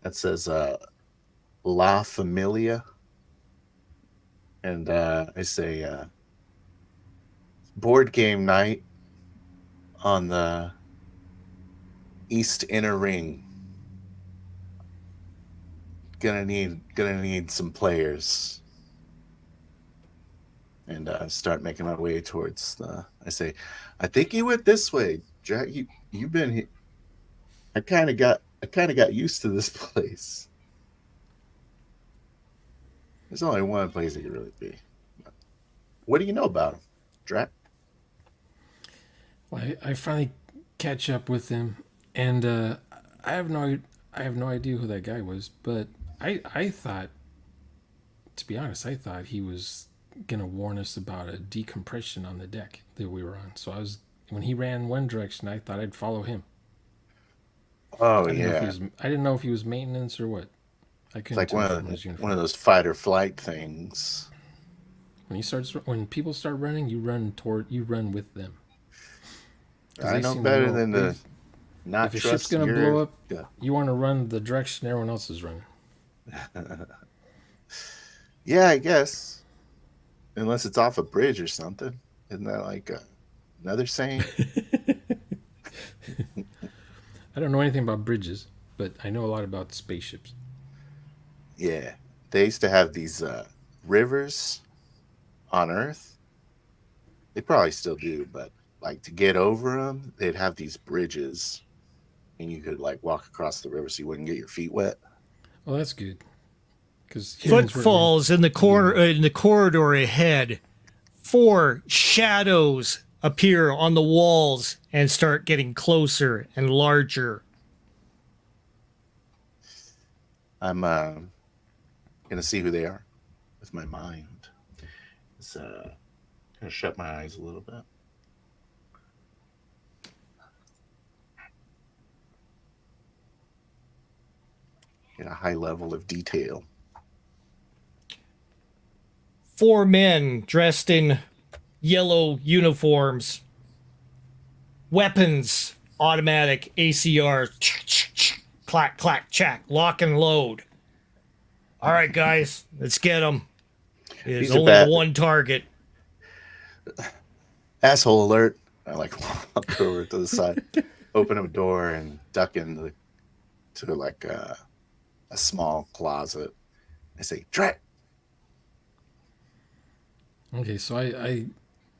that says La Familia. And I say board game night on the East Inner Ring. Gonna need some players. And start making my way towards I say, I think you went this way, Jack. You've been here. I kind of got used to this place. There's only one place it could really be. What do you know about him, Drac? Well, I finally catch up with him, and I have no idea who that guy was, but I thought, to be honest, I thought he was gonna warn us about a decompression on the deck that we were on. So when he ran one direction, I thought I'd follow him. Oh I yeah, didn't know if he was maintenance or what. I it's couldn't like tell from his uniform. one of those fight or flight things. When people start running, you run with them. 'Cause I they know seem to better than to not if a ship's trust gonna your. blow up, Yeah. you want to run the direction everyone else is running. Yeah, I guess. Unless it's off a bridge or something. Isn't that like another saying? I don't know anything about bridges, but I know a lot about spaceships. Yeah. They used to have these rivers on Earth. They probably still do, but like to get over them, they'd have these bridges, and you could like walk across the river so you wouldn't get your feet wet. Well, that's good. Because Footfalls in the corridor ahead. 4 shadows appear on the walls and start getting closer and larger. I'm gonna see who they are with my mind. It's gonna shut my eyes a little bit. Get a high level of detail. 4 men dressed in yellow uniforms. Weapons, automatic, ACR, clack, clack, chack, lock and load. All right, guys, let's get them. There's These are only bad. the one target. Asshole alert. I like walk over to the side, open a door, and duck into like a small closet. I say, "Try." Okay, so I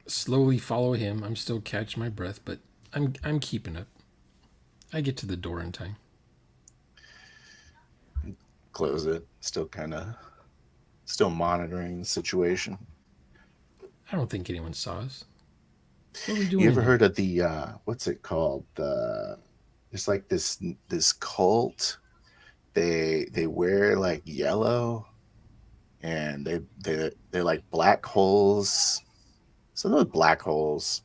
slowly follow him. I'm still catching my breath, but I'm keeping up. I get to the door in time. Close it. Still monitoring the situation. I don't think anyone saw us. What are we doing? You ever in here? heard of the what's it called? It's like this cult. They wear like yellow, and they're like black holes. So those black holes.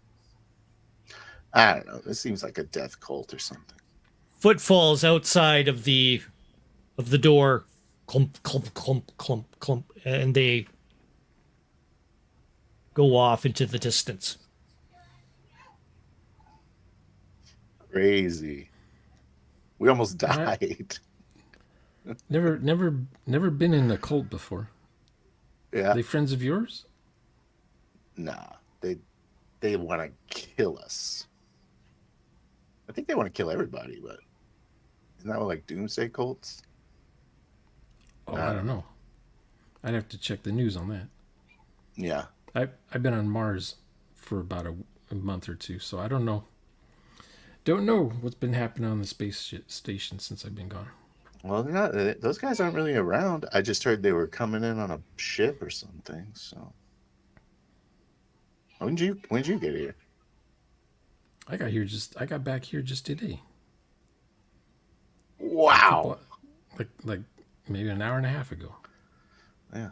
I don't know. This seems like a death cult or something. Footfalls outside of the door. Clump, clump, clump, clump, clump. And they go off into the distance. Crazy. We almost Alright. died. Never been in a cult before. Yeah. They friends of yours? Nah. They want to kill us. I think they want to kill everybody, but isn't that what like doomsday cults? Oh, I don't know. I'd have to check the news on that. Yeah. I've been on Mars for about a month or two, so I don't know. Don't know what's been happening on the space station since I've been gone. Well, they're not. Those guys aren't really around. I just heard they were coming in on a ship or something. So, when did you get here? I got back here just today. Wow. Like maybe an hour and a half ago. Yeah.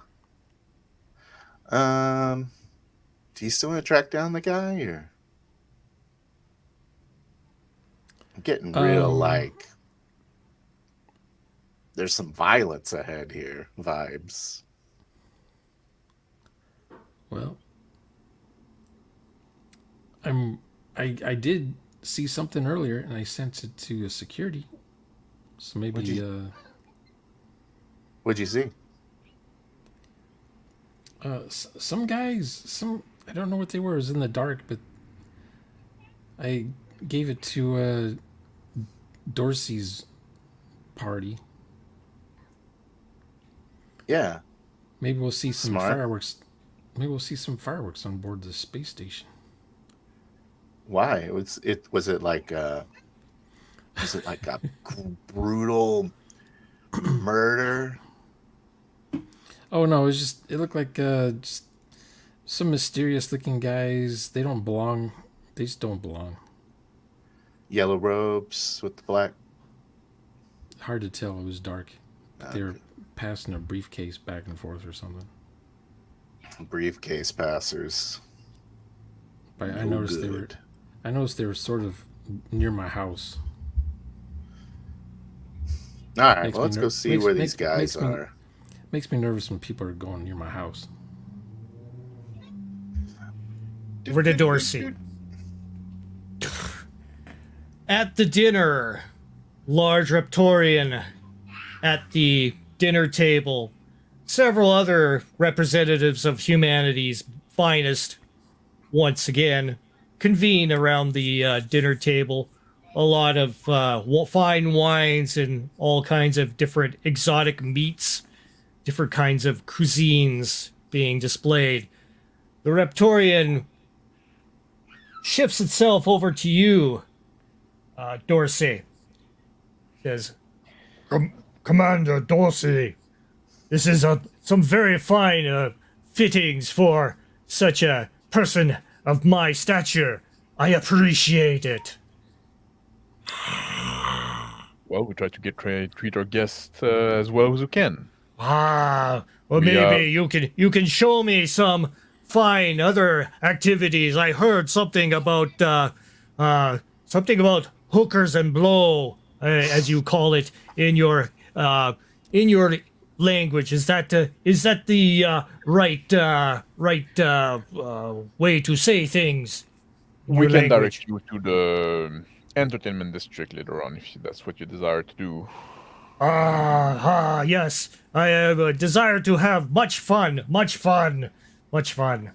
Do you still want to track down the guy, or I'm getting real like there's some violence ahead here vibes. Well, I did see something earlier, and I sent it to security. So maybe What'd you see? some guys, I don't know what they were. It was in the dark, but I gave it to Dorsey's party. Yeah. Maybe we'll see some Smart. fireworks. Maybe we'll see some fireworks on board the space station. Why? Was it like a brutal murder? Oh no, it looked like just some mysterious looking guys. They don't belong. They just don't belong. Yellow robes with the black. Hard to tell. It was dark. They were Okay. passing a briefcase back and forth or something. Briefcase passers. But I No noticed they were. good. I noticed they were sort of near my house. All right, Makes well, me let's ner- go see makes- where makes- these guys makes me- are. Makes me nervous when people are going near my house. Over to Dorsey. At the dinner, large Reptorian at the dinner table. Several other representatives of humanity's finest once again convene around the dinner table. A lot of fine wines and all kinds of different exotic meats, different kinds of cuisines being displayed. The Reptorian shifts itself over to you, Dorsey. Says, Commander Dorsey, this is some very fine fittings for such a person of my stature. I appreciate it. Well, we try to treat our guests as well as we can. Well, We, maybe you can show me some fine other activities. I heard something about hookers and blow, as you call it in your language. Is that the right way to say things? in We your can language? direct you to the entertainment district later on if that's what you desire to do. Yes. I have a desire to have much fun. Much fun. Much fun.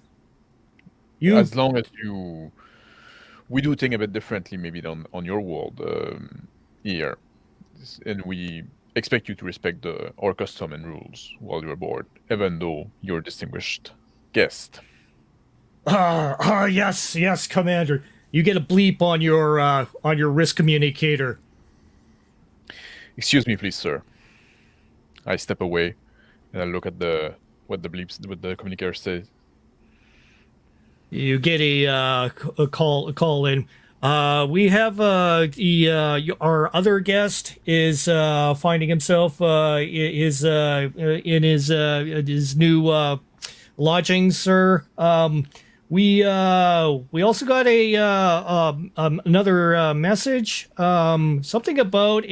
You As long as you, we do things a bit differently, maybe on your world here, and we expect you to respect our custom and rules while you're aboard, even though you're a distinguished guest. yes, Commander. You get a bleep on your wrist communicator. Excuse me, please, sir. I step away and I look at what the communicator says. You get a call in. We have our other guest is finding himself in his new lodgings, sir. We also got another message. Something about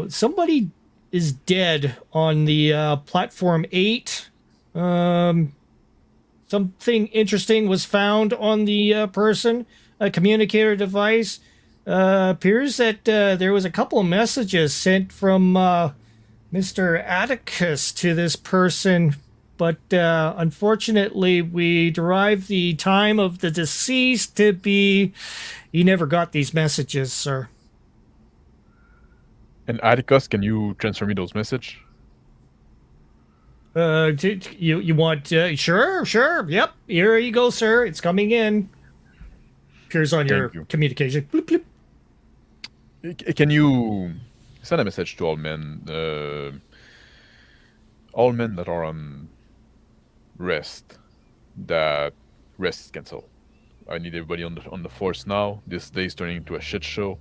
somebody is dead on the platform 8. Something interesting was found on the person, a communicator device. Appears that there was a couple of messages sent from Mr. Atticus to this person, but unfortunately we derived the time of the deceased to be... He never got these messages, sir. And Atticus, can you transfer me those messages? You want... Sure, yep. Here you go, sir. It's coming in. Appears on your Thank you. communication. Bloop, bloop. Can you send a message to all men that are on rest, that rest is cancelled. I need everybody on the force now. This day is turning into a shit show.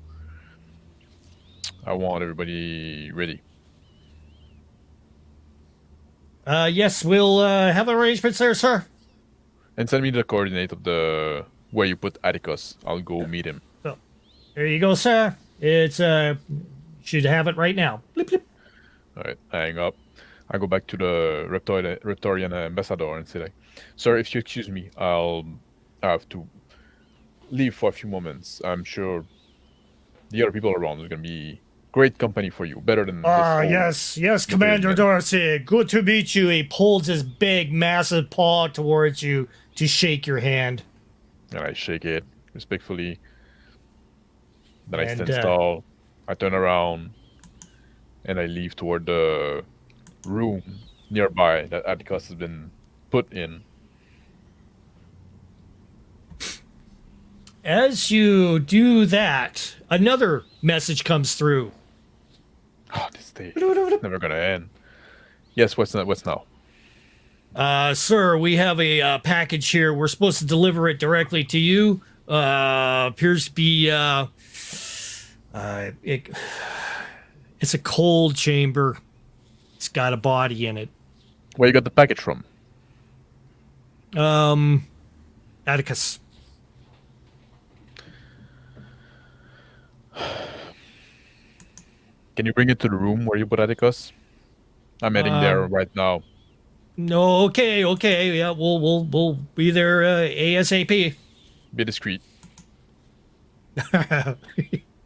I want everybody ready. Yes, we'll have arrangements there, sir. And send me the coordinate of the where you put Atticus. I'll go meet him. So, there you go, sir. It's should have it right now. Blip, blip. All right, I hang up. I go back to the Reptorian ambassador and say, like, "Sir, if you excuse me, I'll have to leave for a few moments. I'm sure the other people around is gonna be great company for you, better than this old Yes, Commander man." Dorsey. Good to meet you. He pulls his big, massive paw towards you to shake your hand. And I shake it respectfully. Then I And, stand tall. I turn around, and I leave toward the room nearby that Atticus has been put in. As you do that, another message comes through. Oh, this day is never gonna end. Yes, what's now? Sir, we have a package here. We're supposed to deliver it directly to you. Appears to be it's a cold chamber. It's got a body in it. Where you got the package from? Atticus. Can you bring it to the room where you put Atticus? I'm heading there right now. No, okay, yeah, we'll be there ASAP. Be discreet.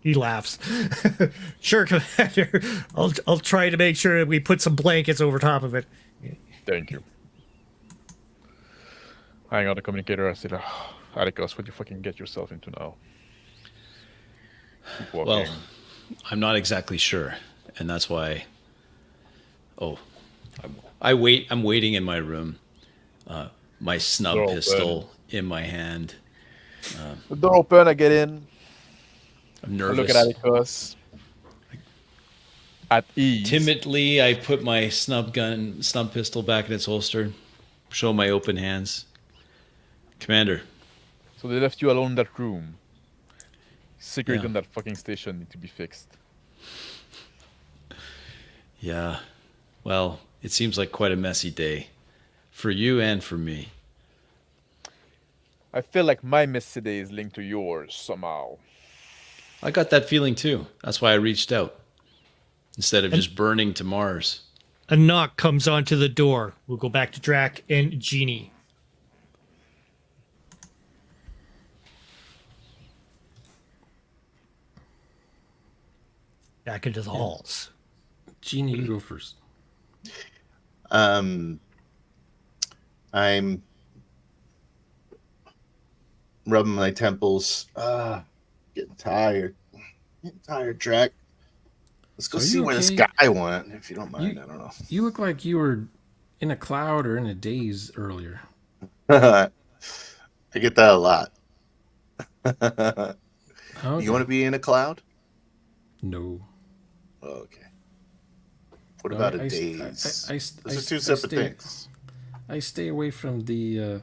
He laughs. Sure, Commander. I'll try to make sure we put some blankets over top of it. Thank you. Hang on the communicator. I said, Atticus, what you fucking get yourself into now? Keep walking. Well, I'm not exactly sure, and that's why. Oh, I'm waiting in my room. My snub Door pistol in my hand. The door open. I get in. I'm I nervous. look at Atticus. At ease. Timidly, I put my snub pistol back in its holster. Show my open hands. Commander. So they left you alone in that room. Security Yeah. on that fucking station need to be fixed. Yeah. Well, it seems like quite a messy day. For you and for me. I feel like my messy day is linked to yours somehow. I got that feeling too. That's why I reached out. Instead of just burning to Mars. A knock comes onto the door. We'll go back to Drac and Jeannie. Back into the halls. Genie, you go first. I'm rubbing my temples. Getting tired. Drac. Let's go Are see you where this okay? guy went, if you don't mind. I don't know. You look like you were in a cloud or in a daze earlier. I get that a lot. Okay. You want to be in a cloud? No. Okay. What No, about I- a I- daze? I- I- Those I- are two I separate stay- things. I stay away from the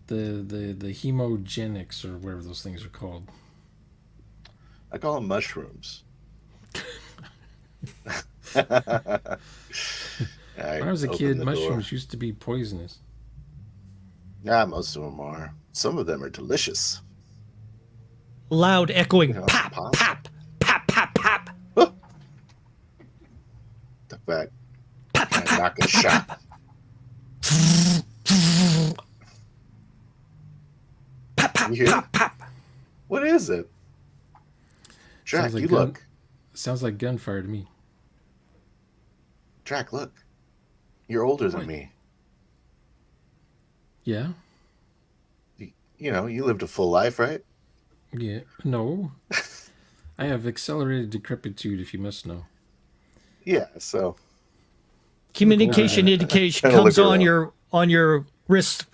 hemogenics or whatever those things are called. I call them mushrooms. When I was a kid, mushrooms used to be poisonous. Yeah, most of them are. Some of them are delicious. Loud echoing Yeah, pop, pop. pop, pop, pop, pop. Duck back. Knock a shot. Pop, pop, You hear pop, pop. What is it? Drac, Sounds like you gun- look. Sounds like gunfire to me. Drac, look. You're older than What? me. Yeah? You know, you lived a full life, right? Yeah. No. I have accelerated decrepitude, if you must know. Yeah, so Communication indication Kinda comes look on around. your wrist.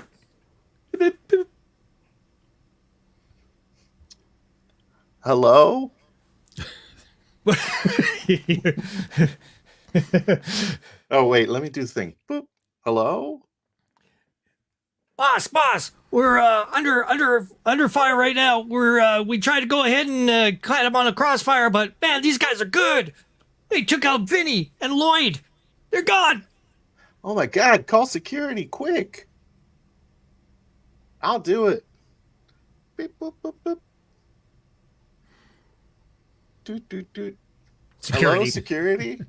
hello? Oh wait, let me do the thing. Boop. Hello? Boss, we're under fire right now. We tried to go ahead and cut them on a crossfire, but man, these guys are good. They took out Vinny and Lloyd. They're gone. Oh my god, call security quick. I'll do it. Beep boop boop boop. Doot doot doot. Hello, Security. security.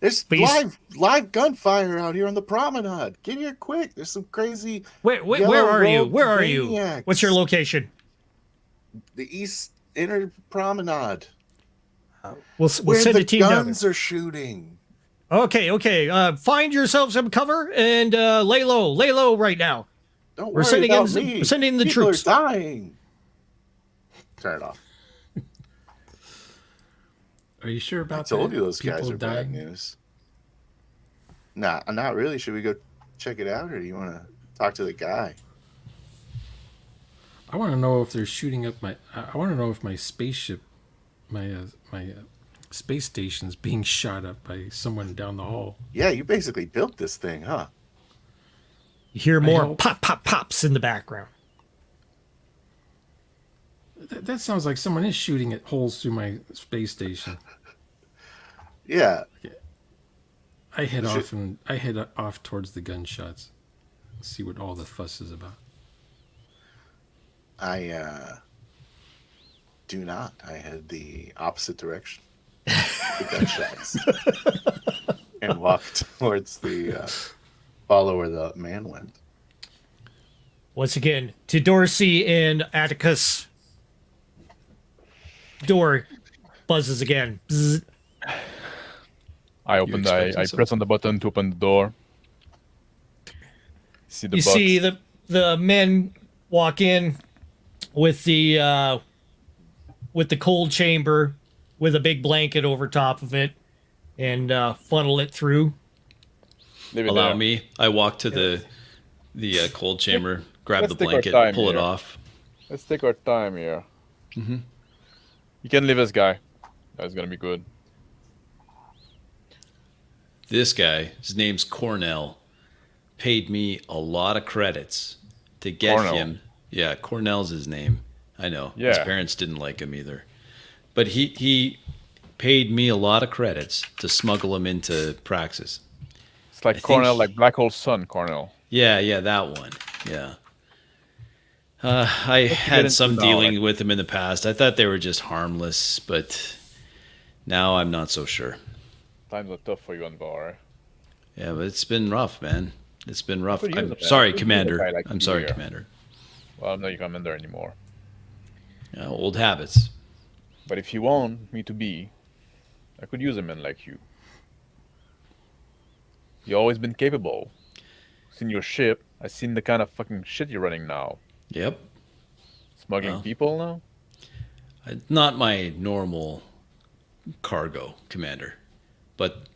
There's Please. live gunfire out here on the promenade. Get here quick. There's some crazy Where yellow are you? robed Where are you? maniacs. What's your location? The east inner promenade. We'll Where send the a team down. guns are shooting. Okay. Find yourself some cover and lay low right now. Don't We're worry sending about in- me. we're sending the People troops. are dying. Turn it off. Are you sure I about told that? you those guys People are bad dying? news. Nah, not really. Should we go check it out, or do you want to talk to the guy? I want to know if they're shooting up my. I want to know if my spaceship, my space station's being shot up by someone down the hall. Yeah, you basically built this thing, huh? You hear more helped. pops in the background. That sounds like someone is shooting at holes through my space station. Yeah. I head Is off and I head off towards the gunshots. See what all the fuss is about. I do not. I head the opposite direction. The gunshots. And walk towards the follow where the man went. Once again, to Dorsey and Atticus. Door buzzes again. Bzz. I expecting something? press on the button to open the door. See the You box. see the men walk in with the cold chamber with a big blanket over top of it and funnel it through. Leave it Allow there. me. I walk to the cold chamber, grab Let's the take our blanket, time pull it here. off. Let's take our time here. You can leave this guy. That's gonna be good. This guy, his name's Cornell, paid me a lot of credits to get Cornell. him. Yeah, Cornell's his name. I know. His Yeah. parents didn't like him either. But he paid me a lot of credits to smuggle him into Praxis. It's like I think- Cornell, like Black Hole's son, Cornell. Yeah, that one. Yeah. I get had into some now, dealing like- with him in the past. I thought they were just harmless, but now I'm not so sure. Times are tough for you on Var. Yeah, but it's been rough, man. It's been rough. could use I'm it, man. sorry, Could use a Commander. guy like I'm you sorry, here. Commander. Well, I'm not your commander anymore. Yeah, old habits. But if you want me to be, I could use a man like you. You've always been capable. Seen your ship. I've seen the kind of fucking shit you're running now. Yep. Smuggling Well. people now? Not my normal cargo, Commander. But,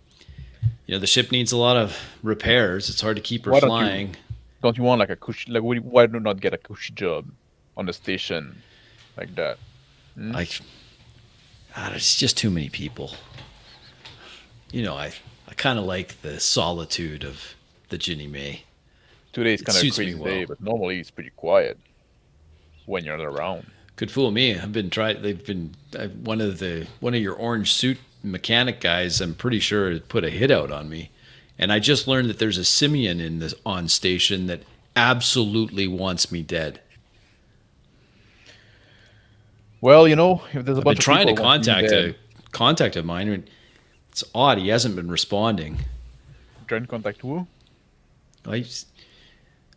the ship needs a lot of repairs. It's hard to keep her Why don't you- flying. Don't you want like a cushy, like why do you not get a cushy job on the station like that? It's just too many people. I kind of like the solitude of the Ginny May. Today's It kind of a suits me crazy well. day, but normally it's pretty quiet when you're not around. Could fool me. One of your orange suit mechanic guys, I'm pretty sure, put a hit out on me. And I just learned that there's a simian on station that absolutely wants me dead. Well, if there's a I've bunch been of trying to people wanting you contact dead, a contact of mine. And it's odd. He hasn't been responding. trying to contact who? I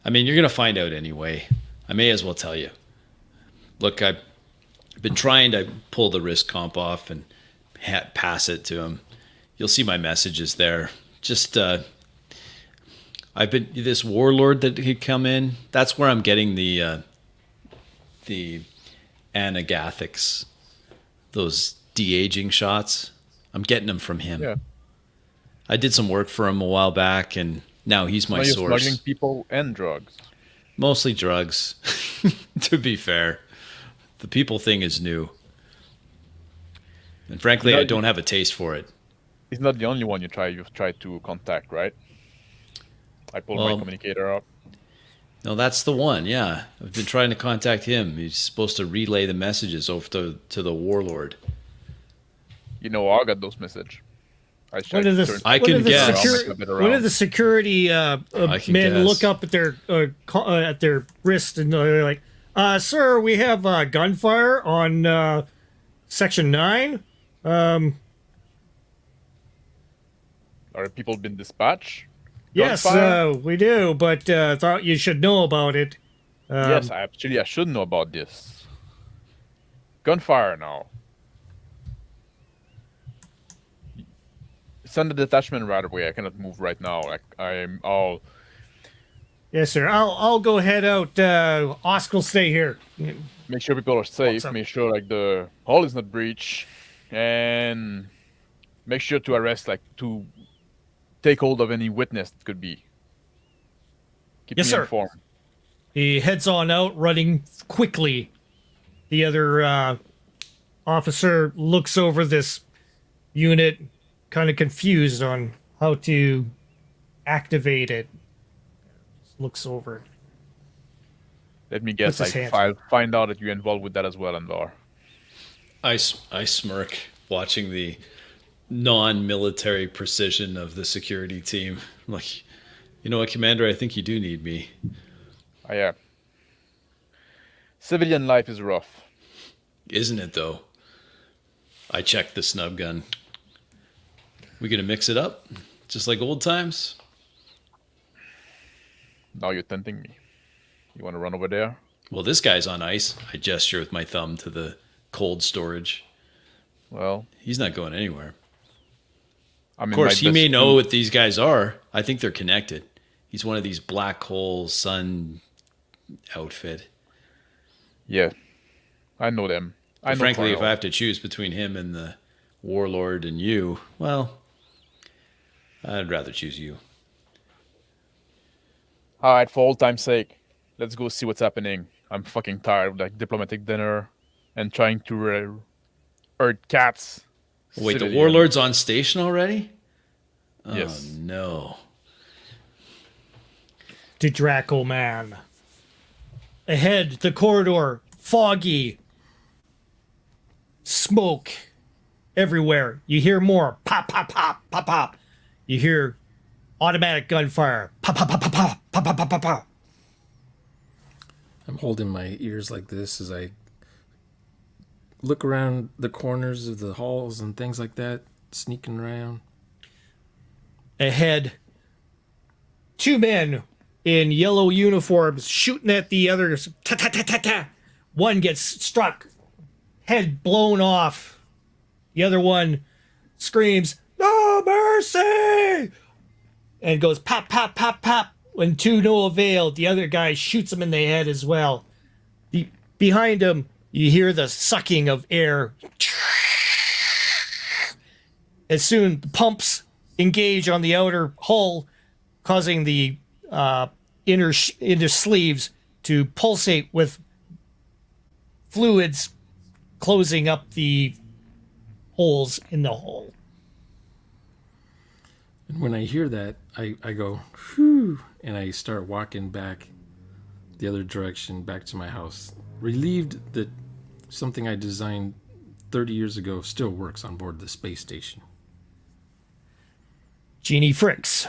mean, you're going to find out anyway. I may as well tell you. Look, I've been trying to pull the risk comp off and pass it to him. You'll see my messages there. Just, I've been this warlord that he'd come in. That's where I'm getting the anagathics, those de-aging shots. I'm getting them from him. Yeah. I did some work for him a while back, and now he's my Now you're source. smuggling people and drugs. Mostly drugs, to be fair. The people thing is new. And frankly, You know, I don't have a taste for it. It's not the only one you've tried to contact, right? I pulled my Well- communicator up. No, that's the one, yeah. I've been trying to contact him. He's supposed to relay the messages over to the warlord. I got those messages. One of the, I one can of the guess. one of the security can men guess. look up at their wrist and they're like, "Sir, we have gunfire on section 9. Are people been dispatched? Yes, Gunfire? we do, but thought you should know about it." Yes, I should know about this. Gunfire now. Send the detachment right away. I cannot move right now. I'm all. Yes, sir. I'll go head out. Oscar will stay here. Make sure people are safe. What's up? Make sure the hull is not breached, and make sure to arrest, to take hold of any witness that could be. Keep Yes, me sir. informed. He heads on out, running quickly. The other officer looks over this unit, kind of confused on how to activate it. Just looks over it. Let me guess. Puts his Like, hand- find out that you're involved with that as well, Andor. I smirk watching the non-military precision of the security team. I'm like, you know what, Commander? I think you do need me. Oh, yeah. Civilian life is rough. Isn't it, though? I checked the snub gun. We gonna mix it up? Just like old times? Now you're tempting me. You want to run over there? Well, this guy's on ice. I gesture with my thumb to the cold storage. Well, He's not going anywhere. I'm Of in course, my he may best know suit. what these guys are. I think they're connected. He's one of these black hole sun outfit. Yeah, I know them. I know Frankly, if Colonel. I have to choose between him and the warlord and you, well, I'd rather choose you. All right, for old time's sake, let's go see what's happening. I'm fucking tired of like diplomatic dinner and trying to herd cats. Wait, the Civilian. warlord's on station already? Yes. Oh, no. To Draco Man. Ahead, the corridor, foggy. Smoke everywhere. You hear more. Pop, pop, pop, pop, pop. You hear automatic gunfire. Pop, pop, pop, pop, pop, pop, pop, pop, pop, pop. I'm holding my ears like this as I look around the corners of the halls and things like that, sneaking around. Ahead, two men in yellow uniforms shooting at the others. Ta ta ta ta ta. One gets struck, head blown off. The other one screams, "No mercy!" and goes pop, pop, pop, pop. When to no avail, the other guy shoots him in the head as well. Behind him, you hear the sucking of air. As soon the pumps engage on the outer hull, causing the inner sleeves to pulsate with fluids, closing up the holes in the hull. And when I hear that, I go, whew, and I start walking back the other direction, back to my house. Relieved that something I designed 30 years ago still works on board the space station. Genie Fricks.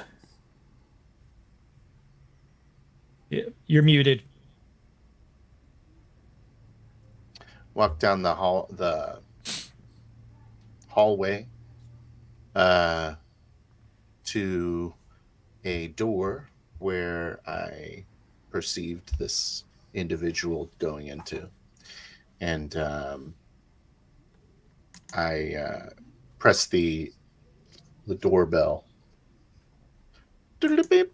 You're muted. Walk down the hallway to a door where I perceived this individual going into, and I press the doorbell. Doodle-beep.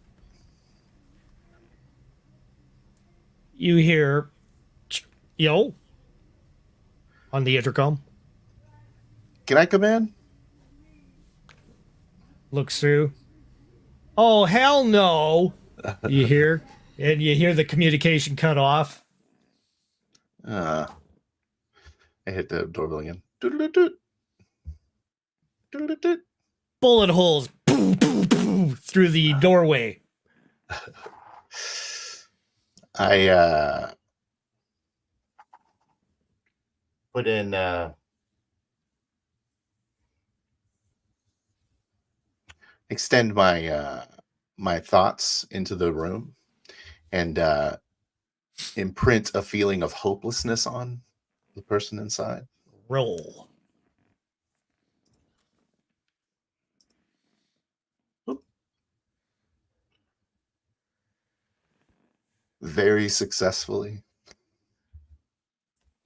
You hear, yo, on the intercom. Can I come in? Looks through. Oh, hell no. You hear, and you hear the communication cut off. I hit the doorbell again. Doodle-doot. Doodle-doot. Bullet holes through the doorway. I put in extend my my thoughts into the room and imprint a feeling of hopelessness on the person inside. Roll. Very successfully.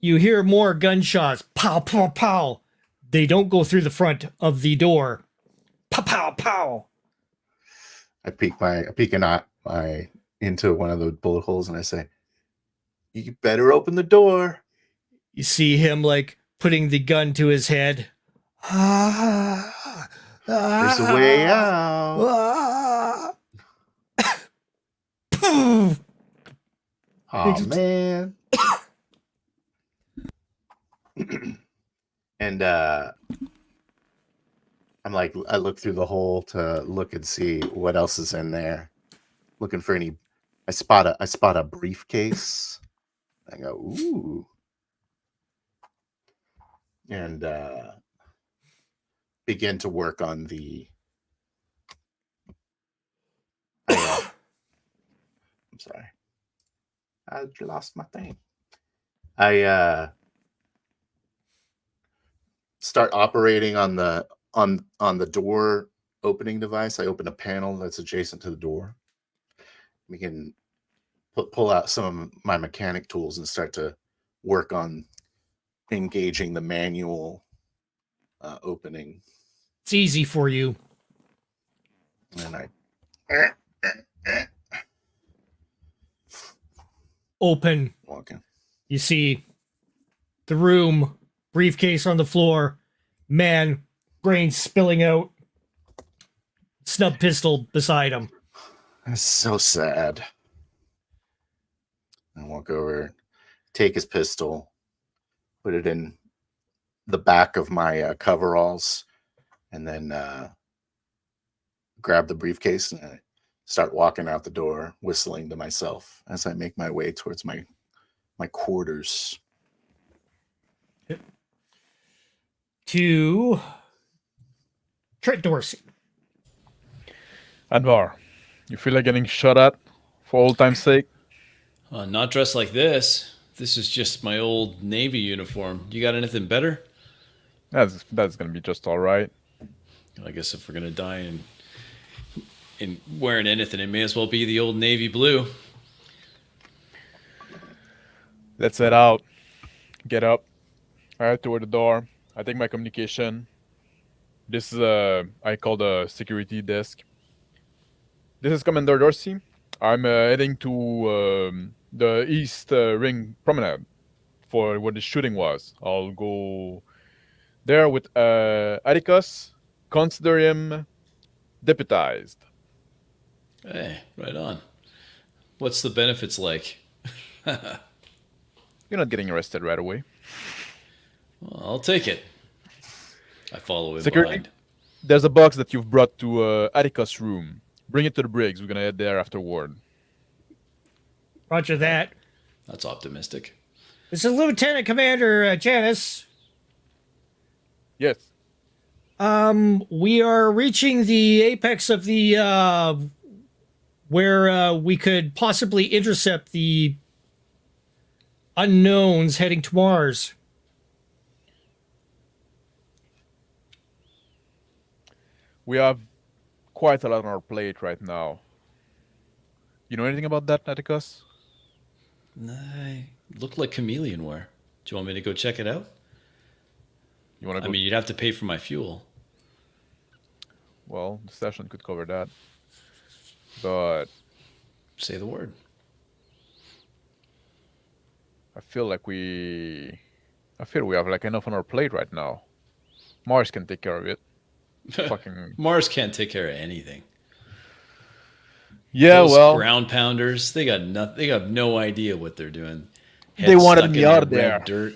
You hear more gunshots. Pow, pow, pow. They don't go through the front of the door. Pow, pow, pow. I peek an eye into one of the bullet holes and I say, "You better open the door." You see him like putting the gun to his head. There's a way out. Oh man. And I'm like, I look through the hole to look and see what else is in there. Looking for any. I spot a briefcase I go, ooh. And begin to work on the. I'm sorry. I lost my thing. I start operating on the door opening device. I open a panel that's adjacent to the door. We can pull out some of my mechanic tools and start to work on engaging the manual opening. It's easy for you. And I Open. walk in. You see the room, briefcase on the floor, man, brains spilling out, snub pistol beside him. That's so sad. I walk over, take his pistol, put it in the back of my coveralls, and then grab the briefcase and I start walking out the door, whistling to myself as I make my way towards my quarters. To Trent Dorsey. Advar, you feel like getting shot at for old time's sake? Not dressed like this. This is just my old Navy uniform. You got anything better? That's gonna be just all right. I guess if we're gonna die in wearing anything, it may as well be the old Navy blue. Let's head out. Get up. I head toward the door. I take my communication. This is I call the security desk. This is Commander Dorsey. I'm heading to the East Ring Promenade for where the shooting was. I'll go there with Atticus. Consider him deputized. Hey, right on. What's the benefits like? You're not getting arrested right away. Well, I'll take it. I follow him Security? behind. There's a box that you've brought to Atticus' room. Bring it to the Briggs. We're gonna head there afterward. Roger that. That's optimistic. This is Lieutenant Commander Janice. Yes. We are reaching the apex of the where we could possibly intercept the unknowns heading to Mars. We have quite a lot on our plate right now. You know anything about that, Atticus? Looked like chameleon wear. Do you want me to go check it out? You want to I go? mean, you'd have to pay for my fuel. Well, the session could cover that. But Say the word. I feel we have like enough on our plate right now. Mars can take care of it. Fucking Mars can't take care of anything. yeah, Those well, ground pounders, they got no idea what they're doing. They Heads wanted stuck me in out of the red there. Dirt.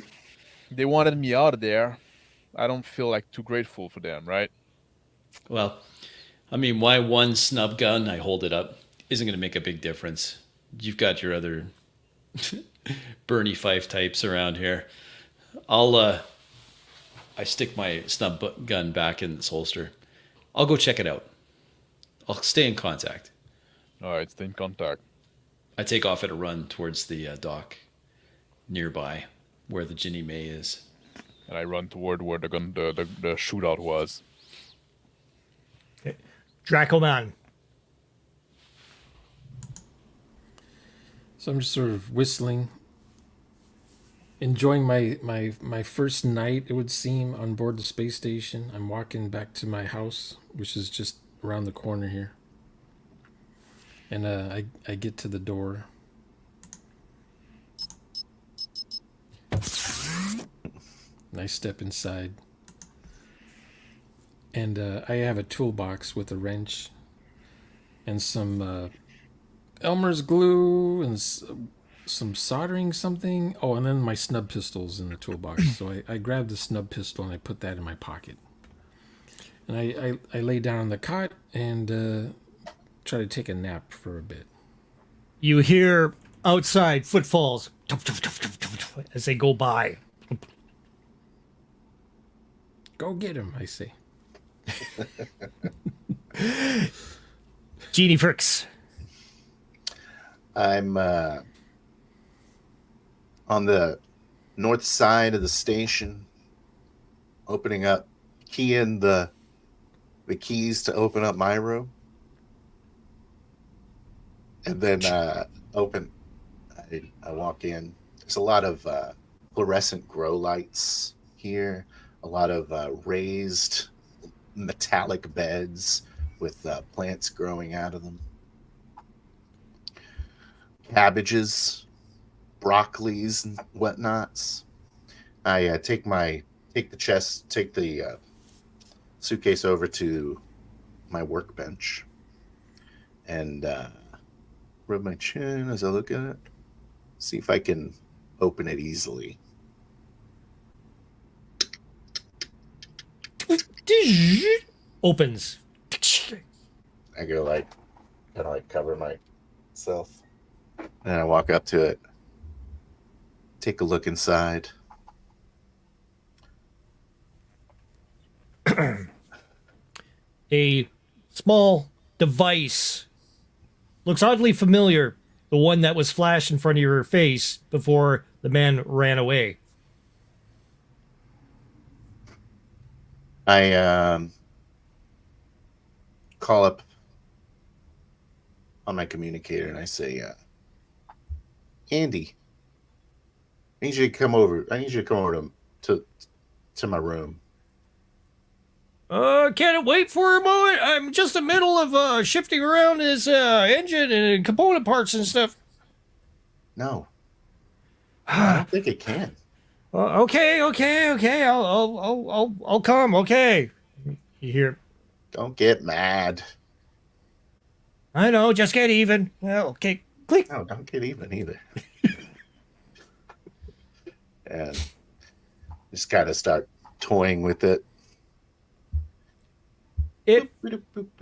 they wanted me out of there. I don't feel like too grateful for them, right? Well, I mean, why one snub gun? I hold it up. Isn't going to make a big difference. You've got your other Bernie Fife types around here. I stick my snub gun back in its holster. I'll go check it out. I'll stay in contact. All right, stay in contact. I take off at a run towards the dock nearby where the Ginny May is. And I run toward where the shootout was. Dracoman. So I'm just sort of whistling, enjoying my first night, it would seem, on board the space station. I'm walking back to my house, which is just around the corner here. And I get to the door. And I step inside. And I have a toolbox with a wrench and some Elmer's glue and some soldering something. Oh, and then my snub pistol's in the toolbox. So I grab the snub pistol and I put that in my pocket. And I lay down on the cot and try to take a nap for a bit. You hear outside, footfalls as they go by. Go get him, I say. Genie Fricks. I'm on the north side of the station, opening up, key in the keys to open up my room, and then I walk in. There's a lot of fluorescent grow lights here, a lot of raised metallic beds with plants growing out of them. Cabbages, broccolis, and whatnots. I take the suitcase over to my workbench and rub my chin as I look at it. See if I can open it easily. Opens. I go kind of cover myself. And I walk up to it, take a look inside. A small device. Looks oddly familiar. The one that was flashed in front of your face before the man ran away. I call up on my communicator and I say, Andy, I need you to come over. To my room. Can it wait for a moment? I'm just in the middle of shifting around his engine and component parts and stuff. No, I don't think it can. Okay. I'll come. Okay. You hear? Don't get mad. I know. Just get even. Well, okay. Click. No, don't get even either. And just kind of start toying with it. It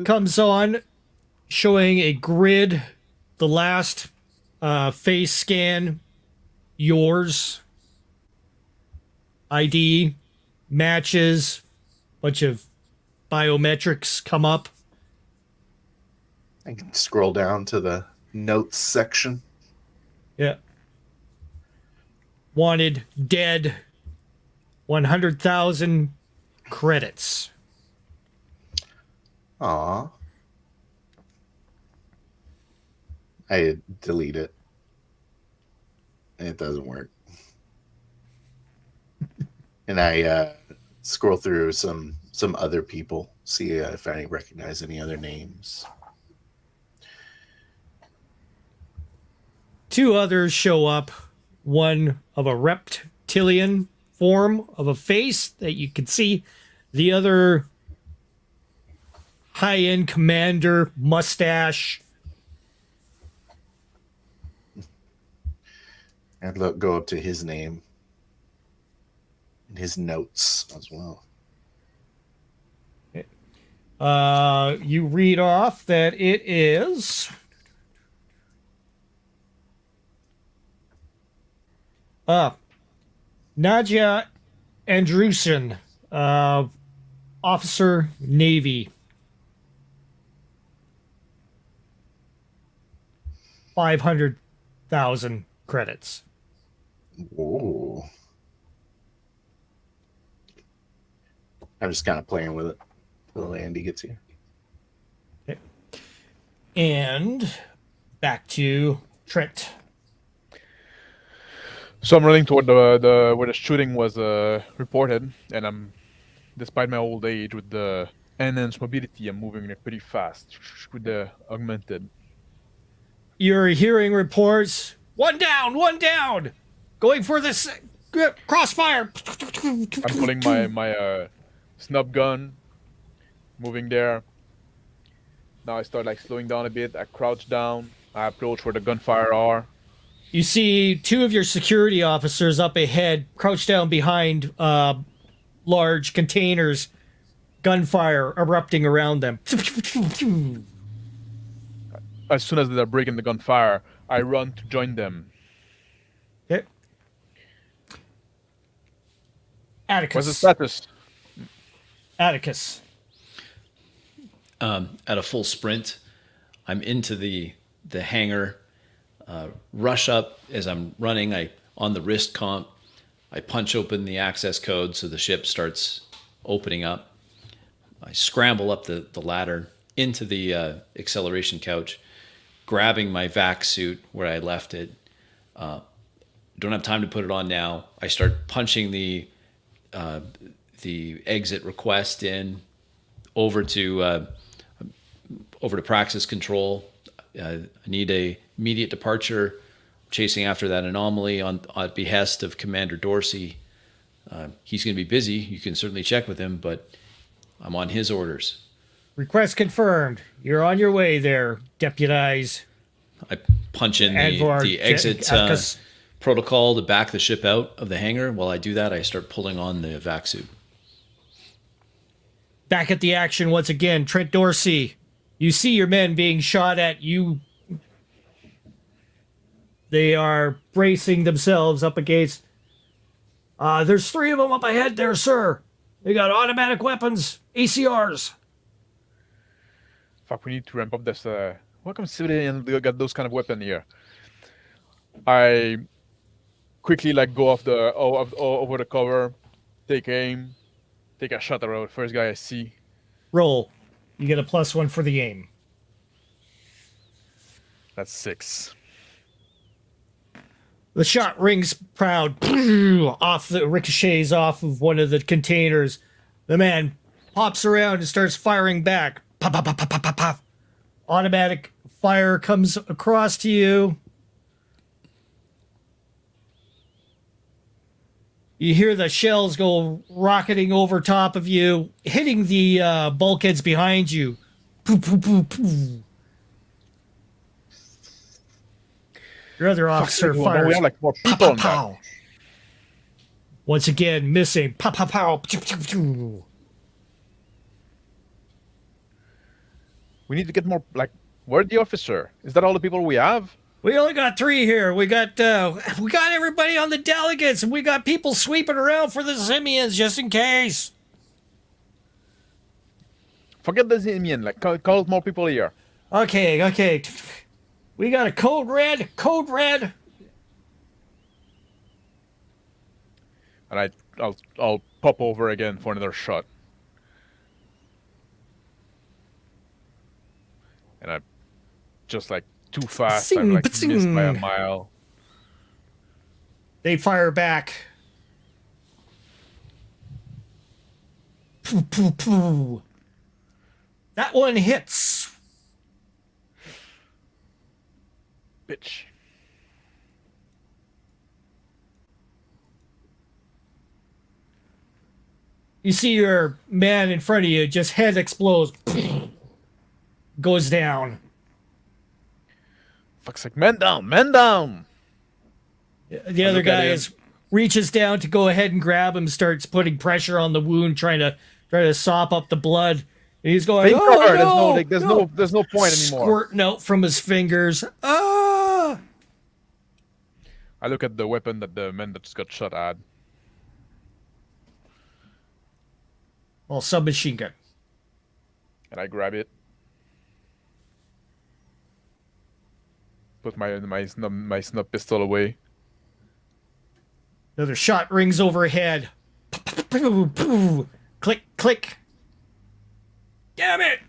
comes on, showing a grid. The last face scan, yours. ID matches. Bunch of biometrics come up. I can scroll down to the notes section. Yeah. Wanted dead. 100,000 credits. Aw. I delete it. It doesn't work. And I scroll through some other people, see if I recognize any other names. Two others show up. One of a reptilian form of a face that you can see. The other high-end commander, mustache. I'd go up to his name and his notes as well. You read off that it is Nadia Andrusen, officer, Navy. 500,000 credits. Whoa. I'm just kind of playing with it until Andy gets here. Okay. And back to Trent. So I'm running toward the where the shooting was reported, and I'm, despite my old age, with the enhanced mobility, I'm moving pretty fast with the augmented. You're hearing reports. One down. Going for this crossfire. I'm pulling my snub gun, moving there. Now I start slowing down a bit. I crouch down. I approach where the gunfire are. You see two of your security officers up ahead, crouched down behind large containers, gunfire erupting around them. as soon as they're breaking the gunfire, I run to join them. Okay. Atticus. What's the status? Atticus. At a full sprint, I'm into the hangar. Rush up as I'm running. On the wrist comp, I punch open the access code so the ship starts opening up. I scramble up the ladder into the acceleration couch, grabbing my vac suit where I left it. Don't have time to put it on now. I start punching the exit request in over to Praxis Control. I need a immediate departure. Chasing after that anomaly on behest of Commander Dorsey. He's going to be busy. You can certainly check with him, but I'm on his orders. Request confirmed. You're on your way there, deputize. I punch in Advar, the exit Atticus. protocol to back the ship out of the hangar. While I do that, I start pulling on the vac suit. Back at the action once again. Trent Dorsey, you see your men being shot at. They are bracing themselves up against... there's 3 of them up ahead there, sir. They got automatic weapons, ACRs. Fuck, we need to ramp up this. Welcome, civilian. They got those kind of weapon here. I quickly go off over the cover, take aim, take a shot at the first guy I see. Roll. You get a +1 for the aim. That's 6. The shot rings proud, ricochets off of one of the containers. The man pops around and starts firing back. Pop, pop, pop, pop, pop, pop, pop. Automatic fire comes across to you. You hear the shells go rocketing over top of you, hitting the bulkheads behind you. Poo, poo, poo, poo. Your other officer fires. We have more Pow, people pow, on that. pow. Once again, missing. Pow, pow, pow. Pew, pew, pew. We need to get more. Where's the officer? Is that all the people we have? We only got 3 here. We got everybody on the delegates, and we got people sweeping around for the simians just in case. Forget the Zimian. Call more people here. Okay. We got a code red. And I'll pop over again for another shot. And I just too fast. Sing, I'm ba-sing. missed by a mile. They fire back. Poo, poo, poo. That one hits. Bitch. You see your man in front of you, just head explodes. Goes down. Fuck's men down. The other guy reaches down to go ahead and grab him, starts putting pressure on the wound, trying to sop up the blood. And he's going, Oh, no. There's no point anymore. Squirting out from his fingers. Ah! I look at the weapon that the man that just got shot had. Well, submachine gun. And I grab it. Put my snub pistol away. Another shot rings overhead. Click, click. Damn it!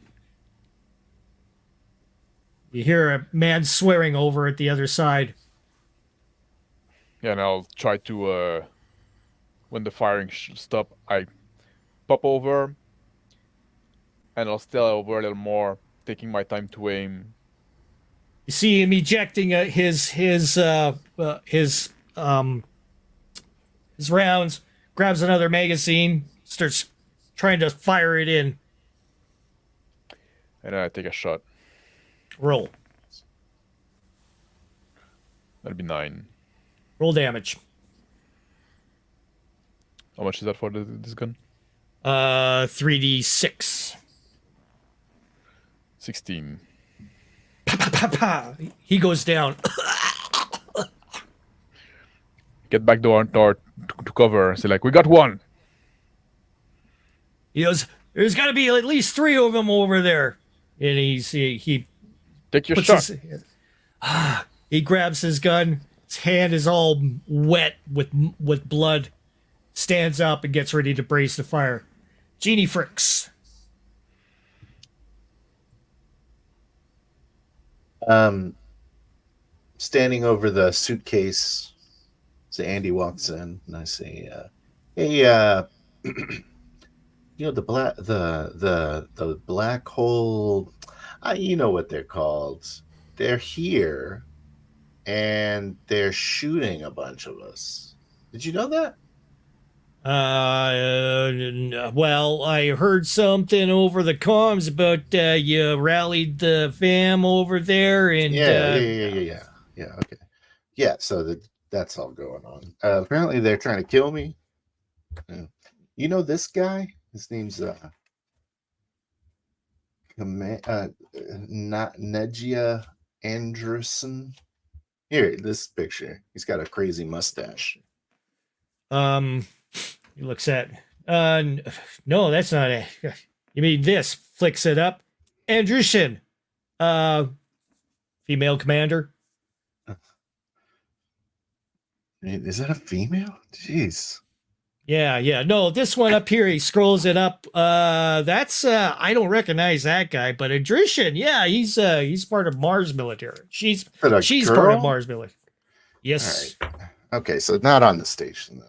You hear a man swearing over at the other side. Yeah, and I'll try to, when the firing stop, I pop over, and I'll stay over a little more, taking my time to aim. You see him ejecting his rounds, grabs another magazine, starts trying to fire it in. And then I take a shot. Roll. That'll be 9. Roll damage. How much is that for this gun? 3d6. 16. Pow, pow, pow. He goes down. Get back to cover. Say like, we got one. He goes, there's got to be at least 3 of them over there. And he Take your puts shot. he grabs his gun. His hand is all wet with blood. Stands up and gets ready to brace the fire. Genie Fricks. Standing over the suitcase, so Andy walks in, and I say, "Hey, you know the black hole. You know what they're called? They're here, and they're shooting a bunch of us. Did you know that?" Well, I heard something over the comms about you rallied the fam over there, and Yeah. Okay. Yeah. So that's all going on. Apparently, they're trying to kill me. You know this guy? His name's not Negia Anderson. Here, this picture. He's got a crazy mustache. he looks at. No, that's not it. You mean this? Flicks it up. Andrusian, female commander. Is that a female? Jeez. Yeah. No, this one up here, he scrolls it up. That's I don't recognize that guy, but Adrician, yeah, he's part of Mars military. She's part of Mars military. Yes. All right. Okay, so not on the station then.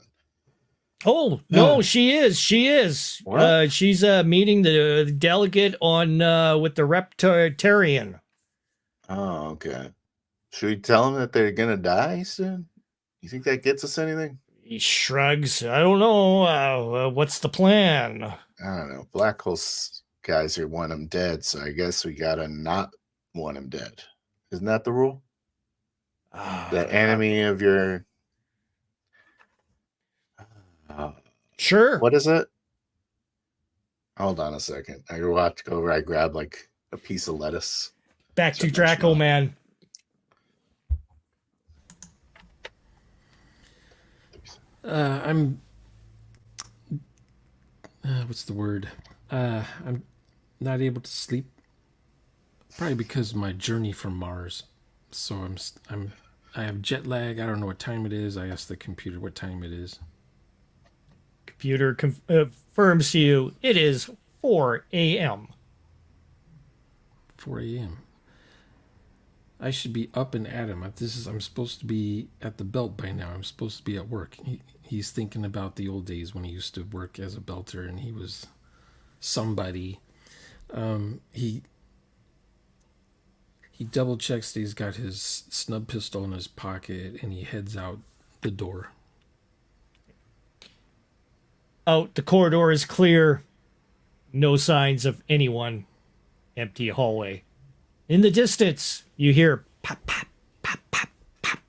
Oh no, she is. She is. What? She's meeting the delegate on with the Reptarian. Oh, okay. Should we tell them that they're gonna die soon? You think that gets us anything? He shrugs. I don't know. What's the plan? I don't know. Black hole guys are want him dead, so I guess we gotta not want him dead. Isn't that the rule? The enemy of your. Sure. What is it? Hold on a second. I walked over. I grabbed like a piece of lettuce. Back to Draco, man. I'm. What's the word? I'm not able to sleep. Probably because of my journey from Mars. So I have jet lag. I don't know what time it is. I asked the computer what time it is. Computer confirms to you it is 4 a.m. 4 a.m. I should be up and at him. I'm supposed to be at the belt by now. I'm supposed to be at work. He's thinking about the old days when he used to work as a belter and he was somebody. He double checks that he's got his snub pistol in his pocket and he heads out the door. Out, the corridor is clear. No signs of anyone. Empty hallway. In the distance, you hear pop, pop, pop, pop, pop.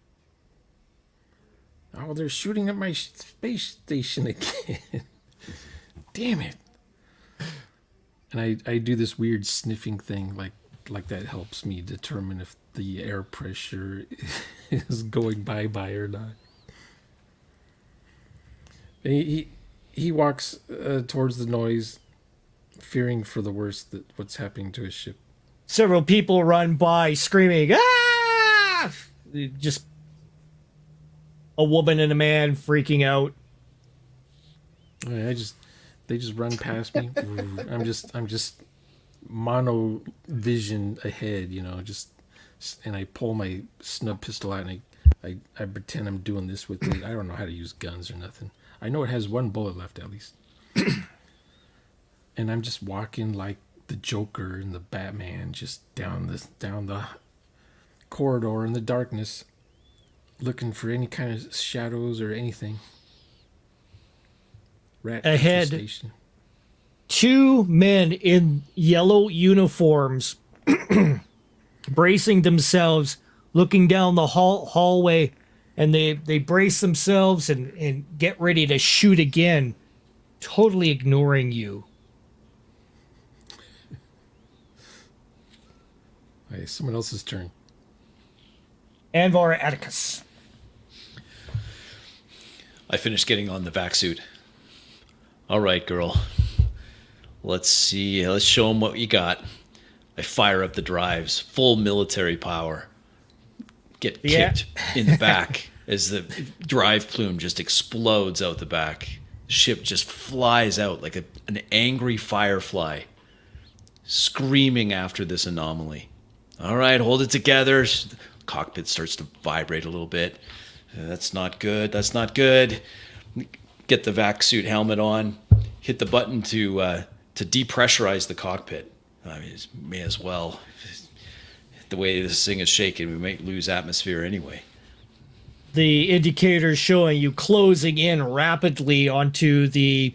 Oh, they're shooting at my space station again. Damn it. And I do this weird sniffing thing, like that helps me determine if the air pressure is going bye-bye or not. He walks towards the noise, fearing for the worst that what's happening to his ship. Several people run by screaming, "Ah!" Just a woman and a man freaking out. They just run past me. I'm just mono vision ahead, and I pull my snub pistol out and I pretend I'm doing this with it. I don't know how to use guns or nothing. I know it has one bullet left at least. And I'm just walking like the Joker and the Batman, just down the corridor in the darkness, looking for any kind of shadows or anything. Rat Ahead, infestation. 2 men in yellow uniforms, bracing themselves, looking down the hallway, and they brace themselves and get ready to shoot again, totally ignoring you. Hey, someone else's turn. Anvar Atticus. I finished getting on the vac suit. All right, girl. Let's see. Let's show them what you got. I fire up the drives, full military power. Get kicked in the back as the drive plume just explodes out the back. Ship just flies out like an angry firefly, screaming after this anomaly. All right, hold it together. The cockpit starts to vibrate a little bit. That's not good. That's not good. Get the vac suit helmet on. Hit the button to depressurize the cockpit. I mean, may as well. The way this thing is shaking, we might lose atmosphere anyway. The indicator showing you closing in rapidly onto the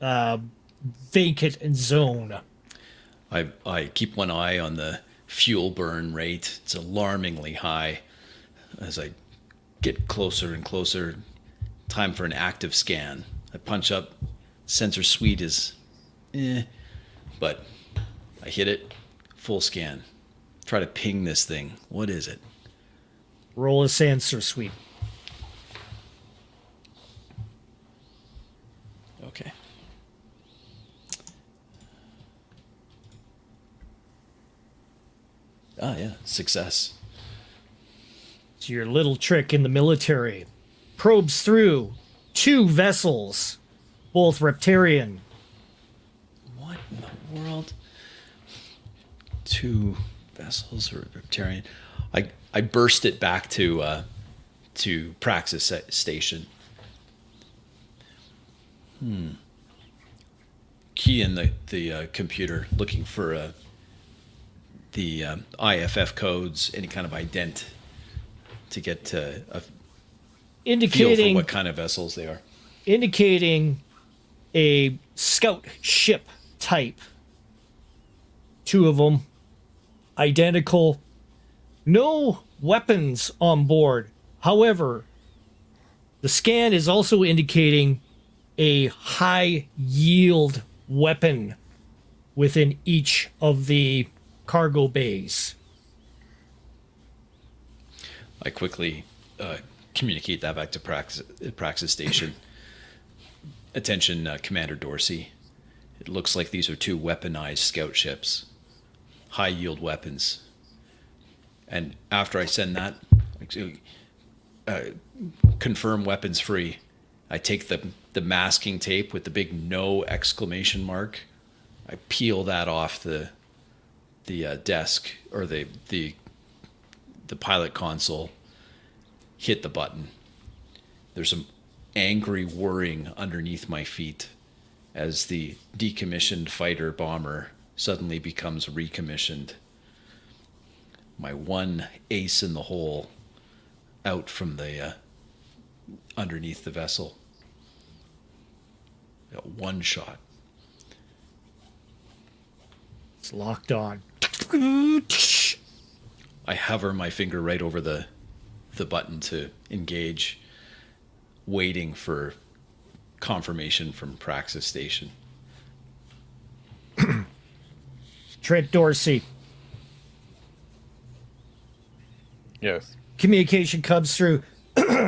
vacant zone. I keep one eye on the fuel burn rate. It's alarmingly high. As I get closer and closer, time for an active scan. I punch up. Sensor suite is but I hit it. Full scan. Try to ping this thing. What is it? Roll a sensor sweep. Okay. Ah, yeah. Success. It's your little trick in the military. Probes through 2 vessels, both Reptarian. What in the world? 2 vessels or Reptarian. I burst it back to Praxis Station. Key in the computer, looking for the IFF codes, any kind of ident to get a feel for Indicating what kind of vessels they are. indicating a scout ship type. 2 of them, identical. No weapons on board. However, the scan is also indicating a high yield weapon within each of the cargo bays. I quickly communicate that back to Praxis Station. Attention, Commander Dorsey. It looks like these are 2 weaponized scout ships. High yield weapons. And after I send that, confirm weapons free, I take the masking tape with the big no exclamation mark. I peel that off the desk or the pilot console. Hit the button. There's some angry whirring underneath my feet as the decommissioned fighter bomber suddenly becomes recommissioned. My one ace in the hole out from the underneath the vessel. Got 1 shot. It's locked on. I hover my finger right over the button to engage, waiting for confirmation from Praxis Station. Trent Dorsey. Yes. Communication comes through.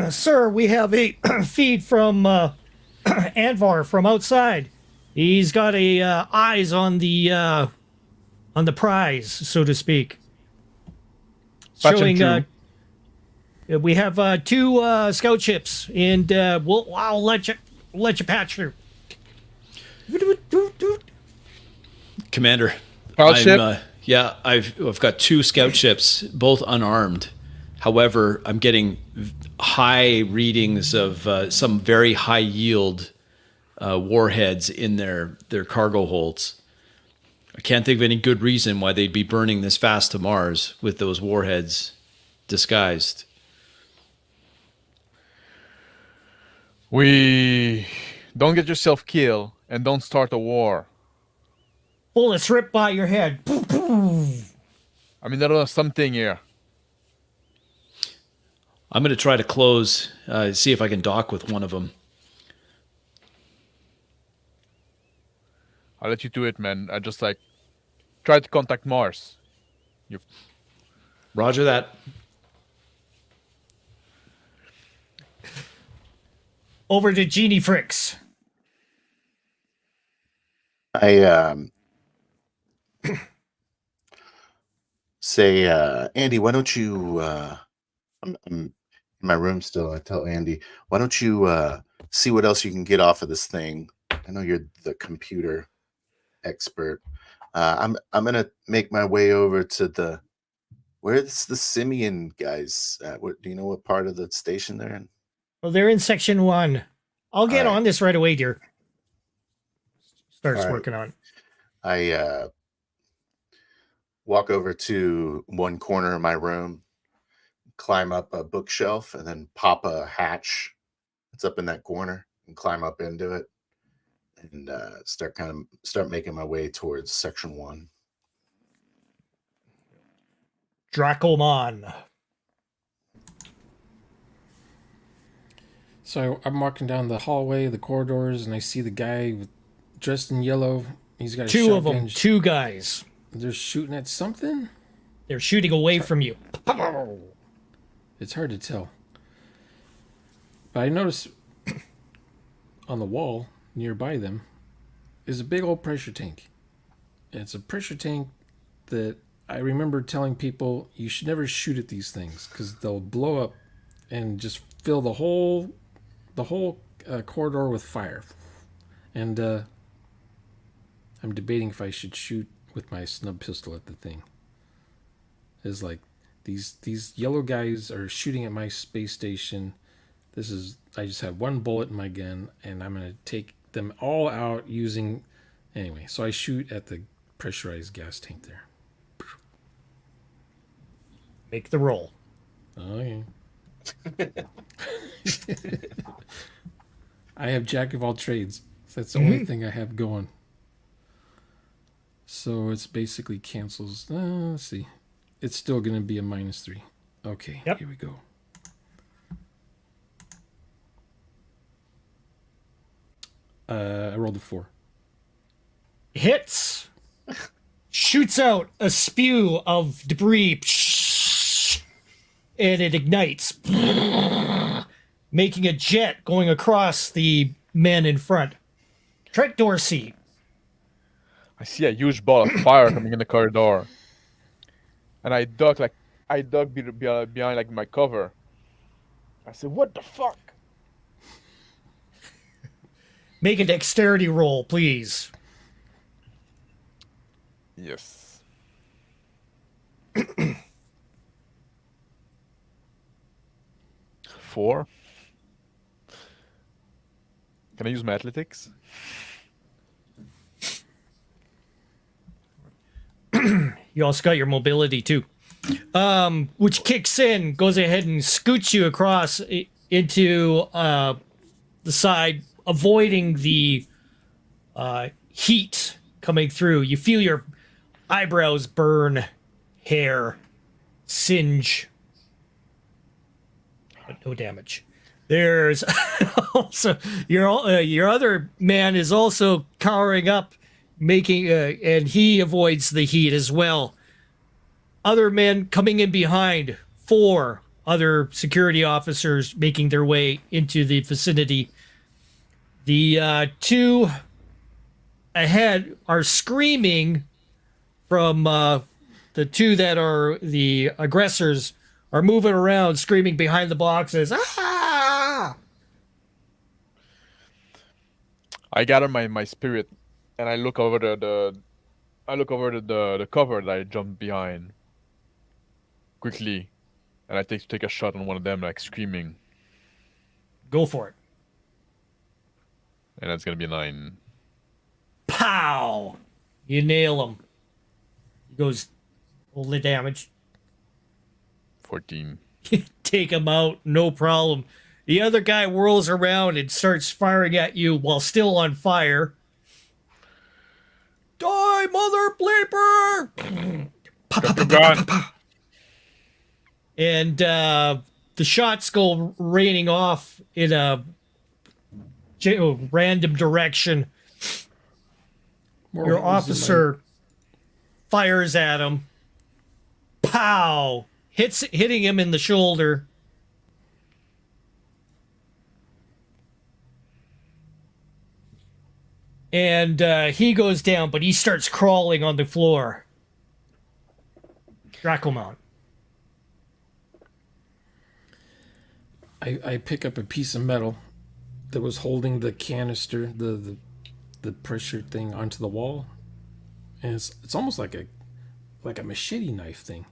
Sir, we have a feed from Anvar from outside. He's got eyes on the prize, so to speak. Patch him Showing through. we have 2 scout ships, and I'll let you patch through. Commander, Scout ship? Yeah, I've got 2 scout ships, both unarmed. However, I'm getting high readings of some very high yield warheads in their cargo holds. I can't think of any good reason why they'd be burning this fast to Mars with those warheads disguised. We don't get yourself killed and don't start a war. Bullets rip by your head. I mean, there's something here. I'm going to try to close, see if I can dock with one of them. I'll let you do it, man. I just try try to contact Mars. Roger that. Over to Genie Fricks. I say, Andy, why don't you? I'm in my room still. I tell Andy, why don't you see what else you can get off of this thing? I know you're the computer expert. I'm gonna make my way over to the. Where's the Simeon guys at? What do you know? What part of the station they're in? Well, they're in section 1. I'll get All right. on this right away, dear. Starts All right. working on. I walk over to one corner of my room, climb up a bookshelf, and then pop a hatch that's up in that corner and climb up into it, and start making my way towards section 1. Dracomon. So I'm walking down the hallway, the corridors, and I see the guy dressed in yellow. He's got a 2 of shotgun. them. 2 guys. They're shooting at something. They're shooting away from you. It's hard to tell. But I notice on the wall nearby them is a big old pressure tank. And it's a pressure tank that I remember telling people you should never shoot at these things because they'll blow up and just fill the whole corridor with fire. And I'm debating if I should shoot with my snub pistol at the thing. It's like these yellow guys are shooting at my space station. I just have one bullet in my gun, and I'm gonna take them all out using. Anyway, so I shoot at the pressurized gas tank there. Make the roll. Okay. I have jack of all trades. So that's the only thing I have going. So it's basically cancels. Let's see. It's still going to be a -3. Okay, Yep. Here we go. I rolled a 4. Hits. Shoots out a spew of debris. And it ignites. Making a jet going across the men in front. Trent Dorsey. I see a huge ball of fire coming in the corridor, and I duck behind like my cover. I said, "What the fuck?" Make a dexterity roll, please. Yes. 4. Can I use my athletics? You also got your mobility too, which kicks in, goes ahead and scoots you across into the side, avoiding the heat coming through. You feel your eyebrows burn, hair singe, but no damage. There's also your other man is also cowering up, making and he avoids the heat as well. Other men coming in behind, 4 other security officers making their way into the vicinity. The 2 ahead are screaming from the 2 that are the aggressors are moving around screaming behind the boxes. Ah! I gather my spirit, and I look over the cover that I jumped behind quickly, and I take a shot on one of them, like screaming, Go for it. and that's gonna be a 9. Pow! You nail him. He goes, roll the damage. 14. Take him out, no problem. The other guy whirls around and starts firing at you while still on fire. Die, mother bleeper! Drop your gun. And the shots go raining off in a random direction. More Your holes than officer fires at him. Pow! Hitting him in the shoulder. And he goes down, but he starts crawling on the floor. Dracomount. I pick up a piece of metal that was holding the canister, the pressure thing onto the wall, and it's almost like a machete knife thing.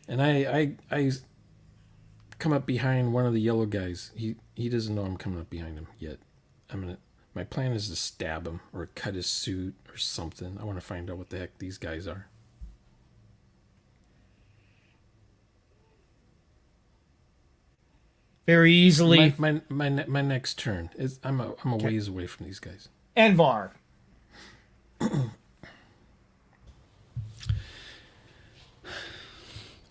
And I come up behind one of the yellow guys. He doesn't know I'm coming up behind him yet. My plan is to stab him or cut his suit or something. I want to find out what the heck these guys are. Very easily. My next turn is I'm a ways away from these guys. Anvar.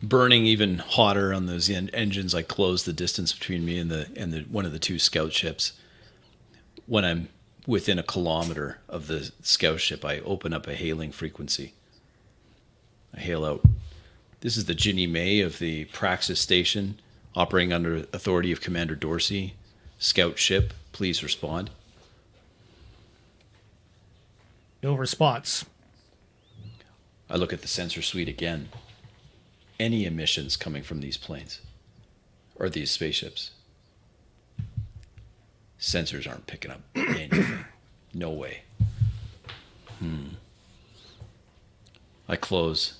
Burning even hotter on those engines, I close the distance between me and the one of the two scout ships. When I'm within a kilometer of the scout ship, I open up a hailing frequency. I hail out. This is the Ginny May of the Praxis Station, operating under authority of Commander Dorsey. Scout ship, please respond. No response. I look at the sensor suite again. Any emissions coming from these planes or these spaceships? Sensors aren't picking up anything. No way. I close,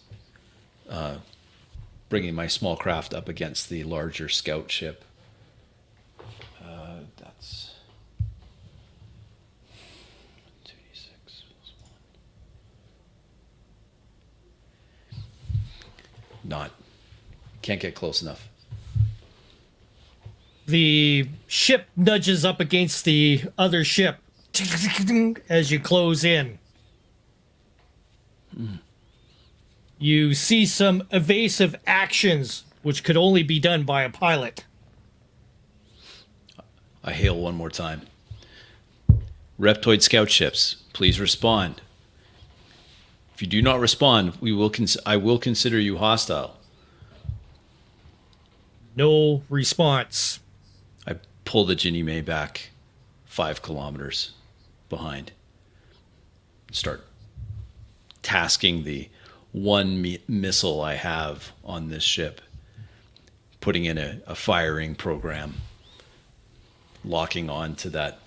bringing my small craft up against the larger scout ship. That's 2d6 plus 1. Can't get close enough. The ship nudges up against the other ship as you close in. You see some evasive actions which could only be done by a pilot. I hail one more time. Reptoid scout ships, please respond. If you do not respond, I will consider you hostile. No response. I pull the Ginny May back 5 kilometers behind. Start tasking the one missile I have on this ship, putting in a firing program, locking on to that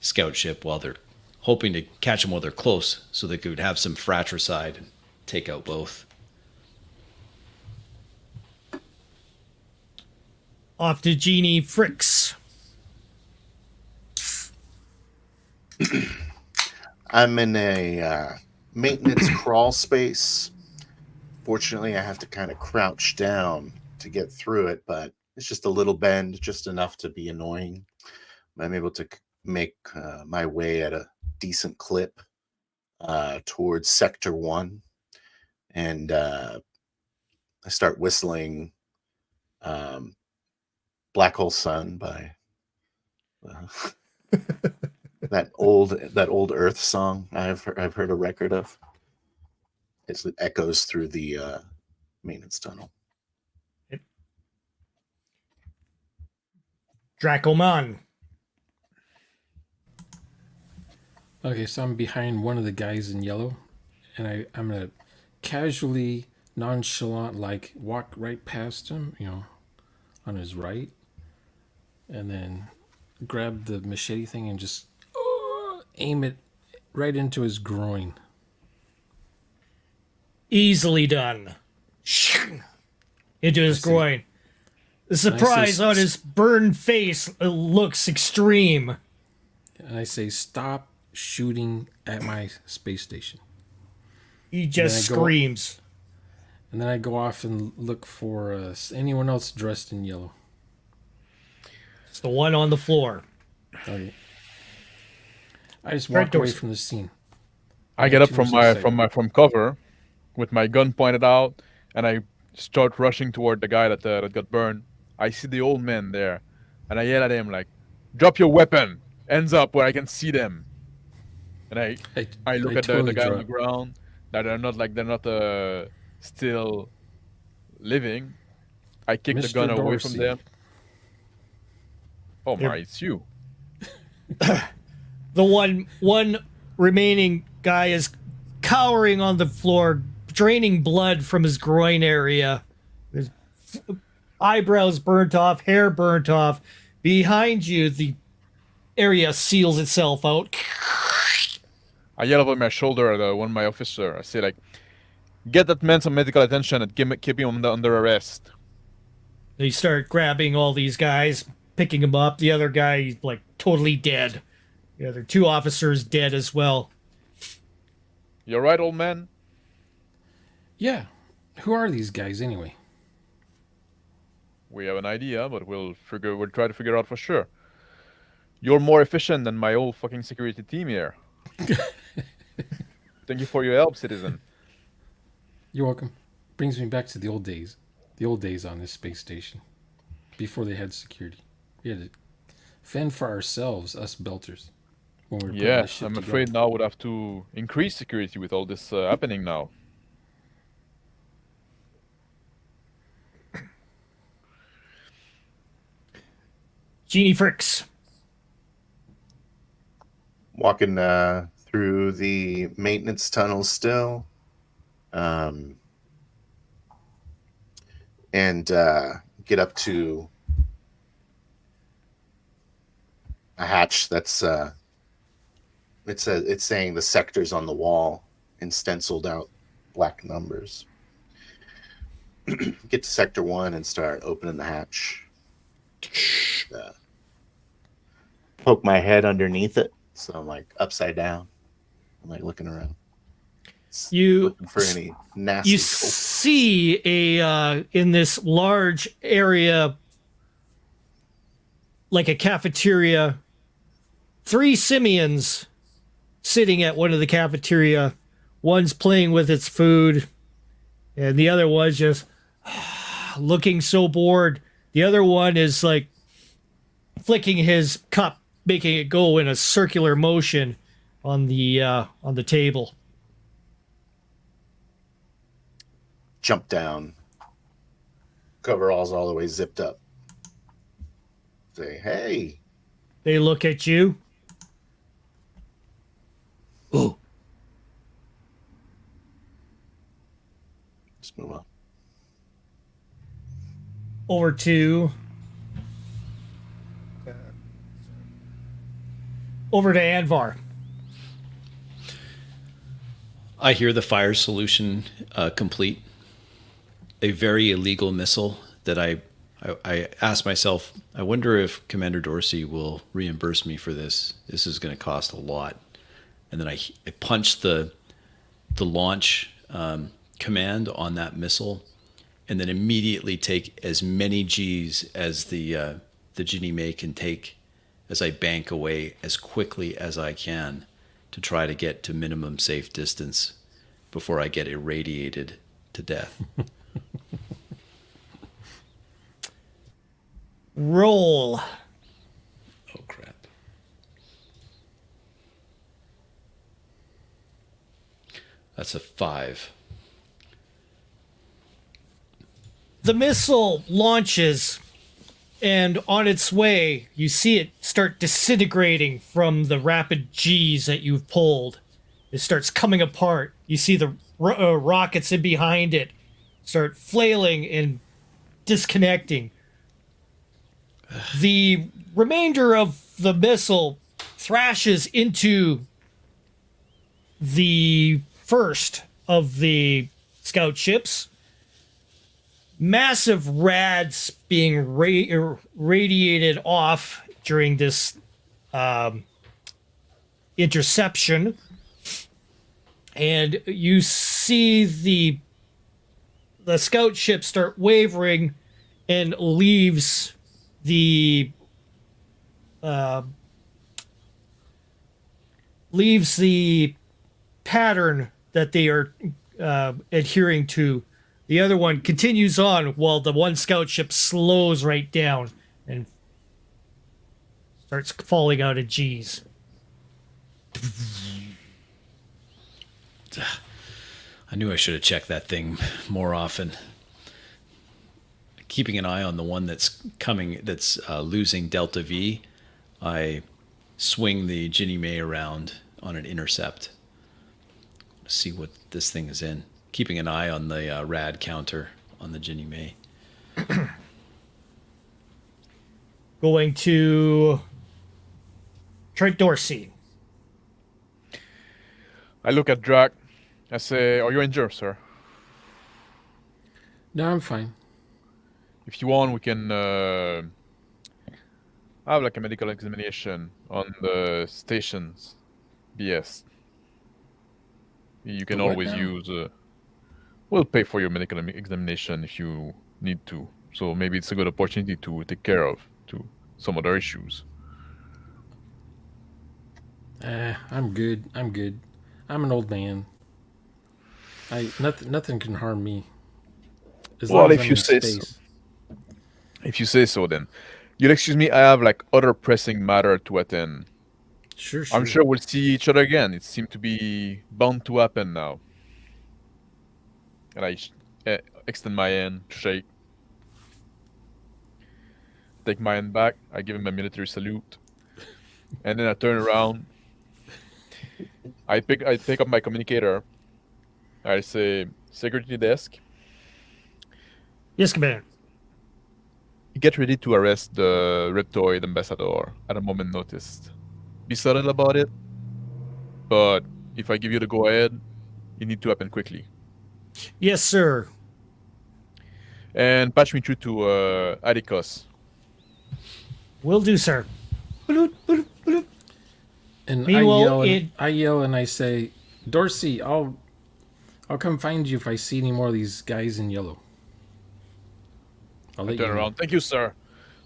scout ship while they're hoping to catch them while they're close so they could have some fratricide and take out both. Off to Genie Fricks. I'm in a maintenance crawl space. Fortunately, I have to kind of crouch down to get through it, but it's just a little bend, just enough to be annoying. I'm able to make my way at a decent clip towards Sector 1, and I start whistling Black Hole Sun by that old Earth song I've heard a record of. It echoes through the maintenance tunnel. Dracomon. Okay, so I'm behind one of the guys in yellow, and I'm gonna casually, nonchalant, like walk right past him, on his right, and then grab the machete thing and just aim it right into his groin. Easily done. Into his groin. The surprise on his burned face looks extreme. And I say, stop shooting at my space station. He just screams. And then I go off and look for anyone else dressed in yellow. It's the one on the floor. Okay. I just walk away from the scene. I get up from cover with my gun pointed out, and I start rushing toward the guy that got burned. I see the old man there, and I yell at him like, "Drop your weapon! Hands up where I can see them!" And I look at the guy on the ground, That they're not still living. I kick the Mr. gun away from Dorsey. them. Oh They're- my, it's you. The one remaining guy is cowering on the floor, draining blood from his groin area. His eyebrows burnt off, hair burnt off. Behind you, the area seals itself out. I yell over my shoulder at one of my officer. I say like, "Get that man some medical attention and keep him under arrest." They start grabbing all these guys, picking them up. The other guy, like, totally dead. The other two officers dead as well. You all right, old man? Yeah. Who are these guys anyway? We have an idea, but we'll try to figure out for sure. You're more efficient than my old fucking security team here. Thank you for your help, citizen. You're welcome. Brings me back to the old days. The old days on this space station. Before they had security. We had to fend for ourselves, us belters. When we were putting Yeah, this shit I'm together. afraid now we'd have to increase security with all this happening now. Genie Fricks. Walking through the maintenance tunnel still. And get up to a hatch that's it's saying the sectors on the wall in stenciled out black numbers. Get to sector 1 and start opening the hatch. Poke my head underneath it, so I'm like upside down. I'm like looking around. You Looking for any nasty you cold. see a in this large area, like a cafeteria, 3 simians sitting at one of the cafeteria. One's playing with its food, and the other one's just looking so bored. The other one is like flicking his cup, making it go in a circular motion on the table. Jump down. Coveralls all the way zipped up. Say, hey. They look at you. Oh, Just move on. over to Anvar. I hear the fire solution complete. A very illegal missile that I asked myself, I wonder if Commander Dorsey will reimburse me for this. This is going to cost a lot. And then I punched the launch command on that missile, and then immediately take as many G's as the Genie May can take as I bank away as quickly as I can to try to get to minimum safe distance before I get irradiated to death. Roll. Oh, crap. That's a 5. The missile launches, and on its way, you see it start disintegrating from the rapid G's that you've pulled. It starts coming apart. You see the rockets in behind it start flailing and disconnecting. The remainder of the missile thrashes into the first of the scout ships. Massive rads being radiated off during this interception. And you see the scout ship start wavering and leaves the pattern that they are adhering to. The other one continues on while the one scout ship slows right down and starts falling out of G's. I knew I should have checked that thing more often. Keeping an eye on the one that's losing Delta V, I swing the Ginny May around on an intercept. See what this thing is in. Keeping an eye on the rad counter on the Ginny May. Going to Trent Dorsey. I look at Drac. I say, "Are you injured, sir? No, I'm fine. If you want, we can have like a medical examination on the station's BS. You can The what always now? use. We'll pay for your medical examination if you need to. So maybe it's a good opportunity to take care of some other issues." I'm good. I'm good. I'm an old man. Nothing can harm me. As Well, long as if I'm you in say so. space. If you say so, then you'll excuse me. I have like other pressing matter to attend. Sure. I'm sure we'll see each other again. It seemed to be bound to happen now. And I extend my hand to shake. Take my hand back. I give him a military salute, and then I turn around. I pick up my communicator. I say, "Security desk, Yes, Commander. get ready to arrest the Reptoid ambassador at a moment notice. Be subtle about it, but if I give you the go-ahead, it need to happen quickly. Yes, sir. And patch me through to Atticus." Will do, sir. Bloop, bloop, bloop. And Meanwhile, I yell and I say, Dorsey, I'll come find you if I see any more of these guys in yellow. I'll I let turn you know. around. "Thank you, sir.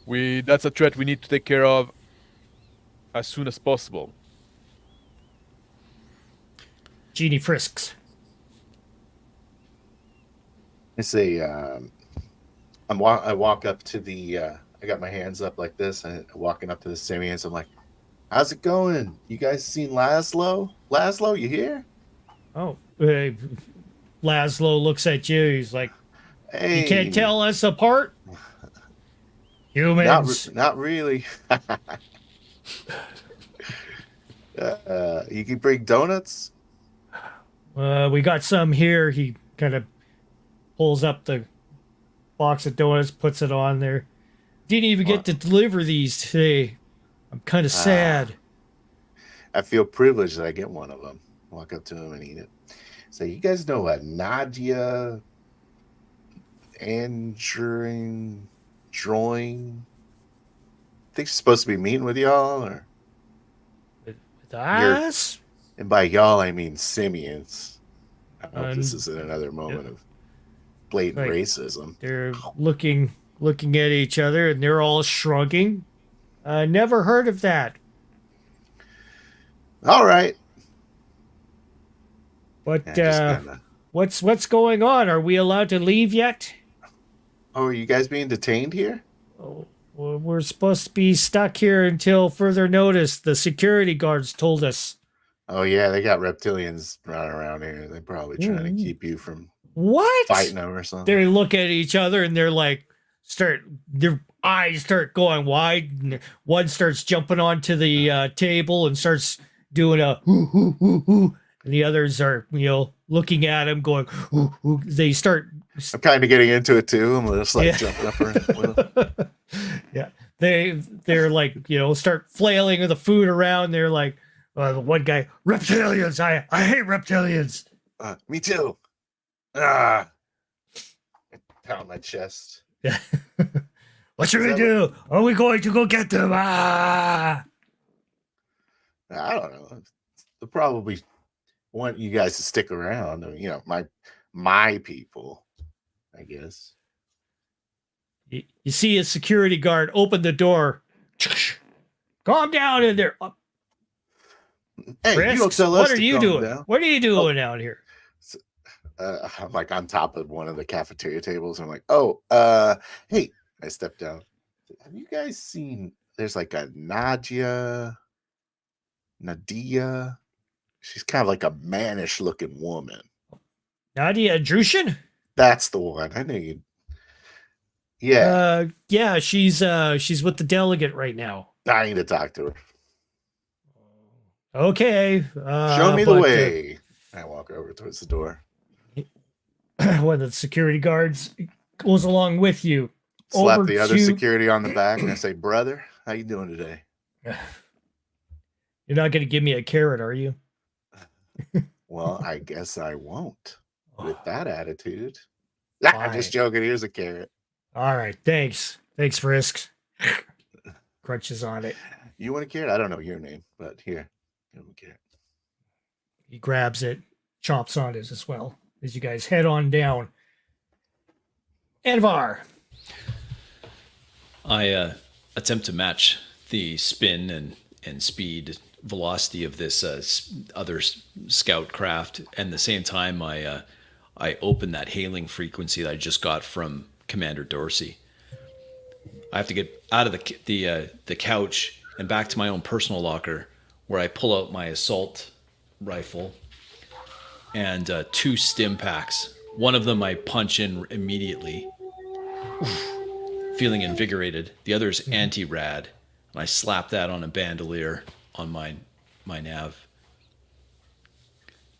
That's a threat we need to take care of as soon as possible." Genie frisks. I say, I walk up to the. I got my hands up like this, and walking up to the Simians. I'm like, "How's it going? You guys seen Laszlo? Laszlo, you here? Oh, Laszlo looks at you. He's like, Hey, "You can't tell us apart, humans." Not really. You can bring donuts." We got some here. He kind of pulls up the box of donuts, puts it on there. Didn't even get to deliver these today. I'm kind of sad. I feel privileged that I get one of them. Walk up to him and eat it. So you guys know what Nadia Andrew drawing? Think she's supposed to be meeting with y'all, or With us? and by y'all I mean simians. I hope this isn't another moment of blatant racism. They're looking at each other and they're all shrugging. Never heard of that. All right. But Yeah, what's going on? Are we allowed to leave yet? Oh, are you guys being detained here? Oh, well, we're supposed to be stuck here until further notice. The security guards told us. Oh yeah, they got reptilians running around here. They're probably trying to keep you from What? fighting them or something. They look at each other and they're like, their eyes start going wide. And one starts jumping onto the table and starts doing a hoo, hoo, hoo, hoo. And the others are, looking at him going, hoo, hoo. They start. I'm kind of getting into it too. I'm just like jumping up around. Yeah. They're like, start flailing with the food around. They're like, the one guy, reptilians. I hate reptilians. Me too. I pound my chest. Yeah. What should we do? Are we going to go get them? I don't know. They'll probably want you guys to stick around. I mean, my people, I guess. You see a security guard open the door. Calm down in there. Hey, Risks, you don't tell us what are to you calm doing? down. What are you doing out here? I'm like on top of one of the cafeteria tables. I'm like, hey, I step down. Have you guys seen? There's like a Nadia. She's kind of like a mannish looking woman. Nadia Drushin? That's the one. I knew you. Yeah, Yeah, she's with the delegate right now. I need to talk to her. Okay. Show me the way. I walk over towards the door. One of the security guards goes along with you. Slap Over the other to- security on the back and I say, "Brother, how you doing today?" You're not going to give me a carrot, are you? Well, I guess I won't. With that attitude. Fine. I'm just joking. Here's a carrot. All right. Thanks. Thanks, Frisk. Crunches on it. You want a carrot? I don't know your name, but here, give him a carrot. He grabs it, chomps on it as well as you guys head on down. Anvar. I attempt to match the spin and speed velocity of this other scout craft, and at the same time I open that hailing frequency that I just got from Commander Dorsey. I have to get out of the couch and back to my own personal locker, where I pull out my assault rifle and 2 stim packs. One of them I punch in immediately, feeling invigorated. The other is anti-rad, and I slap that on a bandolier on my nav.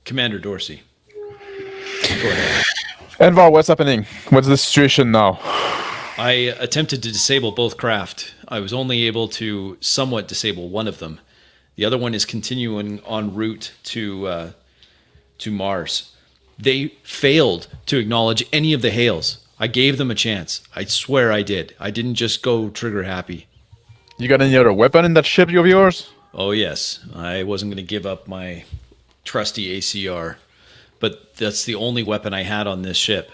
Commander Dorsey, go ahead. Envar, what's happening? What's the situation now? I attempted to disable both craft. I was only able to somewhat disable one of them. The other one is continuing en route to Mars. They failed to acknowledge any of the hails. I gave them a chance. I swear I did. I didn't just go trigger happy. You got any other weapon in that ship of yours? Oh yes, I wasn't going to give up my trusty ACR, but that's the only weapon I had on this ship.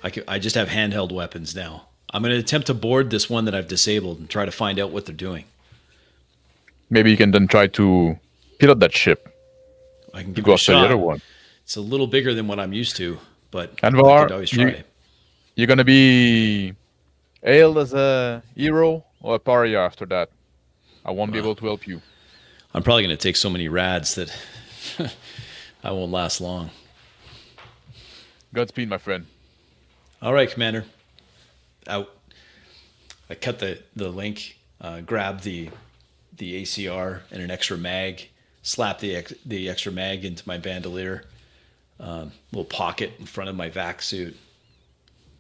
I just have handheld weapons now. I'm going to attempt to board this one that I've disabled and try to find out what they're doing. Maybe you can then try to pilot that ship. I can give Go it a after the shot. other one. It's a little bigger than what I'm used to, but Anvar, I could always try. You're gonna be hailed as a hero or a pariah after that. I won't be able to help you. I'm probably going to take so many rads that I won't last long. Godspeed, my friend. All right, Commander. Out. I cut the link, grab the ACR and an extra mag, slap the extra mag into my bandolier, little pocket in front of my vac suit.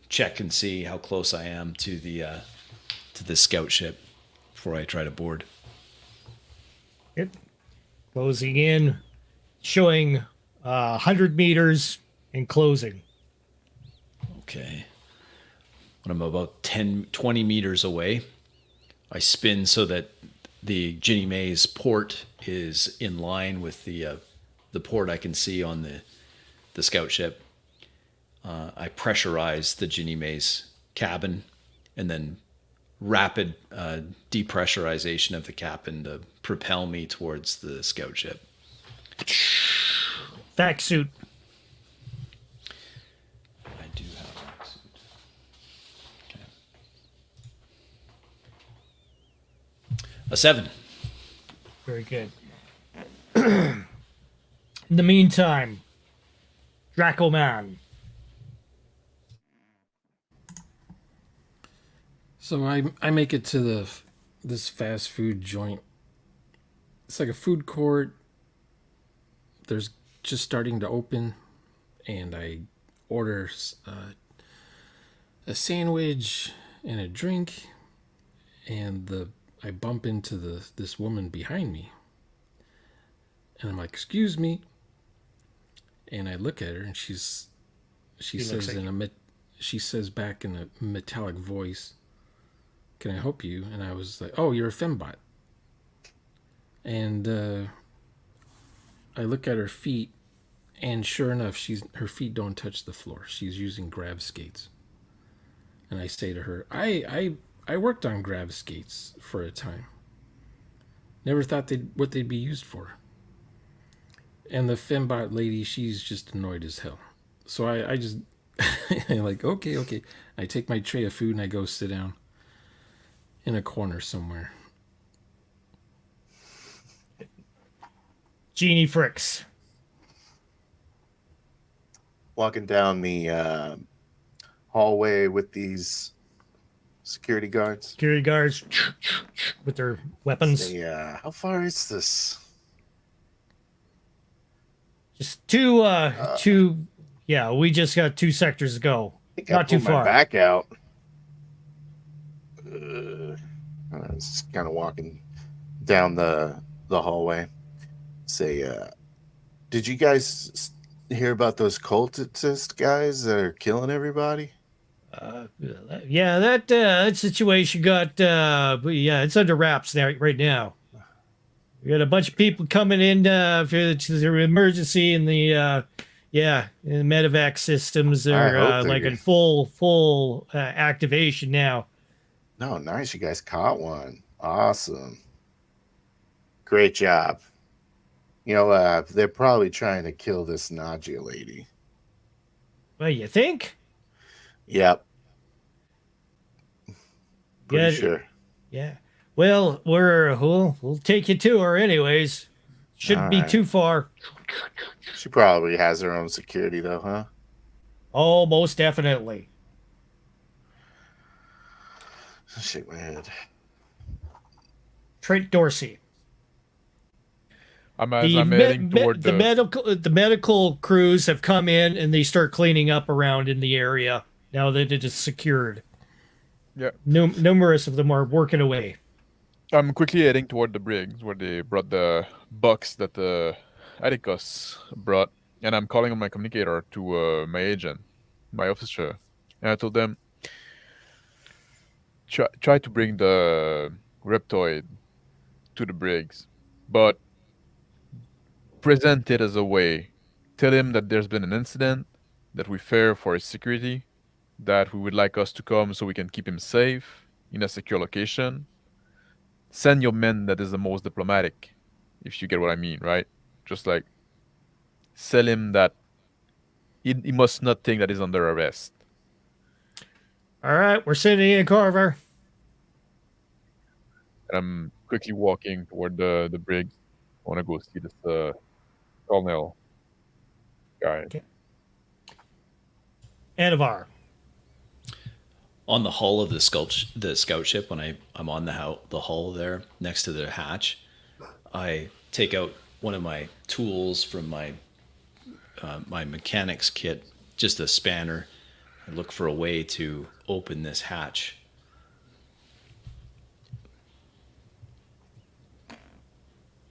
Check and see how close I am to the scout ship before I try to board. Yep. Closing in, showing 100 meters and closing. Okay. When I'm about 20 meters away, I spin so that the Ginny May's port is in line with the port I can see on the scout ship. I pressurize the Ginny May's cabin and then rapid depressurization of the cabin to propel me towards the scout ship. Vac suit. I do have a vac suit. Okay. A 7. Very good. In the meantime, Draco Man. So I make it to this fast food joint. It's like a food court. There's just starting to open, and I order a sandwich and a drink, and I bump into this woman behind me, and I'm like, "Excuse me," and I look at her, and she says she says back in a metallic voice, "Can I help you?" And I was like, "Oh, you're a fembot." And I look at her feet, and sure enough, her feet don't touch the floor. She's using grab skates. And I say to her, I worked on grab skates for a time. Never thought what they'd be used for. And the fembot lady, she's just annoyed as hell. So I just, I'm like, okay. I take my tray of food and I go sit down in a corner somewhere. Genie Fricks. walking down the hallway with these security guards. Security guards with their weapons. Say, how far is this? Just two. Yeah, we just got 2 sectors to go. I think I Not too pulled my far. back out. I was just kind of walking down the hallway. Say, did you guys hear about those cultist guys that are killing everybody? Yeah, that situation got yeah, it's under wraps now right now. We got a bunch of people coming in for their emergency, and the medevac systems I are hope like they- in full activation now. No, nice. You guys caught one. Awesome. Great job. You know, they're probably trying to kill this Nadia lady. Well, you think? Yep. Pretty Yeah, sure. yeah. Well, we'll take you to her anyways. Shouldn't be Alright. too far. She probably has her own security, though, huh? Oh, most definitely. Shake my head. Trent Dorsey. I'm The, heading toward the medical crews have come in and they start cleaning up around in the area now that it is secured. Yeah. Numerous of them are working away. I'm quickly heading toward the Briggs where they brought the box that Atticus brought, and I'm calling on my communicator to my agent, my officer, and I told them try to bring the Reptoid to the Briggs, but present it as a way. Tell him that there's been an incident, that we fear for his security, that we would like us to come so we can keep him safe in a secure location. Send your men that is the most diplomatic, if you get what I mean, right? Just like sell him that he must not think that he's under arrest. All right, we're sending in Carver. And I'm quickly walking toward the Briggs. I want to go see this colonel guy. Okay. Anavar. On the hull of the scout ship, when I'm on the hull there next to the hatch, I take out one of my tools from my mechanics kit, just a spanner. I look for a way to open this hatch.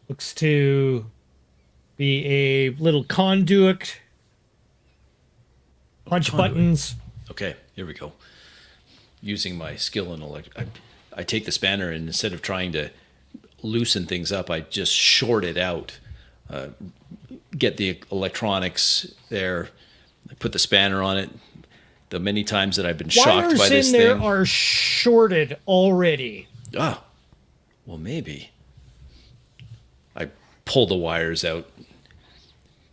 Looks to be a little conduit. Punch buttons. Okay, here we go. Using my skill in I take the spanner, and instead of trying to loosen things up, I just short it out. Get the electronics there. I put the spanner on it. The many times that I've been shocked Wires by this in there thing. are shorted already. Ah, well, maybe. I pull the wires out,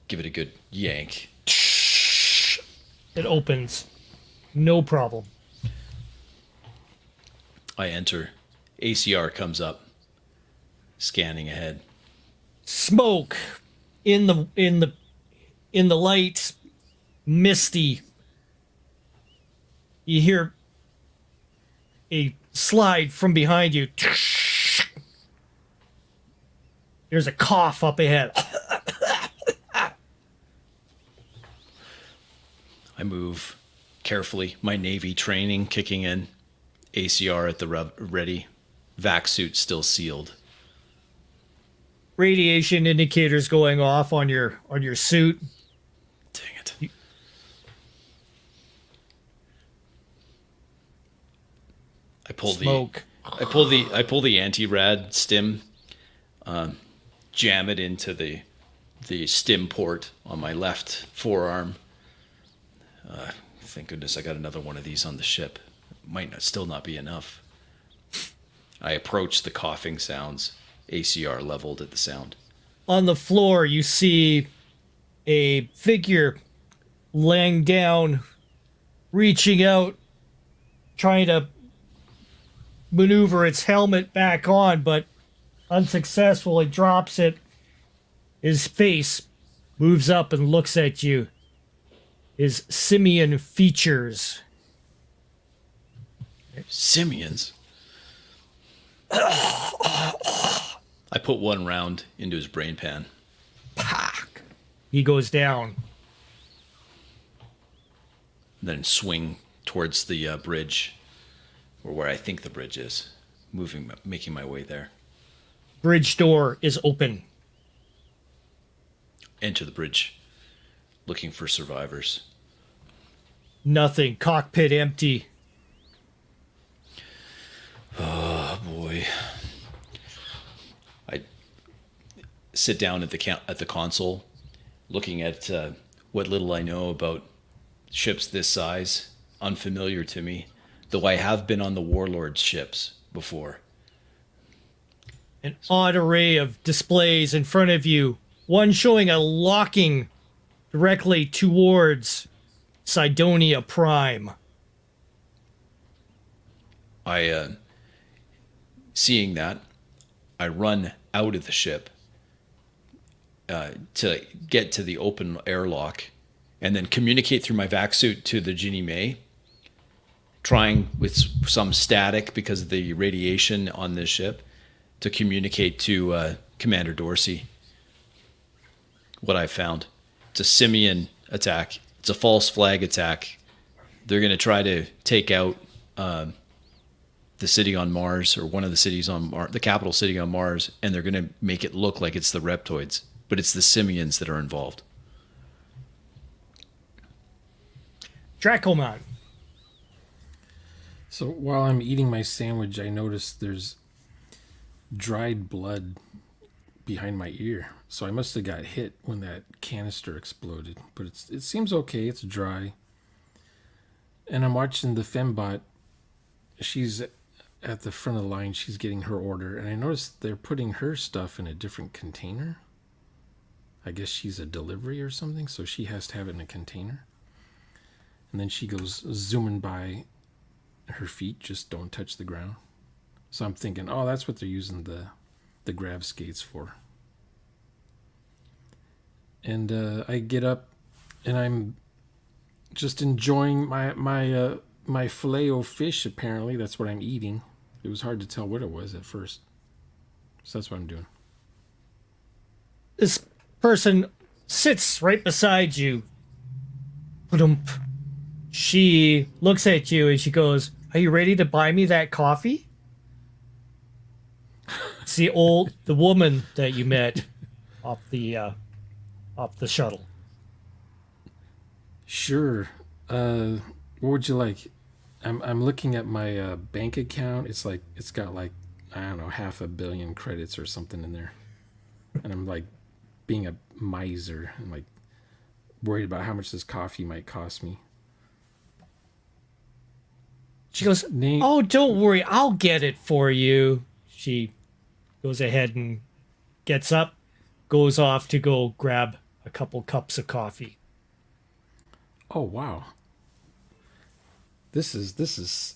give it a good yank. It opens. No problem. I enter. ACR comes up, scanning ahead. Smoke in the light, misty. You hear a slide from behind you. There's a cough up ahead. I move carefully, my Navy training kicking in, ACR at the ready, vac suit still sealed. Radiation indicators going off on your suit. Dang it. I pull Smoke. I pull the anti-rad stim, jam it into the stim port on my left forearm. Thank goodness I got another one of these on the ship. Still not be enough. I approach the coughing sounds, ACR leveled at the sound. On the floor, you see a figure laying down, reaching out, trying to maneuver its helmet back on, but unsuccessful. It drops it. His face moves up and looks at you. his simian features. Simians. I put one round into his brain pan. Pack. He goes down. Then swing towards the bridge, or where I think the bridge is, making my way there. Bridge door is open. Enter the bridge, looking for survivors. Nothing. Cockpit empty. Oh boy. I sit down at the console, looking at what little I know about ships this size, unfamiliar to me, though I have been on the Warlord's ships before. An odd array of displays in front of you. One showing a locking directly towards Cydonia Prime. Seeing that, I run out of the ship to get to the open airlock, and then communicate through my vac suit to the Ginny May, trying with some static because of the radiation on this ship to communicate to Commander Dorsey what I found. It's a simian attack. It's a false flag attack. They're going to try to take out the city on Mars, or one of the cities on Mars, the capital city on Mars, and they're going to make it look like it's the Reptoids, but it's the simians that are involved. Dracoman. So while I'm eating my sandwich, I notice there's dried blood behind my ear. So I must have got hit when that canister exploded. But it seems okay. It's dry. And I'm watching the fembot. She's at the front of the line. She's getting her order. And I noticed they're putting her stuff in a different container. I guess she's a delivery or something, so she has to have it in a container. And then she goes zooming by. Her feet just don't touch the ground. So I'm thinking, oh, that's what they're using the grav skates for. And I get up, and I'm just enjoying my filet-o-fish. Apparently, that's what I'm eating. It was hard to tell what it was at first. So that's what I'm doing. This person sits right beside you. Ba-dump. She looks at you and she goes, "Are you ready to buy me that coffee?" It's the woman that you met off the shuttle. Sure. What would you like? I'm looking at my bank account. It's got like, I don't know, 500 million credits or something in there. And I'm like being a miser. I'm like worried about how much this coffee might cost me. She goes, "Oh, don't worry, I'll get it for you." She goes ahead and gets up, goes off to go grab a couple cups of coffee. Oh wow. This is the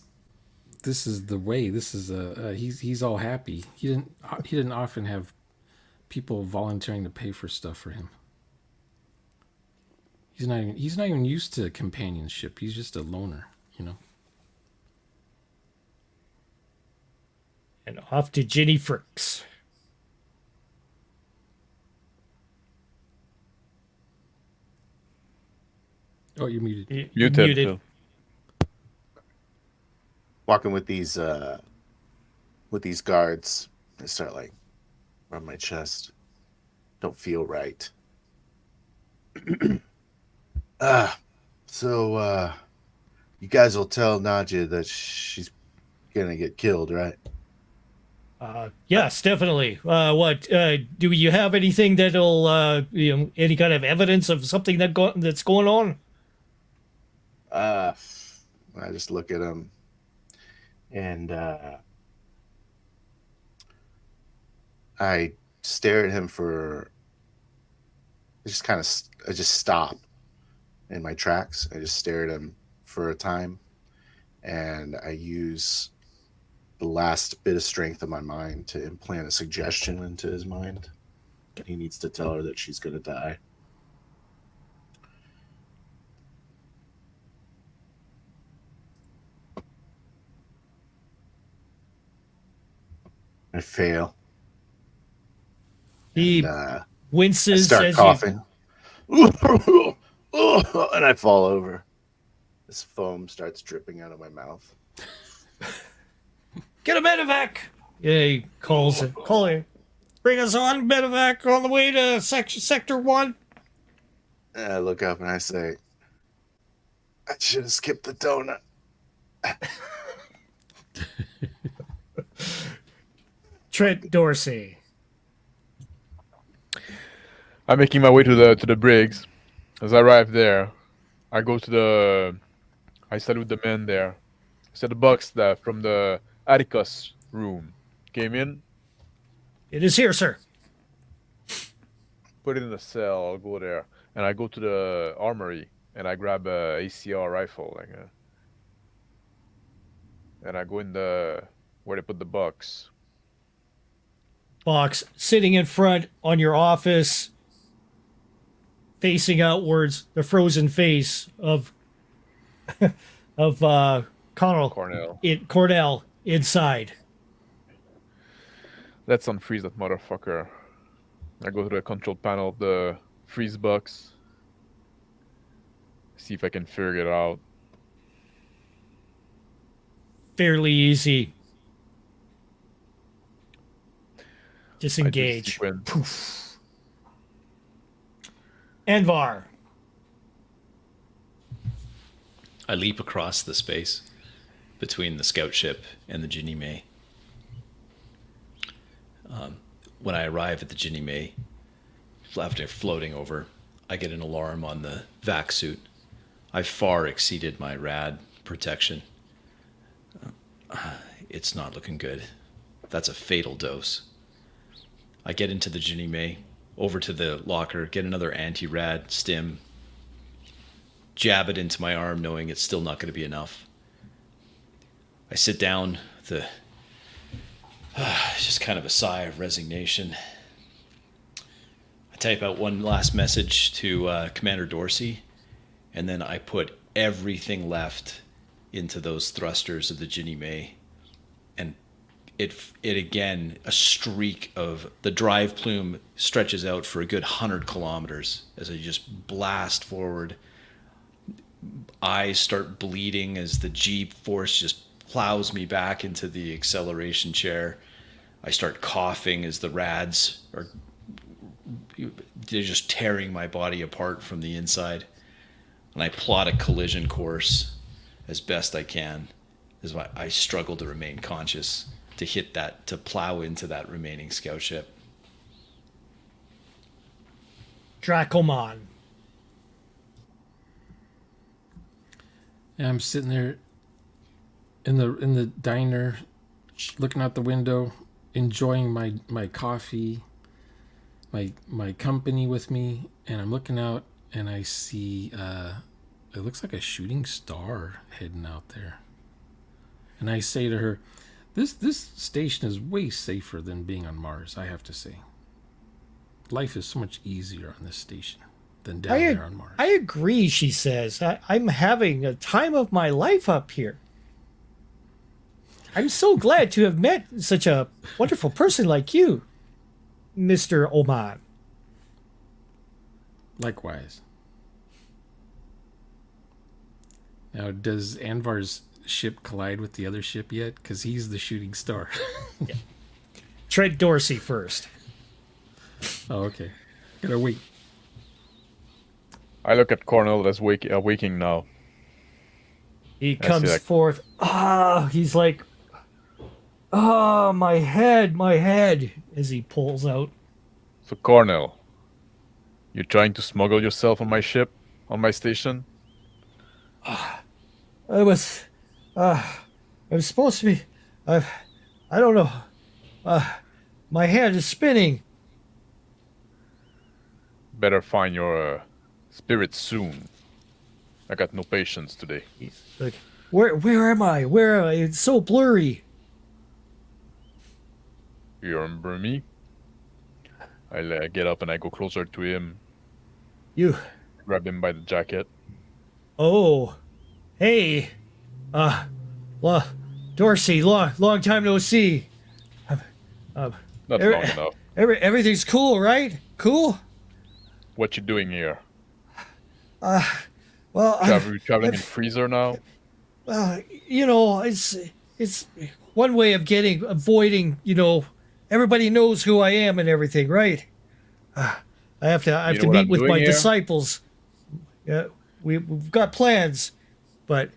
way. This is he's all happy. He didn't often have people volunteering to pay for stuff for him. He's not even used to companionship. He's just a loner, you know. And off to Ginny Fricks. Oh, you're muted. Muted. Muted. Walking with these guards, I start like rub my chest. Don't feel right. So you guys will tell Nadja that she's gonna get killed, right? Yes, definitely. What do you have anything that'll any kind of evidence of something that's going on? I just look at him and I stare at him for. I just stop in my tracks. I just stare at him for a time, and I use the last bit of strength of my mind to implant a suggestion into his mind. He needs to tell her that she's going to die. I fail. He And, I winces start as coughing. And I fall over. This foam starts dripping out of my mouth. Get a medevac. Yeah, he calls it. Call it. Bring us on, medevac, on the way to sector 1. And I look up and I say, I should have skipped the donut. Trent Dorsey. I'm making my way to the Briggs. As I arrive there, I salute the men there. I said the box that from the Atticus room came in. It is here, sir. Put it in the cell. I'll go there, and I go to the armory and I grab a ACR rifle, and I go in the where they put the box. Box sitting in front on your office, facing outwards, the frozen face of Cornell. Cornell inside. Let's unfreeze that motherfucker. I go to the control panel of the freeze box. See if I can figure it out. Fairly easy. I do Disengage. sequence. Poof. Anvar. I leap across the space between the scout ship and the Ginny May. When I arrive at the Ginny May, after floating over, I get an alarm on the vac suit. I far exceeded my rad protection. It's not looking good. That's a fatal dose. I get into the Ginny May, over to the locker, get another anti-rad stim, jab it into my arm knowing it's still not going to be enough. I sit down, just kind of a sigh of resignation. I type out one last message to Commander Dorsey, and then I put everything left into those thrusters of the Ginny May. And it again, a streak of the drive plume stretches out for a good 100 kilometers as I just blast forward. Eyes start bleeding as the G force just plows me back into the acceleration chair. I start coughing as the rads they're just tearing my body apart from the inside. And I plot a collision course as best I can as I struggle to remain conscious, to plow into that remaining scout ship. Dracomon. And I'm sitting there in the diner, looking out the window, enjoying my coffee, my company with me, and I'm looking out and I see it looks like a shooting star heading out there. And I say to her, this station is way safer than being on Mars, I have to say. Life is so much easier on this station than down there on Mars. I agree, she says. I'm having a time of my life up here. I'm so glad to have met such a wonderful person like you, Mr. Oman. Likewise. Now, does Anvar's ship collide with the other ship yet? Because he's the shooting star. Yeah. Trent Dorsey first. Oh, okay. Gotta wait. I look at Cornell that's waking now. He comes forth. He's like, my head, as he pulls out. So Cornell, you're trying to smuggle yourself on my ship, on my station? I was supposed to be, I don't know. My head is spinning. Better find your spirit soon. I got no patience today. He's like, where am I? Where am I? It's so blurry. You remember me? I get up and I go closer to him. You. Grab him by the jacket. Oh. Hey. Dorsey, long time no see. Uh, Not every- long enough. everything's cool, right? Cool. What you doing here? Well, Traveling in freezer now? you know, it's one way of avoiding. You know, everybody knows who I am and everything, right? I have You know to what meet I'm with doing my here? disciples. We've got plans, but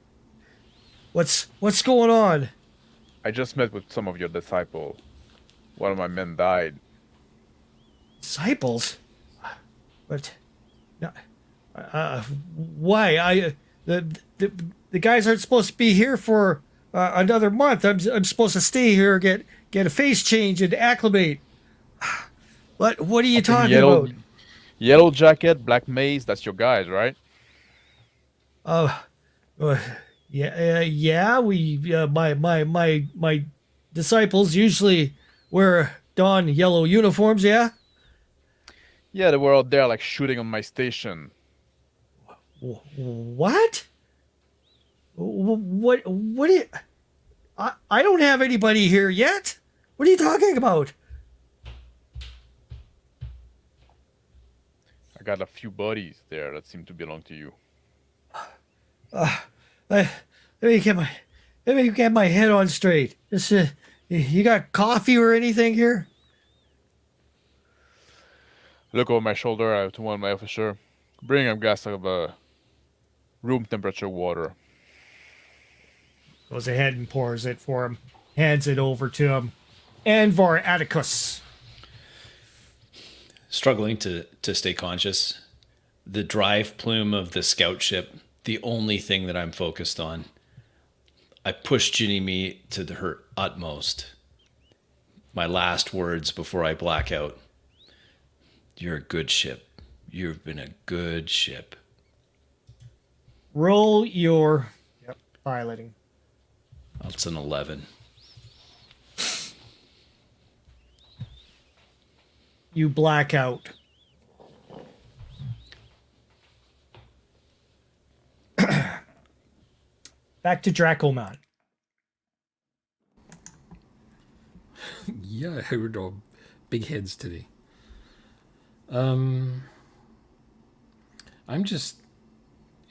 what's going on? I just met with some of your disciples. One of my men died. Disciples? But no, why? The guys aren't supposed to be here for another month. I'm supposed to stay here, get a face change, and acclimate. What are you From talking about? Yellow jacket, black maze. That's your guys, right? Uh, uh yeah. My disciples usually don yellow uniforms. Yeah. Yeah, they were out there like shooting on my station. What? What? What? I don't have anybody here yet. What are you talking about? I got a few buddies there that seem to belong to you. I, let me get my head on straight. You got coffee or anything here? Look over my shoulder to one of my officer. Bring him a glass of room temperature water. Goes ahead and pours it for him. Hands it over to him. Anvar Atticus. Struggling to stay conscious. The drive plume of the scout ship, the only thing that I'm focused on. I push Ginny Me to her utmost. My last words before I black out. You're a good ship. You've been a good ship. Roll your piloting. That's an 11. You black out. Back to Dracoman. Yeah, I heard all big heads today. I'm just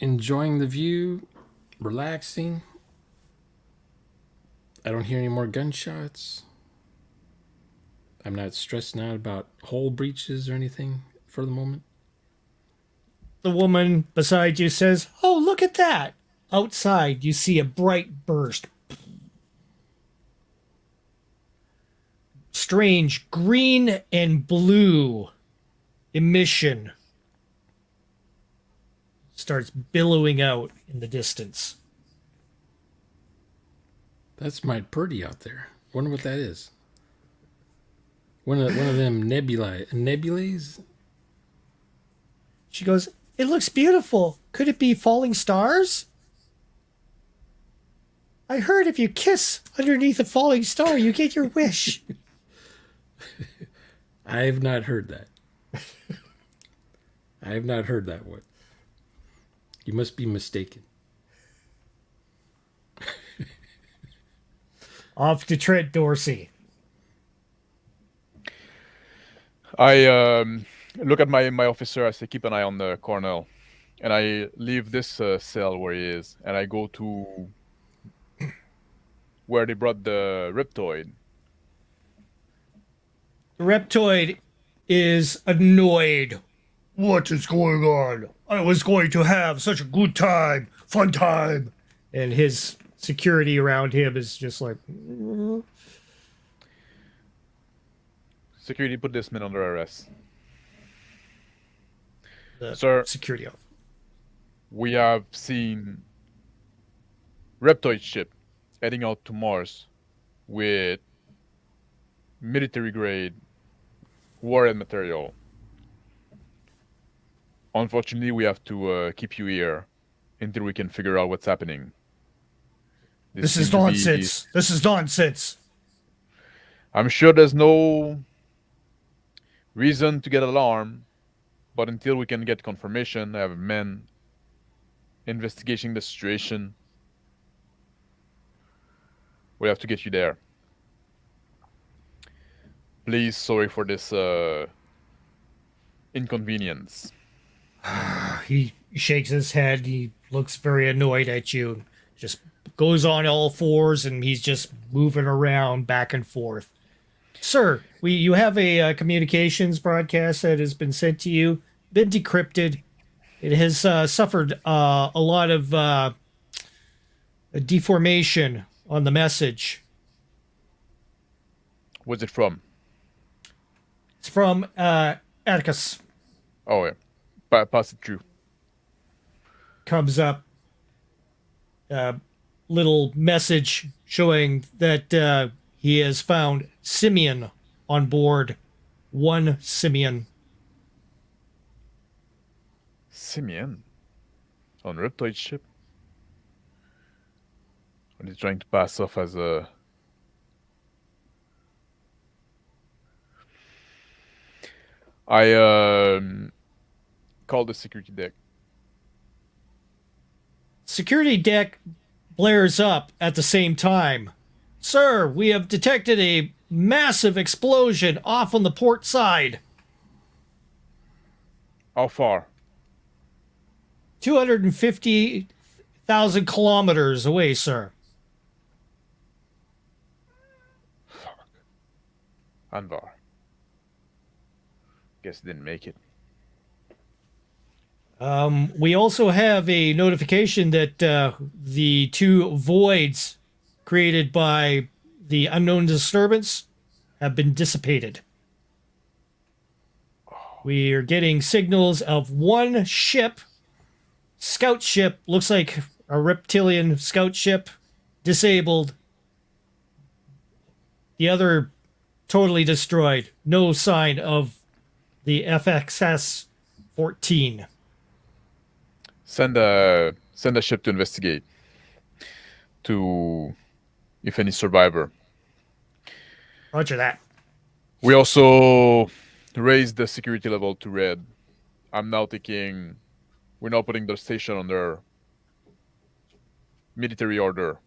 enjoying the view, relaxing. I don't hear any more gunshots. I'm not stressing out about hull breaches or anything for the moment. The woman beside you says, "Oh, look at that." Outside, you see a bright burst. Strange green and blue emission starts billowing out in the distance. That's mighty pretty out there. Wonder what that is. One of them nebulae. She goes, "It looks beautiful. Could it be falling stars? I heard if you kiss underneath a falling star, you get your wish." I have not heard that. I have not heard that one. You must be mistaken. Off to Trent Dorsey. I look at my officer. I say, keep an eye on the Cornell, and I leave this cell where he is, and I go to where they brought the Riptoid. The Reptoid is annoyed. What is going on? I was going to have such a good time, fun time. And his security around him is just like, Security put this man under arrest. the Sir. security off. We have seen Reptoid ship heading out to Mars with military grade warhead material. Unfortunately, we have to keep you here until we can figure out what's happening. This is seems to be- nonsense. This is nonsense. I'm sure there's no reason to get alarmed, but until we can get confirmation, I have men investigating the situation. We have to get you there. Please, sorry for this inconvenience. He shakes his head. He looks very annoyed at you. Just goes on all fours, and he's just moving around back and forth. Sir, you have a communications broadcast that has been sent to you, been decrypted. It has suffered a lot of deformation on the message. Where's it from? It's from Atticus. Oh, yeah. Pass it through. Comes up little message showing that he has found Simeon on board. One Simeon. Simeon? On Reptoid ship? Are they trying to pass off as a... I called the security deck. Security deck blares up at the same time. Sir, we have detected a massive explosion off on the port side. How far? 250,000 kilometers away, sir. Fuck. Anvar. Guess didn't make it. We also have a notification that the two voids created by the unknown disturbance have been dissipated. We are getting signals of one ship, scout ship, looks like a reptilian scout ship, disabled. The other totally destroyed. No sign of the FXS-14. Send a ship to investigate. To if any survivor. Roger that. We also raised the security level to red. I'm now thinking we're now putting the station under military order.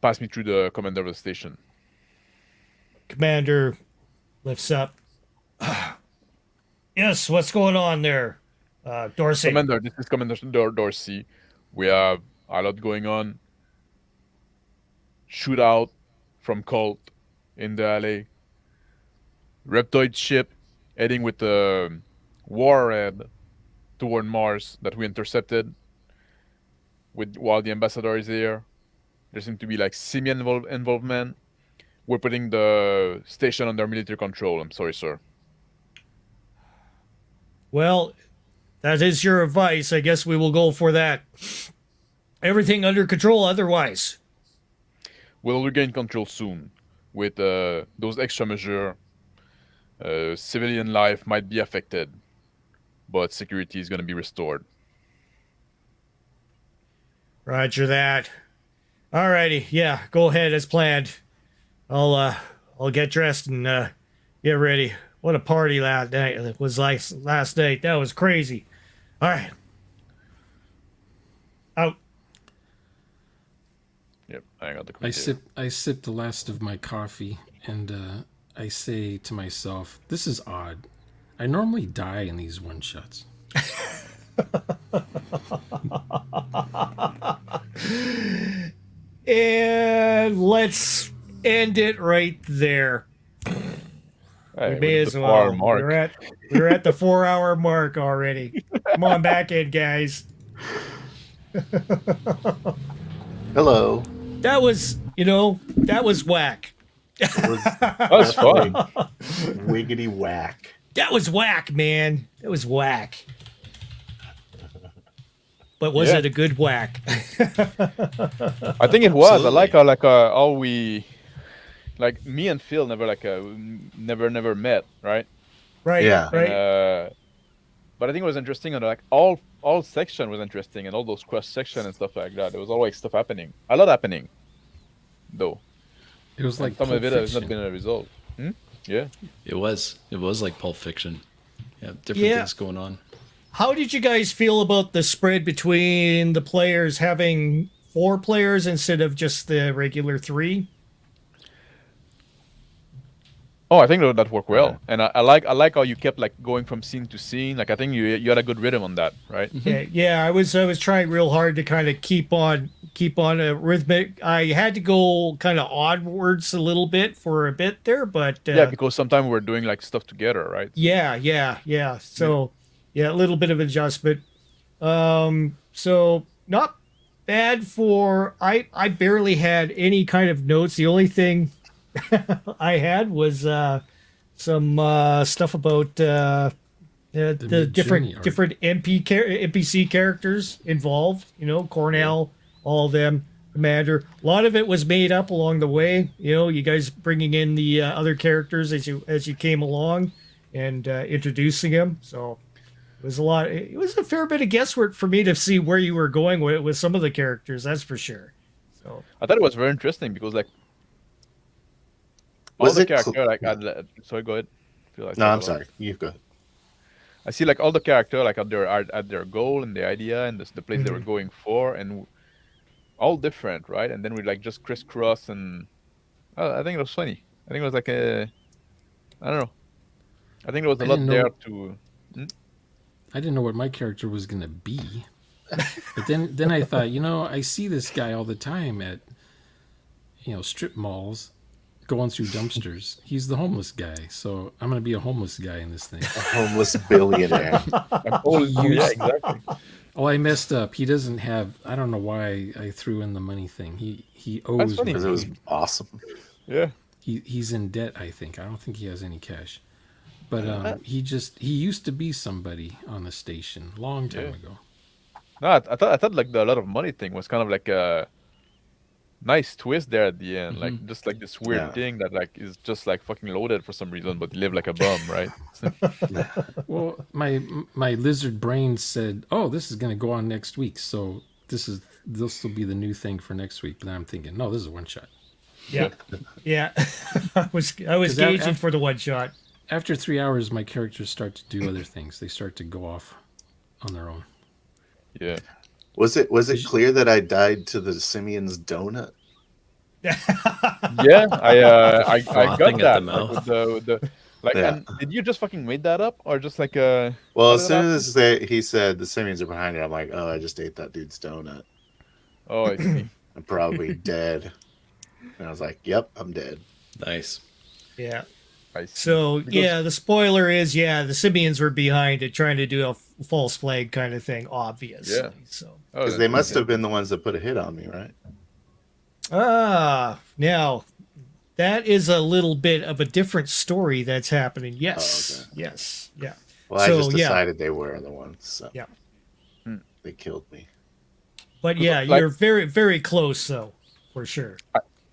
Pass me through the commander of the station. Commander lifts up. Yes, what's going on there, Dorsey? Commander, this is Commander Dorsey. We have a lot going on. Shootout from Cult in the alley. Reptoid ship heading with the warhead toward Mars that we intercepted. While the ambassador is here, there seems to be like simian involvement. We're putting the station under military control. I'm sorry, sir. Well, that is your advice. I guess we will go for that. Everything under control otherwise. We'll regain control soon with those extra measures. Civilian life might be affected, but security is going to be restored. Roger that. Alrighty, yeah, go ahead as planned. I'll get dressed and get ready. What a party last night it was like last night. That was crazy. All right. Out. Yep, I got the computer. I sip the last of my coffee, and I say to myself, "This is odd. I normally die in these one shots." And let's end it right there. Hey, We may as well. We're at the 4-hour mark already. Come on back in, guys. Hello. That was whack. That was fun. Wiggity whack. That was whack, man. That was whack. But was Yeah. it a good whack? I think it was. Absolutely. I like how we, like me and Phil never met, right? Right. Yeah. Right. But I think it was interesting, and like all section was interesting, and all those quest section and stuff like that. There was always stuff happening. A lot happening, though. It was like Some of Pulp it has not Fiction. been a result. Yeah. It was like Pulp Fiction. Yeah, different Yeah. things going on. How did you guys feel about the spread between the players having 4 players instead of just the regular 3. Oh, I think that worked well, and I like how you kept like going from scene to scene. Like I think you had a good rhythm on that, right? Yeah. I was trying real hard to kind of keep on a rhythmic. I had to go kind of oddwards a little bit for a bit there, but Yeah, because sometimes we're doing like stuff together, right? yeah. So yeah, a little bit of adjustment. So not bad for I barely had any kind of notes. The only thing I had was some stuff about the Mid-Journey art. different NPC characters involved. You know, Cornell, all of them, Commander. A lot of it was made up along the way. You know, you guys bringing in the other characters as you came along and introducing them. So it was a lot. It was a fair bit of guesswork for me to see where you were going with some of the characters. That's for sure. So I thought it was very interesting because like all Was the it cl- character like sorry, go ahead. Feel like No, I I'm said a lot. sorry. You go. I see like all the character like at their goal and the idea and the place they were going for and all different, right? And then we like just crisscross and I think it was funny. I think it was like a I don't know. I think there was a I lot didn't there know- to. I didn't know what my character was gonna be, but then I thought, I see this guy all the time at, strip malls, going through dumpsters. He's the homeless guy, so I'm gonna be a homeless guy in this thing. A homeless billionaire. Oh, yeah, used- exactly. Oh, I messed up. He doesn't have. I don't know why I threw in the money thing. He owes funny. me. Because it was awesome. Yeah. He's in debt. I think. I don't think he has any cash. But he used to be somebody on the station long time Yeah. ago. No, I thought like the lot of money thing was kind of like a nice twist there at the end, like just like this weird Yeah. thing that like is just like fucking loaded for some reason, but you live like a bum, right? Well, my lizard brain said, "Oh, this is going to go on next week, so this will be the new thing for next week." But then I'm thinking, no, this is a one shot. Yeah. I was 'Cause that- gauging for the one shot. After 3 hours, my characters start to do other things. They start to go off on their own. Yeah. Was it clear that I died to the Simeon's donut? Yeah, I got Frothing at that. the mouth. Like, with the like, Yeah. and did you just fucking made that up or just like Well, what as did soon I- as he said the Simeons are behind it, I'm like, oh, I just ate that dude's donut. Oh, I see. I'm probably dead. And I was like, yep, I'm dead. Nice. Yeah. I see. So Because- the spoiler is the Simeons were behind it, trying to do a false flag kind of thing, obviously. Yeah. So Oh, Because they must have been the ones that put a hit on me, right? now that is a little bit of a different story that's happening. Yes. Oh, okay. Yes. Yeah. Well, I So, just yeah. decided they were the ones. So Yeah. they killed me. But yeah, like- you're very, very close though, for sure.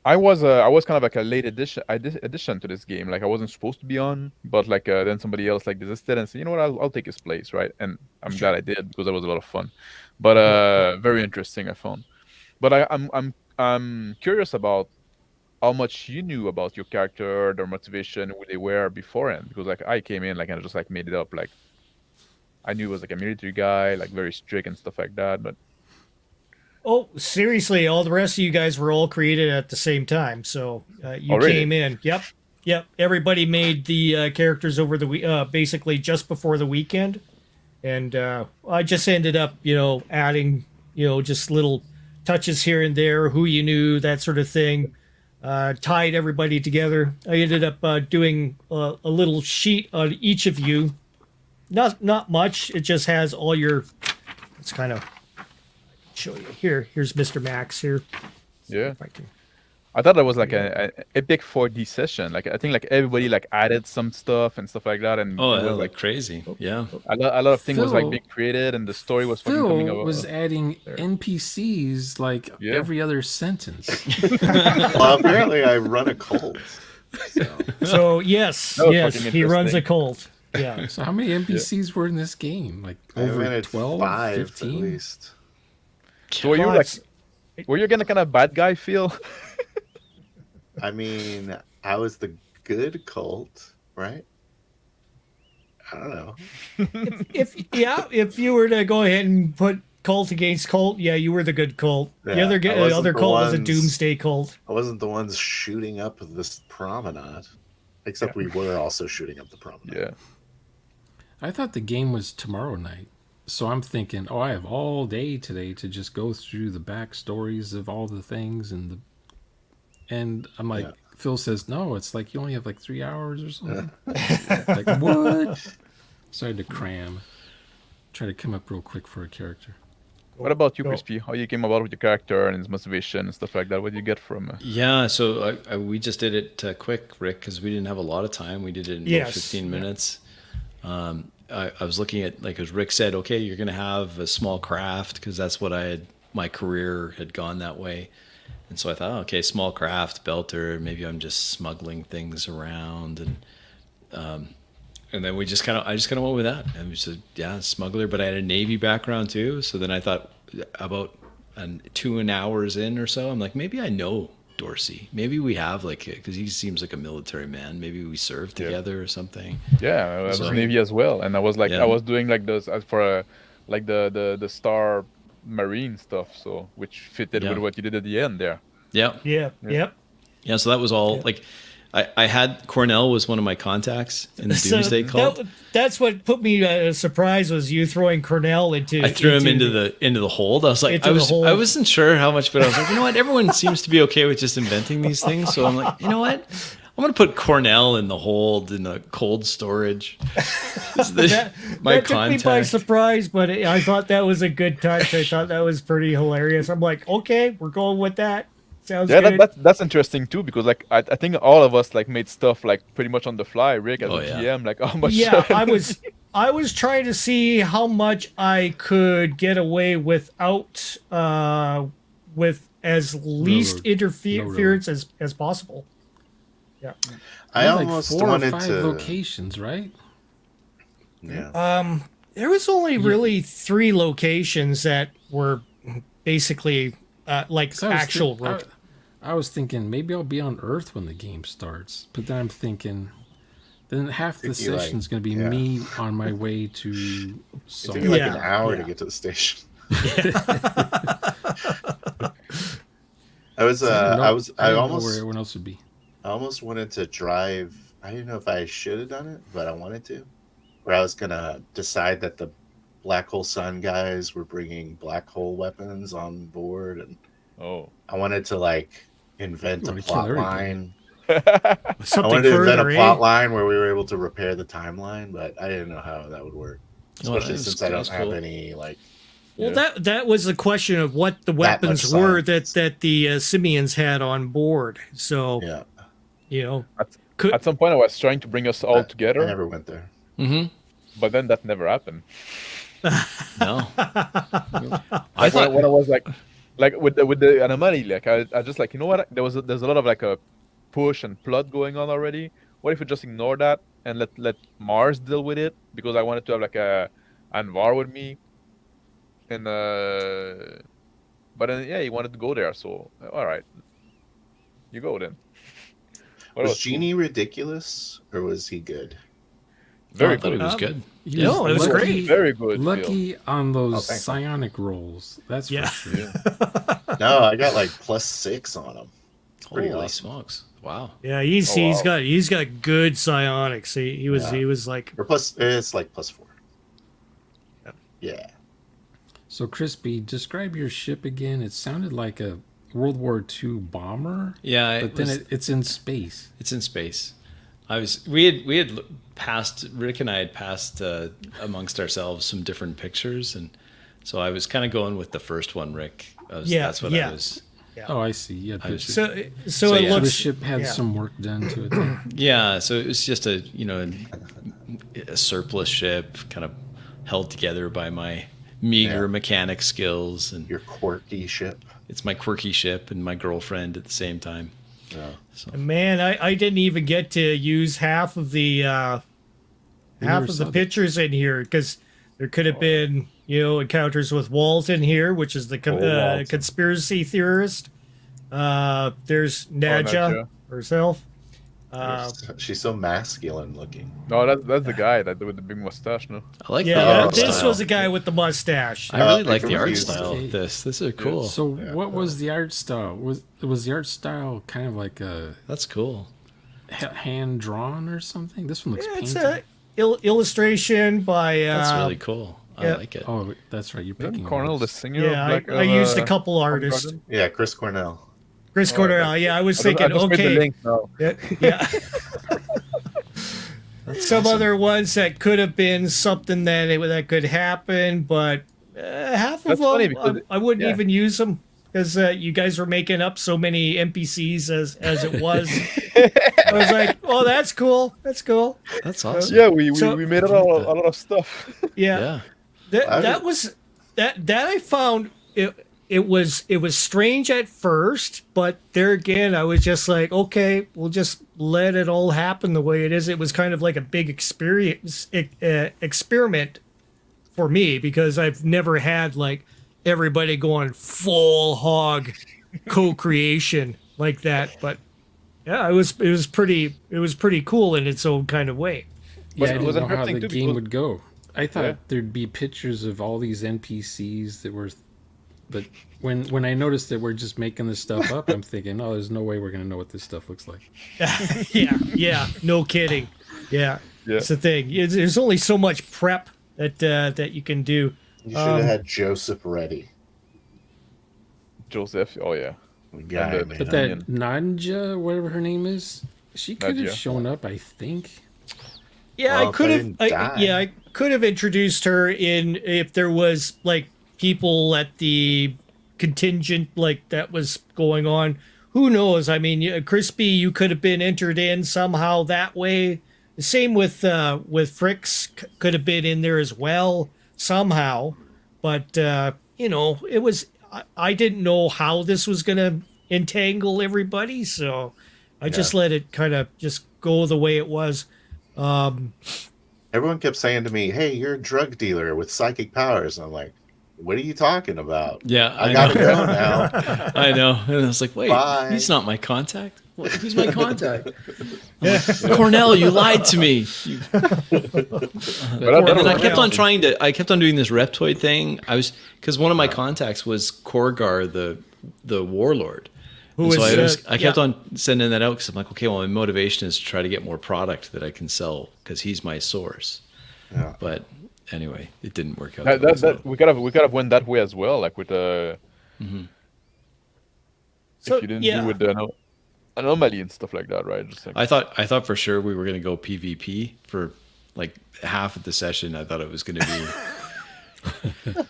I was kind of like a late addition to this game. Like I wasn't supposed to be on, but like then somebody else like desisted and said, you know what, I'll take his place, right? And I'm glad I did because that was a lot of fun. But very interesting, I found. But I'm curious about how much you knew about your character, their motivation, who they were beforehand. Because like I came in like and I just like made it up. Like I knew he was like a military guy, like very strict and stuff like that. But Oh, seriously, all the rest of you guys were all created at the same time. So you Already? came in. Yep. Everybody made the characters over the basically just before the weekend, and I just ended up, adding, just little touches here and there, who you knew, that sort of thing. Tied everybody together. I ended up doing a little sheet on each of you. Not much. It just has all your. It's kind of. Show you here. Here's Mr. Max here. yeah. If I can. I thought that was like an epic 4D session. Like I think like everybody like added some stuff and stuff like that, and Oh, it yeah, was like crazy. Yeah. a lot of things was like Phil- being created, and the story was fucking coming Phil out. was adding NPCs like Yeah. every other sentence. Well, apparently I run a cult. So. So yes, That was yes, fucking he runs a interesting. cult. Yeah. So how many NPCs were in this game? Like I over invented 12, 5 15? at least. So were you like, were you gonna kind of bad guy feel? I mean, I was the good cult, right? I don't know. If you were to go ahead and put cult against cult. Yeah, you were the good cult. The Yeah, other I wasn't other the cult was a ones- doomsday cult. I wasn't the ones shooting up this promenade, except we were also shooting up the promenade. Yeah. I thought the game was tomorrow night. So I'm thinking, I have all day today to just go through the backstories of all the things and I'm like, Yeah. Phil says, no, it's like you only have like 3 hours or something. Like, what? So I had to cram. Try to come up real quick for a character. What about you, Cool. Crispy? How you came about with your character and his motivation and stuff like that? What did you get from? Yeah, so we just did it quick, Rick, because we didn't have a lot of time. We did it in about Yes. 15 minutes. I was looking at, like, as Rick said, okay, you're going to have a small craft, because that's what my career had gone that way. And so I thought, okay, small craft, belter, maybe I'm just smuggling things around. And then I just kind of went with that. I was a smuggler, but I had a Navy background too. So then I thought about 2 hours in or so, I'm like, maybe I know Dorsey. Maybe we have because he seems like a military man. Maybe we served together or something. Yeah, I was So- Navy as well, and I was like, Yeah. I was doing like those for the Star Marine stuff, so which fitted Yeah. with what you did at the end there. Yeah. Yeah. Yep. Yeah. So that was all like, I had Cornell was one of my contacts in the Doomsday Cult. That's what put me surprised was you throwing Cornell into. I threw him into the hold. I was like, Into the hold. I wasn't sure how much, but I was like, you know what? Everyone seems to be okay with just inventing these things. So I'm like, you know what? I'm going to put Cornell in the hold in the cold storage. that took me by surprise, but I thought that was a good touch. I thought that was pretty hilarious. I'm like, okay, we're going with that. Sounds Yeah, good. that's interesting too, because like I think all of us like made stuff like pretty much on the fly. Rick as Oh, a yeah. GM, like how much? Yeah, I was trying to see how much I could get away without with as least interference as possible. Yeah. I You had, like almost 4 or wanted 5 to. locations, right? Yeah. There was only really 3 locations that were basically like So I was actual think- road. I was thinking maybe I'll be on Earth when the game starts, but then I'm thinking, then half the Think you, like, session's going to be yeah. me on my way to It took somewhere. me like Yeah, an hour to yeah. get to the station. I was So I didn't know where almost everyone else would be. I almost wanted to drive. I didn't know if I should have done it, but I wanted to. Where I was gonna decide that the Black Hole Sun guys were bringing black hole weapons on board, and Oh. I wanted to like invent You a wanna kill plot everybody. line. I Something wanted to invent further, a plot eh? line where we were able to repair the timeline, but I didn't know how that would work. Oh, Especially that's- since I don't that's have cool. any like. Well, Yeah. that was the question of what the That weapons much were science. that the Simians had on board. So Yeah, you know, At some point, I was trying to bring us all I together, never went there. Mm-hmm. but then that never happened. No. Like when I was like with the anomaly, like I just like, you know what? There's a lot of like a push and plot going on already. What if we just ignore that and let Mars deal with it? Because I wanted to have like a Anvar with me, and but then he wanted to go there, so all right, you go then. What Was else? Genie ridiculous or was he good? Very I thought good. it was good. He No, it was lucky- great. Very good. Phil. Lucky on those Oh, thanks. psionic rolls. That's Yeah. for sure. No, I got like +6 on him. It's pretty Holy awesome. smokes! Wow. yeah, he's Oh, wow. he's got good psionics. He was like Or it's like +4. Yeah. So, Crispy, describe your ship again. It sounded like a World War II bomber, Yeah, but then it's in space. it's in space. We had passed, Rick and I had passed amongst ourselves some different pictures, and so I was kind of going with the first one, Rick. That's what I was. Oh, I see. Yeah, I was- pictures. so So, so it yeah. So the looks ship had yeah. some work done to it. Then. Yeah, so it was just a surplus ship, kind of held together by my meager Yeah. mechanic skills, and Your quirky ship. it's my quirky ship and my girlfriend at the same time. Yeah. So Man, I didn't even get to use half of the never saw that. pictures in here because there could have been encounters with Walton here, which is the Walton. conspiracy theorist. There's Nadja Nadja. herself, She's so masculine looking. No, that's the guy that with the big mustache. No. I like the Yeah, art this style. was the guy with the mustache. I really I like the art confused style it. of this. This is cool. So Yeah. what was the art style? Was the art style kind of like a That's cool. hand drawn or something? This one looks It's painted. a illustration by. That's really cool. I yeah. like it. Oh, that's right. You're picking Isn't Cornell the those. singer? Yeah, of Black, I used a couple artists. Garden? Yeah, Chris Cornell. Chris Cornell. Yeah, I was I thinking, just made the okay, link now. yeah. Some other ones that could have been something that could happen, but half of That's funny them because I wouldn't yeah. even use them because you guys were making up so many NPCs as it was. I was like, oh, that's cool. That's cool. That's awesome. Yeah, we made a lot of stuff. Yeah. Yeah. That was that I found it was strange at first, but there again I was just like, okay, we'll just let it all happen the way it is. It was kind of like a big experiment for me because I've never had like everybody going full hog co-creation like that. But yeah, it was pretty cool in its own kind of way. Yeah, I it was didn't know how interesting the too game because- would go. I thought Yeah. there'd be pictures of all these NPCs that were, but when I noticed that we're just making this stuff up, I'm thinking, oh, there's no way we're gonna know what this stuff looks like. Yeah, no kidding. Yeah, Yeah. it's the thing. There's only so much prep that you can do. You should have had Joseph ready. Joseph. Oh yeah. The guy, And the- man. But that Nanja, whatever her name is, she could have Nadia. shown up, I think. Yeah, Well, I could if I have. didn't die. I could have introduced her in if there was like people at the contingent like that was going on. Who knows? I mean, Crispy, you could have been entered in somehow that way. The same with Fricks could have been in there as well somehow. But it was. I didn't know how this was gonna entangle everybody, so I just let it kind of just go the way it was. Everyone kept saying to me, "Hey, you're a drug dealer with psychic powers." And I'm like, "What are you talking about? Yeah, I gotta go now." I know. And I was like, wait, Bye. he's not my contact. Who's my contact? I'm like, Cornell, you lied to me. But And I kept on doing this Reptoid thing. Because one of my contacts was Korgar, the warlord. And so I kept on sending that out because I'm like, okay, well, my motivation is to try to get more product that I can sell because he's my source. Yeah. But anyway, it didn't work out. that we could have went that way as well, like with So, if you didn't yeah. do with the anomaly and stuff like that, right? Just like, I thought for sure we were going to go PvP for like half of the session. I thought it was going to be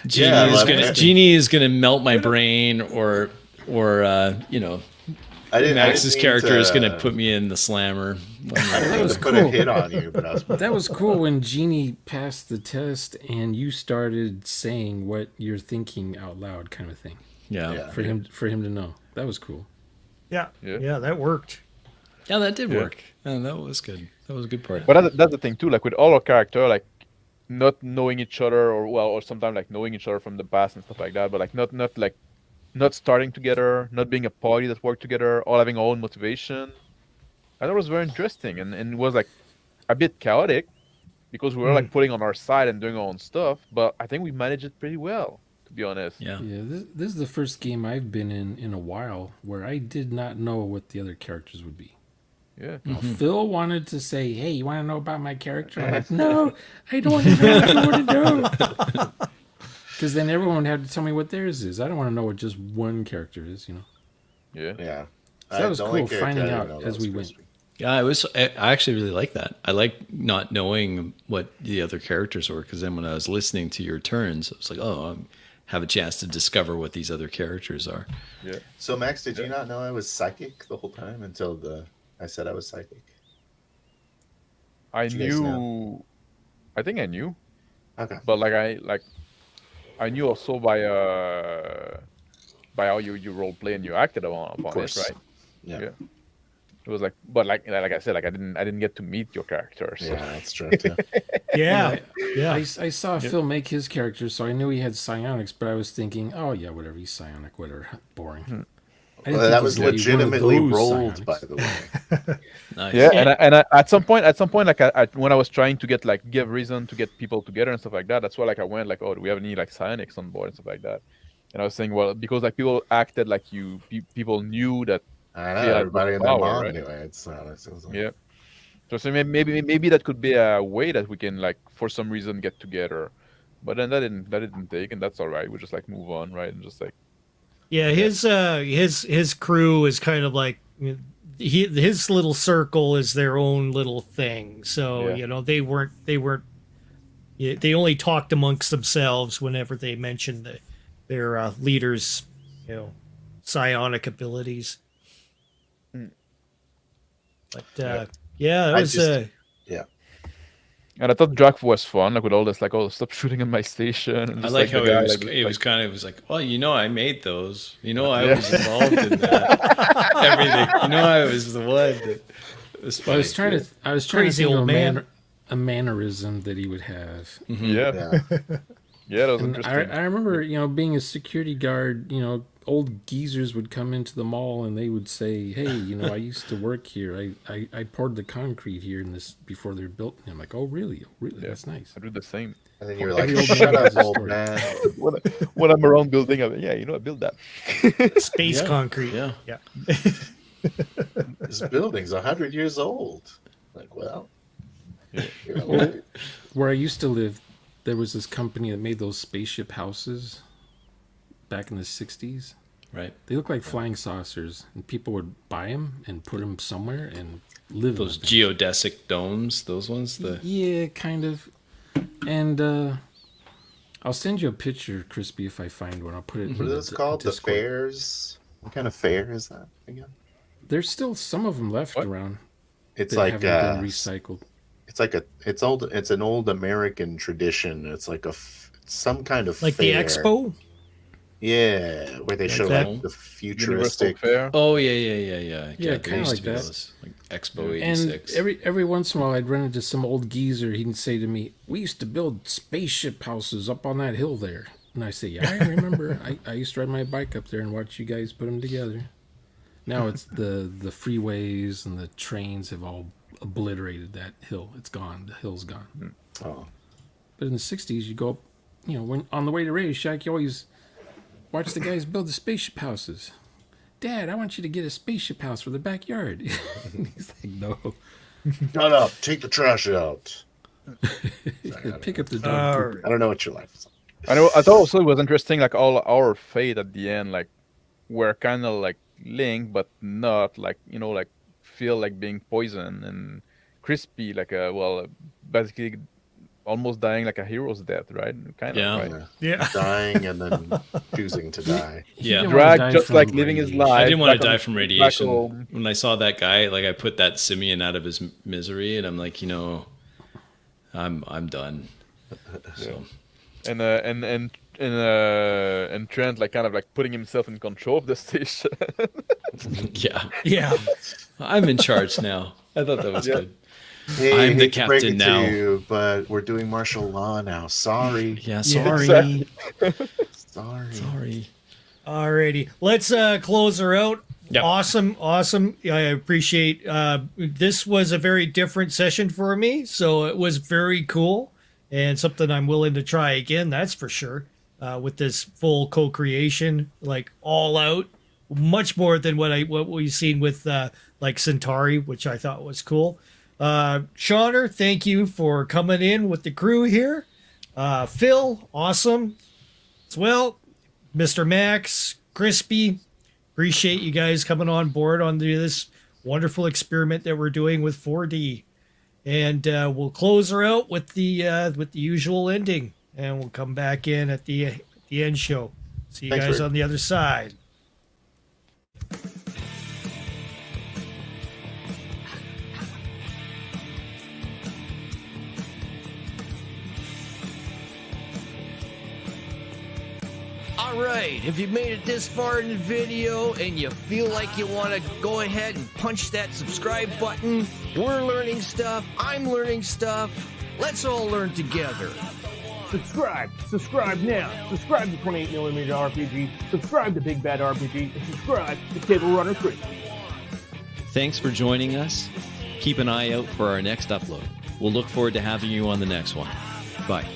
Genie is going to melt my brain or Max's character is going to put me in the slammer. I didn't mean to put a hit on you, but I was. That was cool when Jeannie passed the test and you started saying what you're thinking out loud, kind of thing. Yeah. For him to know. That was cool. Yeah, Yeah. that worked. Yeah, that did work. Yeah, that was good. That was a good part. but that's the thing too, like with all our character, like not knowing each other, or sometimes like knowing each other from the past and stuff like that, but like not starting together, not being a party that worked together, all having our own motivation. I thought it was very interesting, and it was like a bit chaotic because we were like putting on our side and doing our own stuff, but I think we managed it pretty well, to be honest. Yeah. Yeah, this is the first game I've been in a while where I did not know what the other characters would be. Yeah. Now, Phil wanted to say, hey, you want to know about my character? I'm like, no, I don't want to know. I don't want to know. Because then everyone would have to tell me what theirs is. I don't want to know what just one character is, Yeah. Yeah. So that was The only cool character I finding didn't out know as was we went. Crispy. Yeah, I actually really like that. I like not knowing what the other characters were because then when I was listening to your turns, I was like, oh, I have a chance to discover what these other characters are. Yeah. So Max, did you not know I was psychic the whole time until I said I was psychic? I Did you guys knew. I think I knew, Okay. but I knew also by how you role play and you acted upon it, course. right? Yeah. Yeah. It was like, but like I said, like I didn't get to meet your characters. Yeah, that's true too. Yeah, yeah. I saw Phil make his character, so I knew he had psionics, but I was thinking, oh, yeah, whatever, he's psionic, whatever, boring. I didn't Well, think that it was gonna be one of legitimately those rolled, psionics. by the way. Nice. Yeah, and at some point, like when I was trying to get like give reason to get people together and stuff like that, that's why like I went like, oh, do we have any like psionics on board and stuff like that? And I was saying, well, because like people acted like people knew that I know Phil had everybody the and their power, mom right? knew it. It's like, Yeah. So maybe that could be a way that we can like for some reason get together, but then that didn't take, and that's all right. We just like move on, right, and just like Yeah, his crew is kind of like his little circle is their own little thing. So Yeah. they weren't they only talked amongst themselves whenever they mentioned their leaders, psionic abilities. Mm. But Yeah. that I was just- yeah. And I thought Drac was fun, like with all this, like, oh, stop shooting at my station. And I just, like how the guy, it was kind of well, I made those. I Yeah. was involved in that. Everything. I was the one that was I was trying to Crazy think of old man. a mannerism that he would have. yeah, Yeah. yeah, that was And interesting. I remember, being a security guard, old geezers would come into the mall and they would say, "Hey, I used to work here. I poured the concrete here in this before they're built." And I'm like, "Oh, really? Oh, really? Yeah. That's nice." I do the same. And then you're Every like, old shut man up, has a old story. man. when I'm around building, I'm like, yeah, I built that. space concrete. Yeah. This building's 100 years old. Like, well, Yeah. you're Well, elected. where I used to live, there was this company that made those spaceship houses back in the 60s. Right. They look like flying saucers, and people would buy them and put them somewhere and live in Those them. geodesic domes, those ones. Yeah, kind of. And I'll send you a picture, Crispy, if I find one. I'll put it. What are those called? The Discord. fairs? What kind of fair is that again? There's still some of them left What? around It's that like haven't been recycled. it's an old American tradition. It's like some kind of Like fair. the expo. Yeah, where they show that? like the Universal futuristic. Fair. Oh yeah. Yeah, there kinda used like to be that. those, like Expo And '86. every once in a while, I'd run into some old geezer. He'd say to me, "We used to build spaceship houses up on that hill there." And I say, "Yeah, I remember. I used to ride my bike up there and watch you guys put them together." Now it's the freeways and the trains have all obliterated that hill. It's gone. The hill's gone. Oh, But in the 60s, you go up, when on the way to Radio Shack, you always watch the guys build the spaceship houses. "Dad, I want you to get a spaceship house for the backyard." He's like, "No." shut up! Take the trash out. Pick up the dog All poop. I don't know what your life is. I thought also it was interesting, like all our fate at the end, like we're kind of like linked, but not like like feel like being poisoned and Crispy, like basically almost dying like a hero's death, right? Kind Yeah. of, right? Yeah. Dying and then choosing to die. He Yeah. didn't wanna die Drag just from like living his radiation. life. I didn't want back to on- die from back radiation. home. When I saw that guy, like I put that simian out of his misery, and I'm like, I'm done. So And Trent like kind of like putting himself in control of the station. yeah, Yeah. I'm in charge now. I thought that was Yeah. good. Hey, I'm the hate to break captain it now. to you, but we're doing martial law now. Sorry. Yeah, Yeah, sorry, Sorry. Alrighty, let's close her out. Yep. Awesome. I appreciate. This was a very different session for me, so it was very cool and something I'm willing to try again. That's for sure. With this full co-creation, like all out, much more than what we've seen with like Centauri, which I thought was cool. Shauner, thank you for coming in with the crew here. Phil, awesome as well. Mr. Max, Crispy, appreciate you guys coming on board on this wonderful experiment that we're doing with 4D. And we'll close her out with the usual ending, and we'll come back in at the end show. See you Thanks, guys Rick. on the other side. Alright, if you've made it this far in the video and you feel like you want to go ahead and punch that subscribe button, we're learning stuff, I'm learning stuff, let's all learn together. Subscribe. Subscribe now. Subscribe to 28mm RPG. Subscribe to Big Bad RPG. And subscribe to Table Runner 3. Thanks for joining us. Keep an eye out for our next upload. We'll look forward to having you on the next one. Bye.